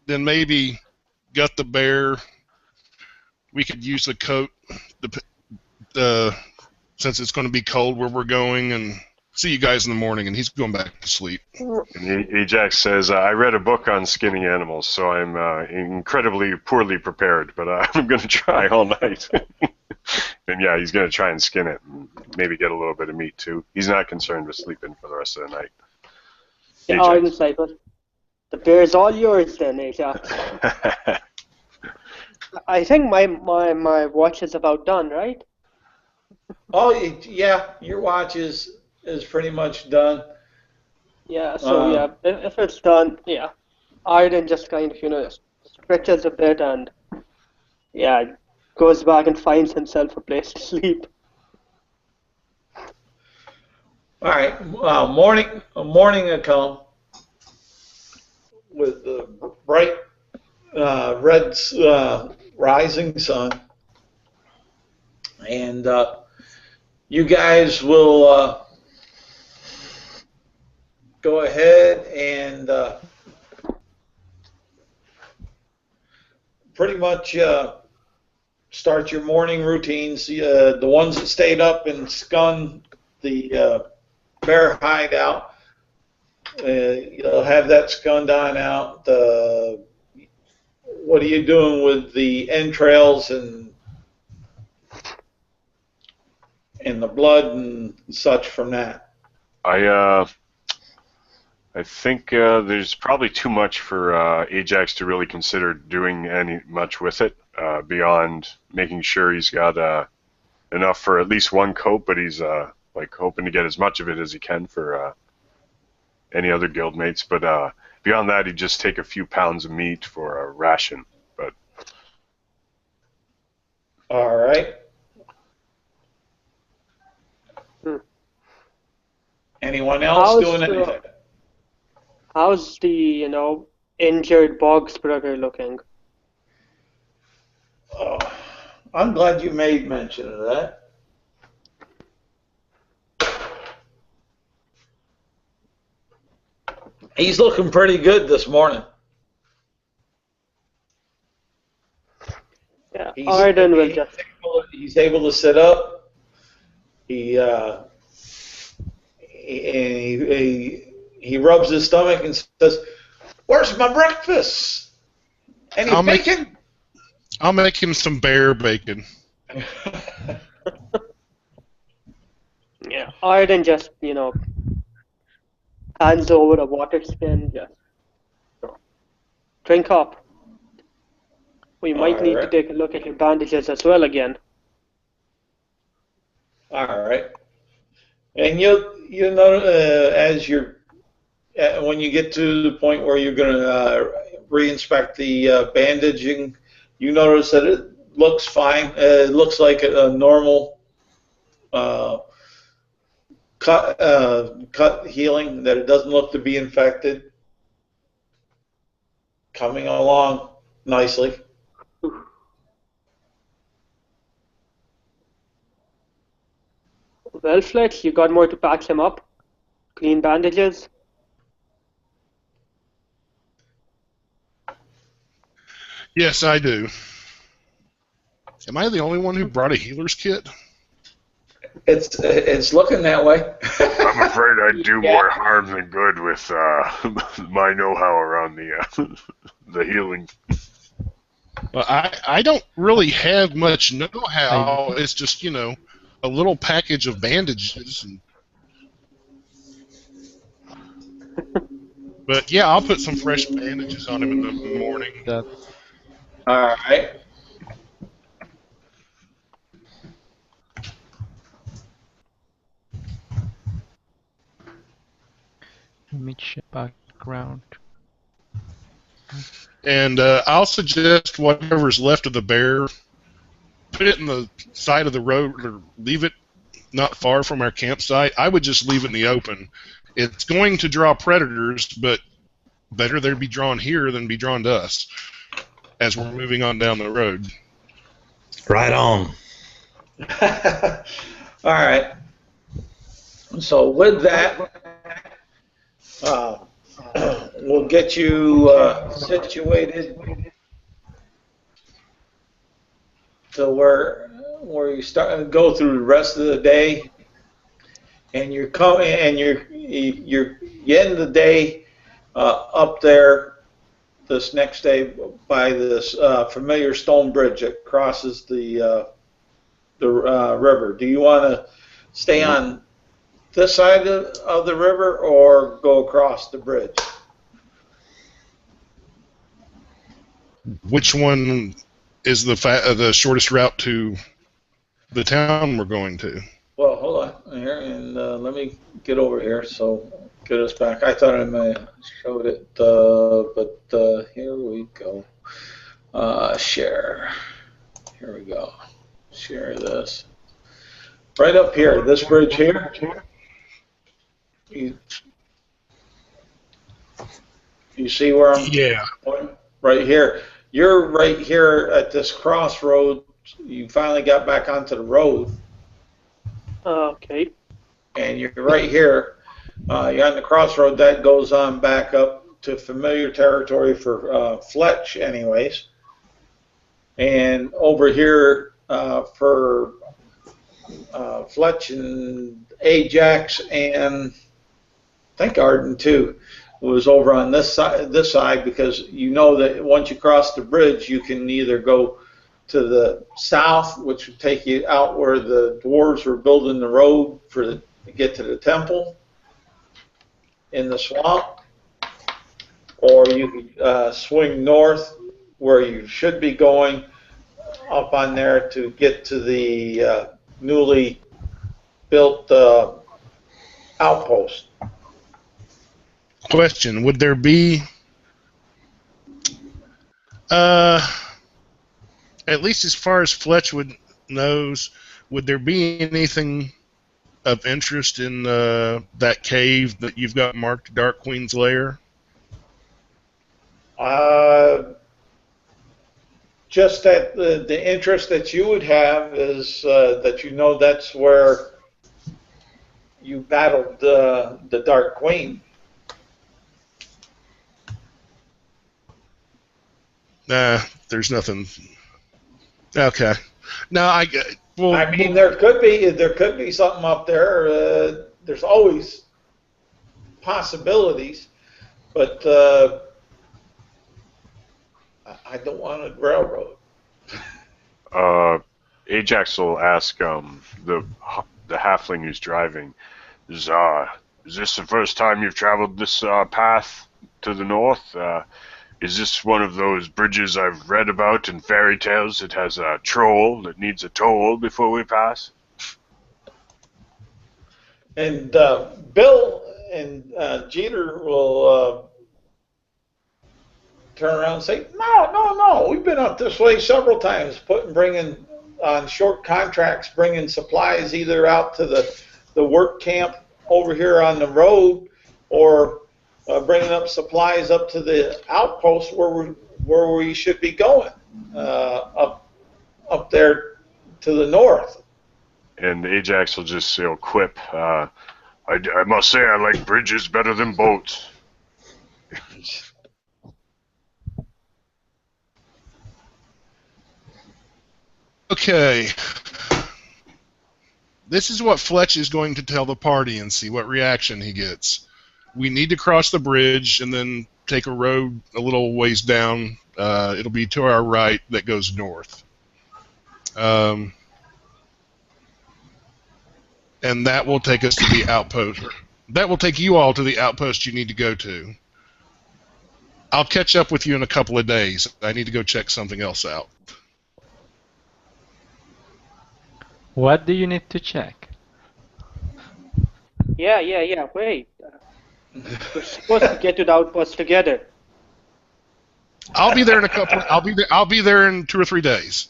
Then maybe gut the bear. We could use the coat, since it's going to be cold where we're going, and see you guys in the morning, and he's going back to sleep. And Ajax says, I read a book on skinning animals, so I'm incredibly poorly prepared, but I'm going to try all night. And yeah, he's going to try and skin it, and maybe get a little bit of meat too. He's not concerned with sleeping for the rest of the night. Yeah, I was like, the bear's all yours then, Ajax. I think my watch is about done, right? Oh, yeah, your watch is pretty much done. Yeah, so yeah, if it's done, yeah, Arden just kind of, stretches a bit and, yeah, goes back and finds himself a place to sleep. All right, morning will come with the bright red rising sun, and you guys will go ahead and pretty much start your morning routines. The ones that stayed up and skun the bear hideout, you'll have that skun dying out. What are you doing with the entrails and the blood and such from that? I think there's probably too much for Ajax to really consider doing much with it beyond making sure he's got enough for at least one coat, but he's like hoping to get as much of it as he can for any other guild mates. But beyond that, he'd just take a few pounds of meat for a ration. But all right. Anyone else doing anything? How's the injured Boggs brother looking? Oh, I'm glad you made mention of that. He's looking pretty good this morning. Yeah, Arden will just. He's able to sit up. He rubs his stomach and says, "Where's my breakfast? Any bacon?" I'll make him some bear bacon. Yeah, Arden just hands over a water skin. Just drink up. We might need to take a look at your bandages as well again. All right. And you know as you're when you get to the point where you're going to re-inspect the bandaging, you notice that it looks fine. It looks like a normal cut healing. That it doesn't look to be infected. Coming along nicely. Well, Fletch, you got more to patch him up? Clean bandages? Yes, I do. Am I the only one who brought a healer's kit? It's looking that way. I'm afraid I'd do more harm than good with my know-how around the healing. Well, I don't really have much know-how. It's just, a little package of bandages. But yeah, I'll put some fresh bandages on him in the morning. All right. Let me check background. And I'll suggest whatever's left of the bear, put it in the side of the road or leave it not far from our campsite. I would just leave it in the open. It's going to draw predators, but better they'd be drawn here than be drawn to us as we're moving on down the road. Right on. All right. So with that, we'll get you situated to where you go through the rest of the day. and you end the day up there this next day by this familiar stone bridge that crosses the river. Do you want to stay on this side of the river or go across the bridge? Which one is the shortest route to the town we're going to? Well, hold on here, and let me get over here so get us back. I thought I may have showed it, but here we go. Share. Here we go. Share this. Right up here, this bridge here. You see where I'm pointing? Right here. You're right here at this crossroad. You finally got back onto the road. Okay. And you're right here. You're on the crossroad. That goes on back up to familiar territory for Fletch, anyways. And over here for Fletch and Ajax and I think Arden too was over on this side because you know that once you cross the bridge, you can either go to the south, which would take you out where the dwarves were building the road to get to the temple in the swamp, or you could swing north where you should be going up on there to get to the newly built outpost. Question: would there be, at least as far as Fletchwood knows, would there be anything of interest in that cave that you've got marked Dark Queen's Lair? Just that the interest that you would have is that you know that's where you battled the Dark Queen. Nah, there's nothing. Okay. No, I mean, there could be something up there. There's always possibilities, but I don't want a railroad. Ajax will ask the halfling who's driving, is this the first time you've traveled this path to the north? Is this one of those bridges I've read about in fairy tales? It has a troll that needs a toll before we pass. And Bill and Jeter will turn around and say, no, we've been up this way several times, bringing on short contracts, bringing supplies either out to the work camp over here on the road, or bringing up supplies up to the outpost where we should be going, up there to the north. And Ajax will just quip, I must say I like bridges better than boats. Okay. This is what Fletch is going to tell the party and see what reaction he gets. We need to cross the bridge and then take a road a little ways down. It'll be to our right that goes north. And that will take us to the outpost. That will take you all to the outpost you need to go to. I'll catch up with you in a couple of days. I need to go check something else out. What do you need to check? Yeah, wait. We're supposed to get to the outpost together. I'll be there in I'll be there in 2 or 3 days.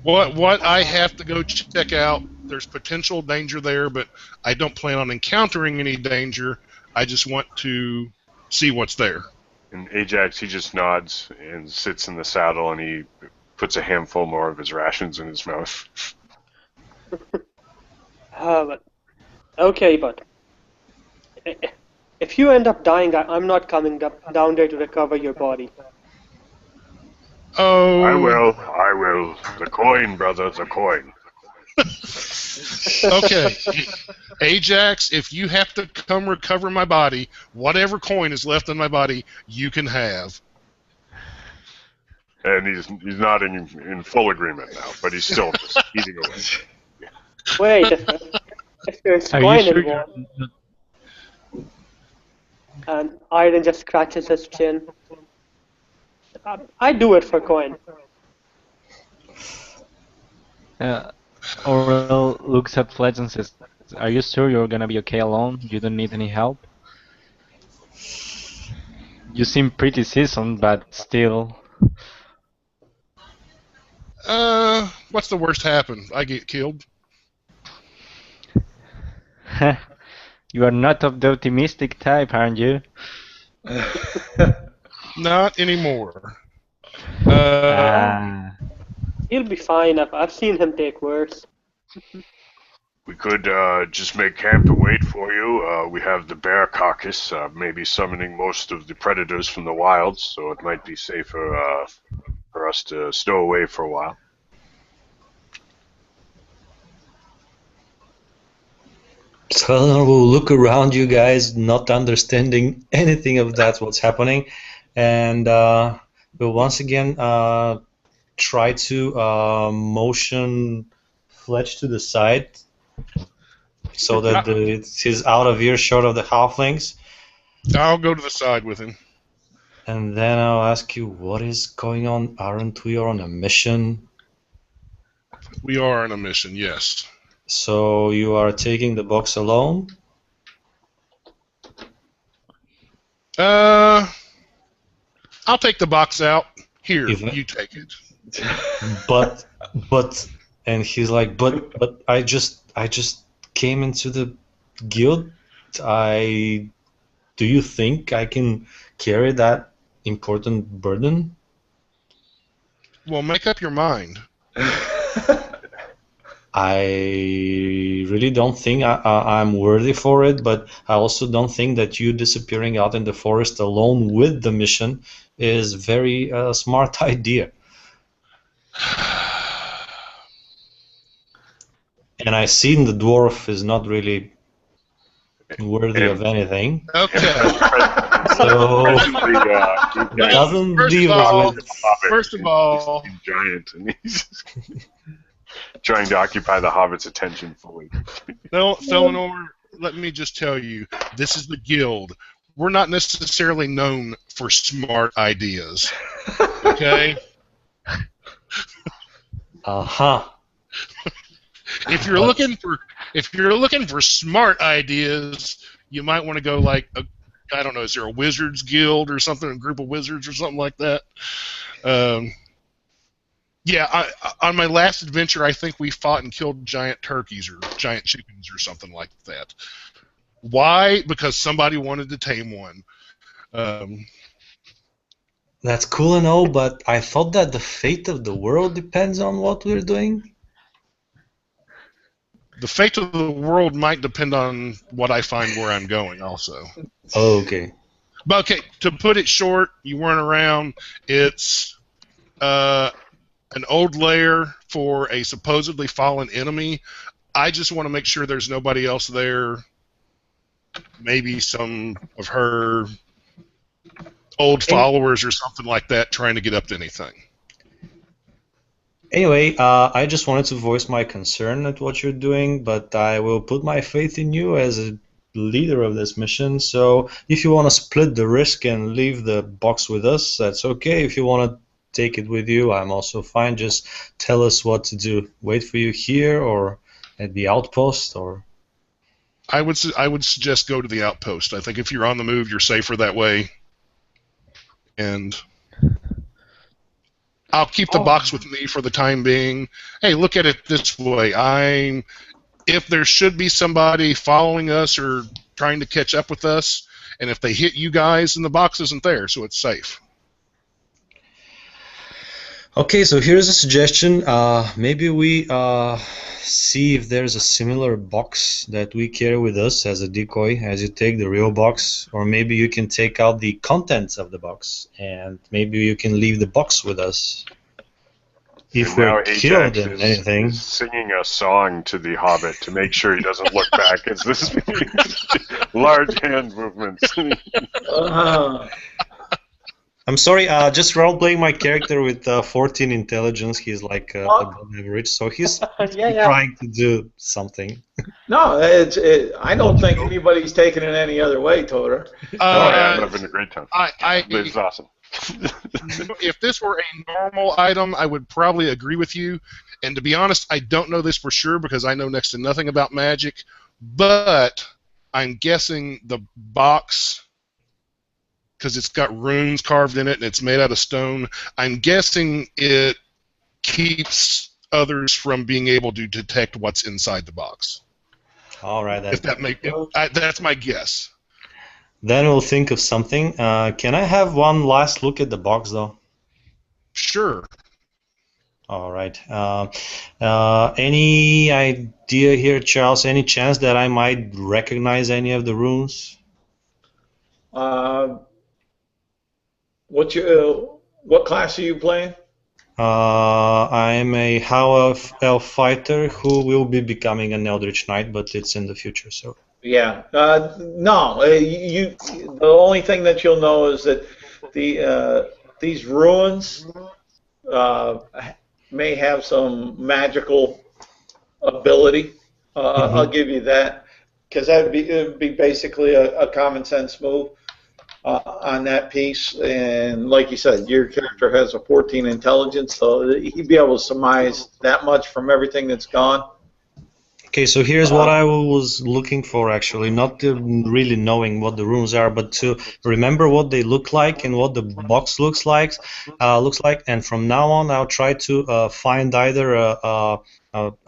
What I have to go check out, there's potential danger there, but I don't plan on encountering any danger. I just want to see what's there. And Ajax, he just nods and sits in the saddle, and he puts a handful more of his rations in his mouth. Okay, but if you end up dying, I'm not coming down there to recover your body. Oh. I will. The coin, brother, the coin. Okay, Ajax, if you have to come recover my body, whatever coin is left in my body, you can have. And he's nodding in full agreement now, but he's still just eating away. Wait, if there's Are coin you sure involved, and Aiden just scratches his chin. I do it for coin. Oral looks at Fletch and says, "Are you sure you're gonna be okay alone? You don't need any help? You seem pretty seasoned, but still." What's the worst happen? I get killed? You are not of the optimistic type, aren't you? Not anymore. He'll be fine. I've seen him take worse. We could just make camp and wait for you. We have the bear carcass, maybe summoning most of the predators from the wilds, so it might be safer for us to stow away for a while. So we'll look around you guys, not understanding anything of that, what's happening, and we'll once again try to motion Fletch to the side so that he's out of earshot of the halflings. I'll go to the side with him. And then I'll ask you, what is going on? Aren't we on a mission? We are on a mission, yes. So you are taking the box alone? I'll take the box out. Here, you take it. But, and he's like, but I just came into the guild. Do you think I can carry that important burden? Well, make up your mind. I really don't think I'm worthy for it, but I also don't think that you disappearing out in the forest alone with the mission is very smart idea. And I seen the dwarf is not really worthy of anything. Okay. So doesn't leave us with. First of all, he's giant, and he's trying to occupy the hobbit's attention fully. Felinor, let me just tell you, this is the guild. We're not necessarily known for smart ideas. Okay? Uh-huh. If you're looking for smart ideas, you might want to go like I don't know, is there a wizards guild or something, a group of wizards or something like that? Yeah, on my last adventure, I think we fought and killed giant turkeys or giant chickens or something like that. Why? Because somebody wanted to tame one. That's cool and all, but I thought that the fate of the world depends on what we're doing. The fate of the world might depend on what I find where I'm going, also. Oh, okay. But okay, to put it short, you weren't around. It's an old lair for a supposedly fallen enemy. I just want to make sure there's nobody else there. Maybe some of her old followers or something like that trying to get up to anything. Anyway, I just wanted to voice my concern at what you're doing, but I will put my faith in you as a leader of this mission. So if you want to split the risk and leave the box with us, that's okay. If you want to take it with you, I'm also fine. Just tell us what to do. Wait for you here or at the outpost, or I would suggest go to the outpost. I think if you're on the move, you're safer that way. And I'll keep the box with me for the time being. Hey, look at it this way. If there should be somebody following us or trying to catch up with us, and if they hit you guys, then the box isn't there, so it's safe. Okay, so here's a suggestion. Maybe we see if there's a similar box that we carry with us as a decoy as you take the real box, or maybe you can take out the contents of the box and maybe you can leave the box with us. if and now we're killed Ajax in anything. is singing a song to the Hobbit to make sure he doesn't look back as this large hand movements. I'm sorry, just role-playing my character with 14 intelligence. He's like above average, so he's trying to do something. No, I don't think anybody's taking it any other way, Toter. I'm having a great time. It's awesome. If this were a normal item, I would probably agree with you. And to be honest, I don't know this for sure because I know next to nothing about magic. But I'm guessing the box, because it's got runes carved in it and it's made out of stone, I'm guessing it keeps others from being able to detect what's inside the box. All right. That's my guess. Then we'll think of something. Can I have one last look at the box, though? Sure. All right. Any idea here, Charles? Any chance that I might recognize any of the runes? What class are you playing? I'm a half elf fighter who will be becoming an Eldritch Knight, but it's in the future, so. Yeah. No. The only thing that you'll know is that these ruins may have some magical ability. I'll give you that, because it would be basically a common sense move on that piece. And like you said, your character has a 14 intelligence, so he'd be able to surmise that much from everything that's gone. Okay, so here's what I was looking for, actually, not really knowing what the runes are, but to remember what they look like and what the box looks like. And from now on, I'll try to find either a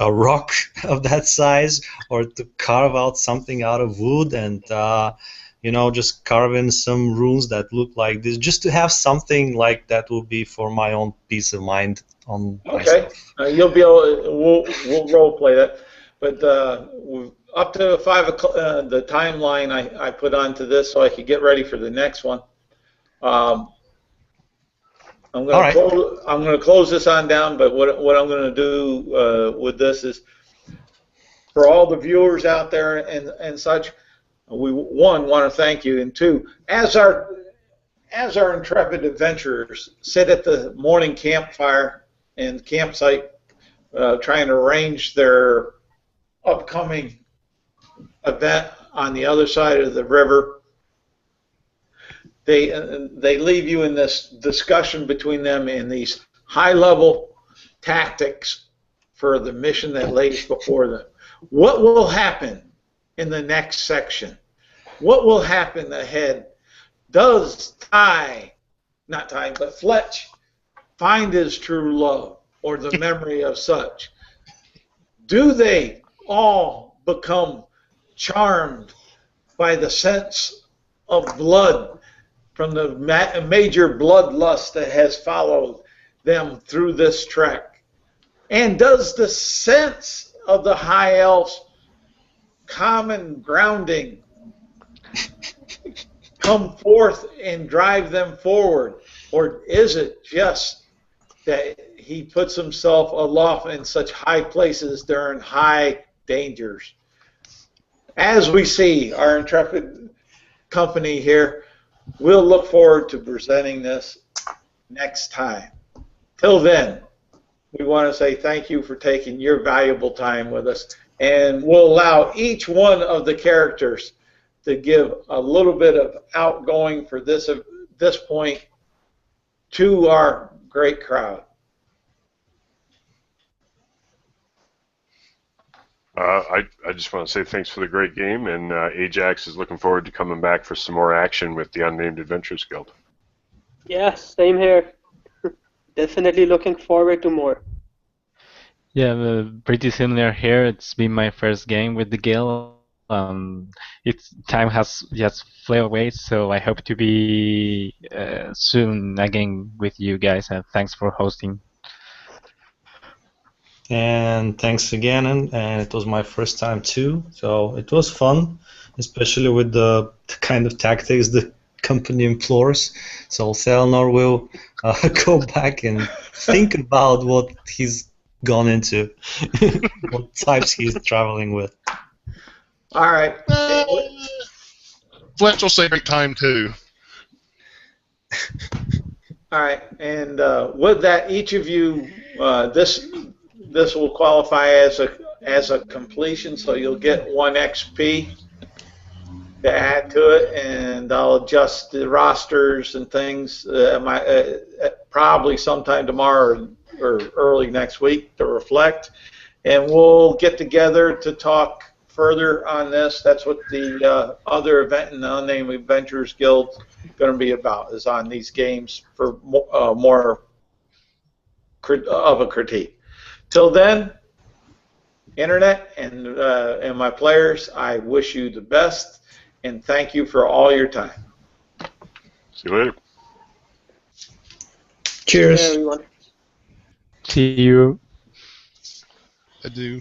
rock of that size or to carve out something out of wood and just carve in some runes that look like this, just to have something like that will be for my own peace of mind on myself. You'll be able. We'll role play that. But up to 5 o'clock, the timeline I put onto this so I could get ready for the next one. I'm going to close this on down. But what I'm going to do with this is, for all the viewers out there and such, we want to thank you, and two, as our intrepid adventurers sit at the morning campfire and campsite, trying to arrange their upcoming event on the other side of the river, they leave you in this discussion between them in these high-level tactics for the mission that lays before them. What will happen in the next section? What will happen ahead? Does Fletch find his true love or the memory of such? Do they all become charmed by the sense of blood from the major bloodlust that has followed them through this trek? And does the sense of the high elves' common grounding come forth and drive them forward? Or is it just that he puts himself aloft in such high places during high dangers? As we see our intrepid company here, we'll look forward to presenting this next time. Till then, we want to say thank you for taking your valuable time with us, and we'll allow each one of the characters to give a little bit of outgoing for this point to our great crowd. I just want to say thanks for the great game, and Ajax is looking forward to coming back for some more action with the Unnamed Adventures Guild. Yes, same here. Definitely looking forward to more. Yeah, pretty similar here. It's been my first game with the Guild. Time has just flown away, so I hope to be soon again with you guys. And thanks for hosting. And thanks again, and it was my first time too, so it was fun, especially with the kind of tactics, the company implores. So Thelnor will go back and think about what he's gone into, what types he's traveling with. All right. Fletch will say great time too. All right, and with that, each of you, this will qualify as a completion, so you'll get 1 XP to add to it, and I'll adjust the rosters and things probably sometime tomorrow or early next week to reflect, and we'll get together to talk further on this. That's what the other event in the Unnamed Adventurers Guild is going to be about, is on these games for more of a critique. Till then, Internet and my players, I wish you the best, and thank you for all your time. See you later. Cheers. Everyone. See you. I do.